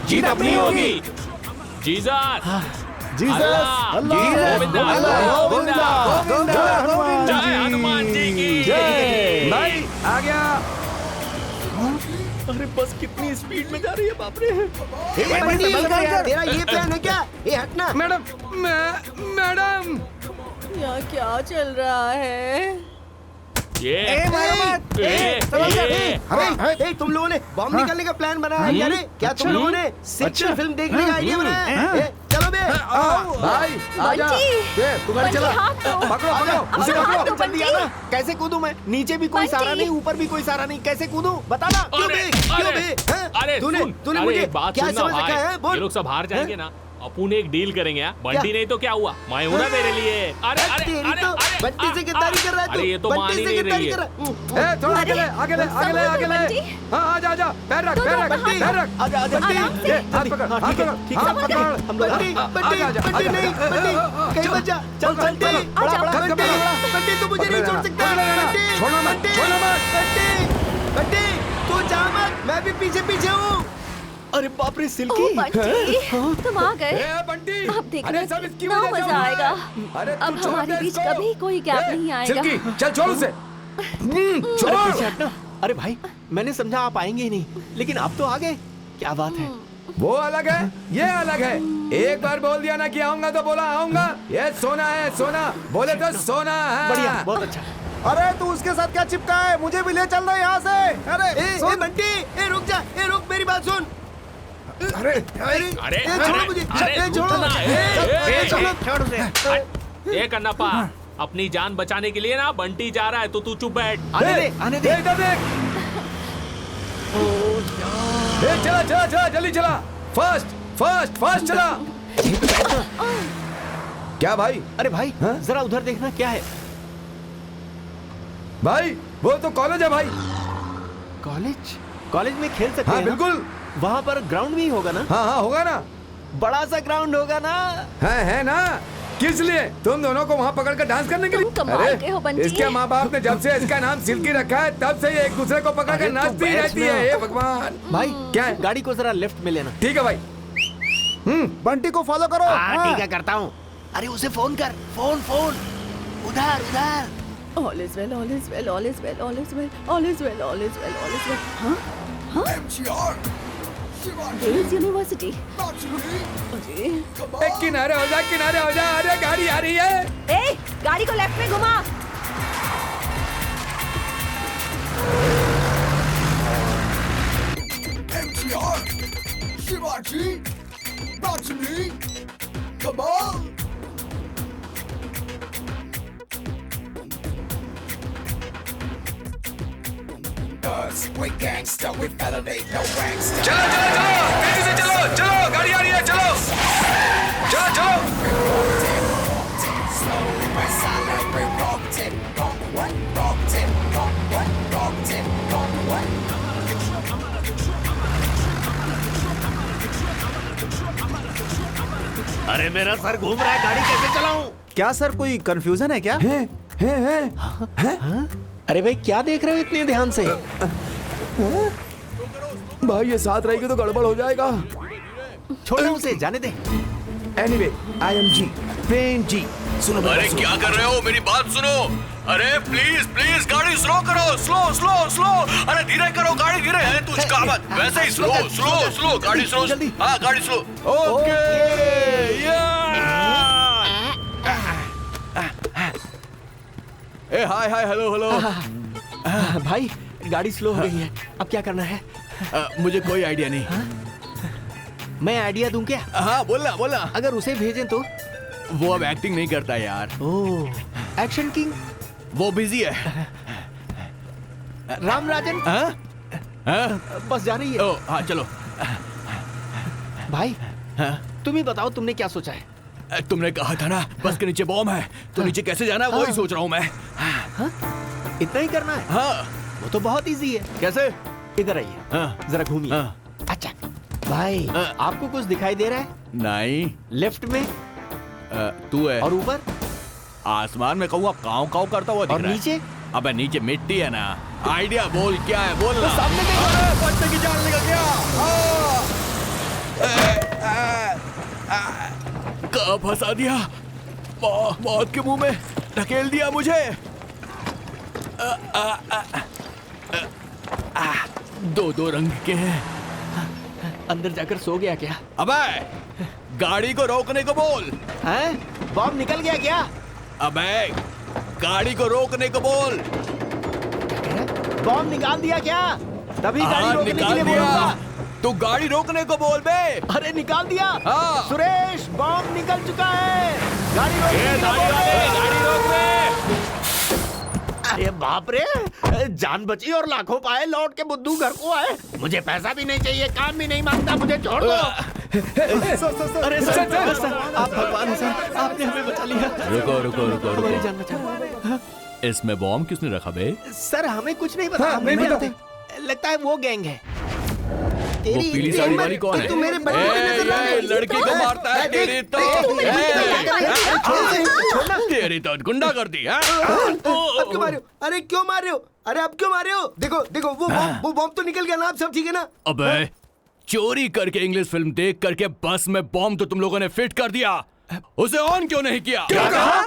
जीत अपनी होगी। जीसस जय हनुमान जी की। भाई आ गया। अरे बस कितनी स्पीड में जा रही है, बाप रे। तेरा ये प्लान है क्या? ये हटना। मैडम यहाँ क्या चल रहा है? तुम लोगों ने बॉम्ब निकालने का प्लान बनाया है? अरे क्या तुम लोगों ने सेक्शन फिल्म देखने का आइडिया बनाया है? चलो बे भाई आजा। तू गाड़ी चला। पकड़ो उसे पकड़ो। जल्दी आना। कैसे कूदूं मैं? नीचे भी कोई सहारा नहीं, ऊपर भी कोई सहारा नहीं, कैसे कूदूं बताना। अरे तूने मुझे बात क्या सुनना समझ रखा है? भाई, ये लोग सब हार जाएंगे ना, अपन एक डील करेंगे। बंटी नहीं तो क्या हुआ, मैं हूं ना तेरे लिए। अरे बंटी से गद्दारी कर रहा है तू। अरे ये तो मान ही नहीं रही है। थोड़ा आगे ले। हाँ आजा। पैर रख। आजा हाथ पकड़। बंटी नहीं, कहीं मत जा। चल बंटी तू मुझे नहीं छोड़ सकता। बंटी तू जा मत, मैं भी पीछे हूँ। अरे बाप रे सिल्की। तुम आ गए। बंटी अब देखना कितना मजा आएगा। अब हमारे बीच कभी कोई गैप नहीं आएगा। सिल्की चल छोड़ उसे। अरे भाई मैंने समझा आप आएंगे ही नहीं, लेकिन आप तो आ गए। क्या बात है? वो अलग है, ये अलग है। एक बार बोल दिया ना कि आऊंगा तो बोला आऊंगा। ये सोना है, सोना बोले तो सोना है। बढ़िया, बहुत अच्छा। अरे तू उसके साथ क्या चिपका है? मुझे भी ले चल रहा है यहाँ से। अरे बंटी रुक जा। रुक, मेरी बात सुन। अरे छोड़ो मुझे, छोड़ो, छोड़ दे। ए कन्नप्पा, अपनी जान बचाने के लिए ना बंटी जा रहा है, तो तू चुप बैठ। आने दे। इधर देख। चला जल्दी चला, फास्ट चला। क्या भाई? अरे भाई जरा उधर देखना, क्या है? भाई वो तो कॉलेज है भाई। कॉलेज में खेल सकते हाँ हैं? बिल्कुल। वहाँ पर ग्राउंड भी होगा ना? हाँ होगा ना, बड़ा सा ग्राउंड होगा ना? है ना। किस लिए? तुम दोनों को वहाँ पकड़ कर डांस करने के लिए? तुम कमाल के हो बंटी। इसके माँ बाप ने जब से इसका नाम सिल्की रखा है तब से ये एक दूसरे को पकड़ कर नाचती रहती है। हे भगवान। भाई क्या है? गाड़ी को जरा लेफ्ट में लेना। ठीक है भाई। बंटी को फॉलो करो। ठीक है, करता हूँ। अरे उसे फोन कर, फोन उधर। All is well, all is well, all is well, all is well, all is well, all is well, all is well. हाँ? Girls University. अरे किनारे हो जा। अरे गाड़ी आ रही है। ए, गाड़ी को लेफ्ट में घुमा। MTR, Shivaji, Rajini, come on! Us, we gangsta, we felony, no gangsta. चलो तेजी से चलो गाड़ी आ रही है, चलो। Slowly but silent, we rocked it, rocked it. अरे मेरा सर घूम रहा है, गाड़ी कैसे चलाऊं? क्या सर, कोई कंफ्यूजन है क्या? है। अरे भाई क्या देख रहे हो इतने ध्यान से? भाई ये साथ रहेगी तो गड़बड़ हो जाएगा। छोड़ो उसे, जाने दे। Anyway, I M G, Prem ji. सुनो अरे क्या कर रहे हो, मेरी बात सुनो। अरे प्लीज गाड़ी स्लो करो, स्लो। अरे धीरे करो, गाड़ी धीरे है, तुझ का मत। वैसे ही स्लो, गाड़ी स्लो। हाँ गाड़ी स्लो। ओके। Hi hello. भाई गाड़ी स्लो हो गई है, अब क्या करना है? मुझे कोई आइडिया नहीं। मैं आइडिया दूं क्या? हाँ बोलना। अगर उसे भेजें तो? वो अब एक्टिंग नहीं करता यार। ओह, एक्शन किंग। वो बिजी है। राम राजन। बस जा रही है। हाँ चलो। भाई तुम ही बताओ, तुमने क्या सोचा है? तुमने कहा था ना बस के नीचे बॉम्ब है, तो नीचे कैसे जाना है वही सोच रहा हूँ मैं। इतना ही करना है? हाँ वो तो बहुत इजी है। कैसे? इधर आइए, जरा घूमिए। अच्छा भाई, आपको कुछ दिखाई दे रहा है? नहीं। लेफ्ट में? तू है। और ऊपर? आसमान में कौवा काव काव करता हुआ दिख रहा है। और नीचे? अबे नीचे मिट्टी है ना। आइडिया बोल, क्या है बोल ना। सामने देखो। बचने की जान निकल गया। कहाँ फंसा दिया? मौत के मुंह में ढकेल दिया मुझे। दो रंग के हैं। अंदर जाकर सो गया क्या? अबे गाड़ी को रोकने को बोल। हैं? बॉम्ब निकल गया क्या? अबे गाड़ी को रोकने को बोल। बॉम्ब निकाल दिया क्या? तभी गाड़ी रोकने के लिए निकाल बोलूंगा। दिया। तू गाड़ी रोकने को बोल बे। अरे निकाल दिया। हाँ। सुरेश, बॉम्ब निकल चुका है। गाड़ी रोक। गाड़ी रोक दे। अरे बाप रे, जान बची और लाखों पाए, लौट के बुद्धू घर को आए। मुझे पैसा भी नहीं चाहिए, काम भी नहीं मांगता, मुझे छोड़ दो। अरे सर, आप भगवान हैं सर, आपने हमें बचा लिया। रुको हमारी जान बचा। इसमें बॉम्ब किसने रखा बे? सर हमें कुछ नहीं पता। नहीं पता। लगता है वो गैंग है। वो पीली साड़ी वाली कौन है? तू मेरे बड़े ये लड़की को मारता है। तेरी तो तेरी तो गुंडा कर दी है। अब क्यों मारे हो? अरे क्यों मार रहे हो? अरे अब क्यों मार रहे हो? देखो वो बॉम्ब तो निकल गया ना, अब सब ठीक है ना? अबे चोरी करके इंग्लिश फिल्म देख करके बस में बॉम्ब तो तुम लोगों ने फिट कर दिया, उसे ऑन क्यों नहीं किया? क्या कहा?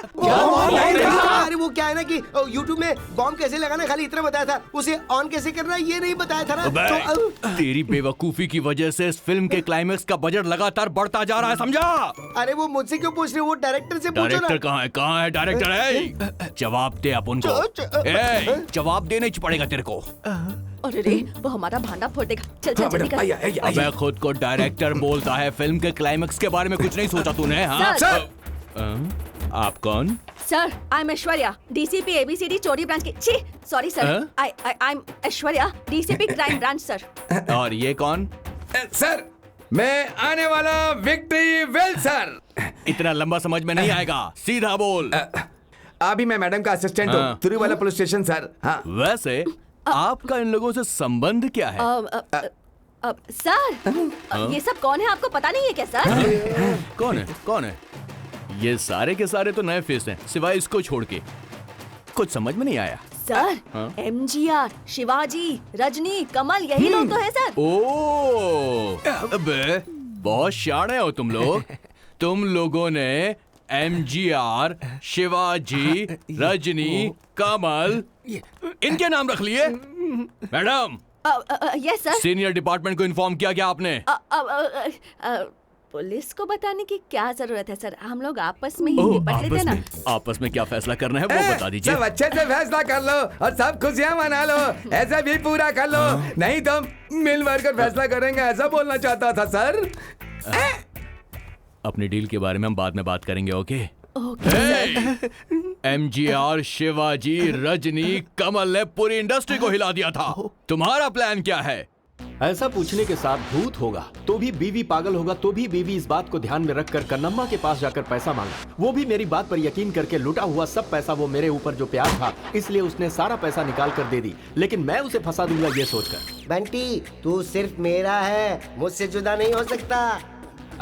अरे वो क्या है ना कि YouTube में बॉम्ब कैसे लगाना खाली इतना बताया था, उसे ऑन कैसे करना ये नहीं बताया था ना। तो तेरी बेवकूफी की वजह से इस फिल्म के क्लाइमेक्स का बजट लगातार बढ़ता जा रहा है, समझा? अरे वो मुझसे क्यों पूछ रहे हो? वो डायरेक्टर से पूछो ना। डायरेक्टर कहाँ है डायरेक्टर है? जवाब दे आप उनको। जवाब देना ही पड़ेगा तेरे को। अरे रे, वो हमारा भांडा फोड़ देगा। चल चल जल्दी कर। अबे खुद को डायरेक्टर बोलता है, फिल्म के क्लाइमेक्स के बारे में कुछ नहीं सोचा तूने? हाँ सर। आप कौन? Sir, I am Aishwarya, DCP ABCD चोरी ब्रांच की। छी, sorry sir, I am Aishwarya, DCP crime branch sir. और ये कौन? सर, मैं आने वाला विक्ट्री वेल सर। इतना लंबा समझ में नहीं आएगा, सीधा बोल। अभी मैं मैडम का असिस्टेंट हूँ, तिरुवाला पुलिस स्टेशन सर। हाँ। वैसे आपका इन लोगों से संबंध क्या है? सर, ये सब कौन है आपको पता नहीं है क्या सर? कौन है? ये सारे के सारे तो नए फेस हैं, सिवाय इसको छोड़ के। कुछ समझ में नहीं आया सर। एमजीआर, शिवाजी, रजनी, कमल, यही लोग तो है सर। ओ, अबे बहुत शाणे हो तुम लोग। तुम लोगों ने एमजीआर, शिवाजी, रजनी, कमल इनके नाम रख लिए? Madam, yes sir. Senior department को इन्फॉर्म किया क्या आपने? पुलिस को बताने की क्या जरूरत है सर, हम लोग आपस में ही निपट लेते ना। आपस में क्या फैसला करना है वो बता दीजिए। सब अच्छे से फैसला कर लो और सब खुशियां मना लो, ऐसा भी पूरा कर लो, नहीं तो मिल भर कर फैसला करेंगे, ऐसा बोलना चाहता था सर। अपनी डील के बारे में हम बाद में बात करेंगे, okay? Okay. MGR, Shivaji, Rajni, Kamal ने पूरी इंडस्ट्री को हिला दिया था। तुम्हारा प्लान क्या है? ऐसा पूछने के साथ भूत होगा तो भी बीवी, पागल होगा तो भी बीवी इस बात को ध्यान में रखकर कन्नम्मा के पास जाकर पैसा मांगा। वो भी मेरी बात पर यकीन करके लुटा हुआ सब पैसा वो मेरे ऊपर जो प्यार था, इसलिए उसने सारा पैसा निकाल कर दे दी, लेकिन मैं उसे फंसा दूंगा ये सोचकर। बंटी, तू सिर्फ मेरा है, मुझसे जुदा नहीं हो सकता।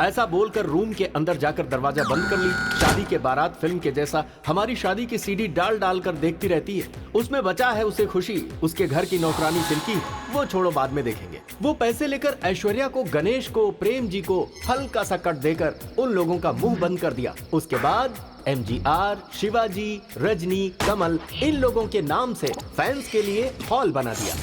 ऐसा बोलकर रूम के अंदर जाकर दरवाजा बंद कर ली। शादी के बारात फिल्म के जैसा हमारी शादी की सीडी डाल डाल कर देखती रहती है। उसमें बचा है उसे खुशी, उसके घर की नौकरानी सिल्की, वो छोड़ो बाद में देखेंगे। वो पैसे लेकर ऐश्वर्या को, गणेश को, प्रेम जी को हल्का सा कट देकर उन लोगों का मुंह बंद कर दिया। उसके बाद एमजीआर, शिवाजी, रजनी, कमल इन लोगों के नाम से फैंस के लिए हॉल बना दिया।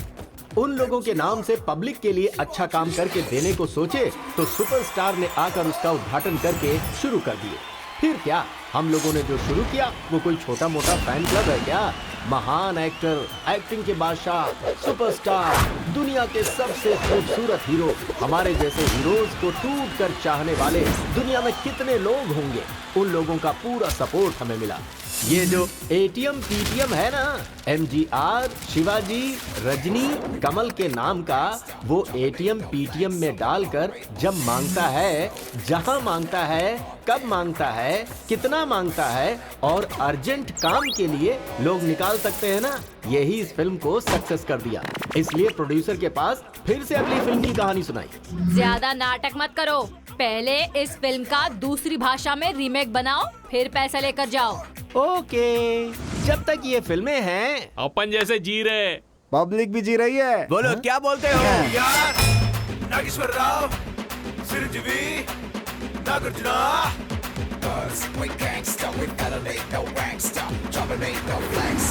उन लोगों के नाम से पब्लिक के लिए अच्छा काम करके देने को सोचे तो सुपरस्टार ने आकर उसका उद्घाटन करके शुरू कर दिए। फिर क्या, हम लोगों ने जो शुरू किया वो कोई छोटा मोटा फैन क्लब है क्या? महान एक्टर, एक्टिंग के बादशाह, सुपरस्टार, दुनिया के सबसे खूबसूरत हीरो, हमारे जैसे हीरोज को टूट कर चाहने वाले दुनिया में कितने लोग होंगे? उन लोगों का पूरा सपोर्ट हमें मिला। ये जो एटीएम पीटीएम है ना, एमजीआर, शिवाजी, रजनी, कमल के नाम का, वो एटीएम पीटीएम में डालकर जब मांगता है, जहां मांगता है, कब मांगता है, कितना मांगता है और अर्जेंट काम के लिए लोग निकाल सकते हैं ना, यही इस फिल्म को सक्सेस कर दिया। इसलिए प्रोड्यूसर के पास फिर से अगली फिल्म की कहानी सुनाई। ज्यादा नाटक मत करो, पहले इस फिल्म का दूसरी भाषा में रीमेक बनाओ, फिर पैसा लेकर जाओ। ओके, जब तक ये फिल्में हैं अपन जैसे जी रहे, पब्लिक भी जी रही है। बोलो क्या बोलते हो? यार Nageshwar Rao, Chiranjeevi, Nagarjuna, we gangsta, we elevate the wanksta, dominate the flanks.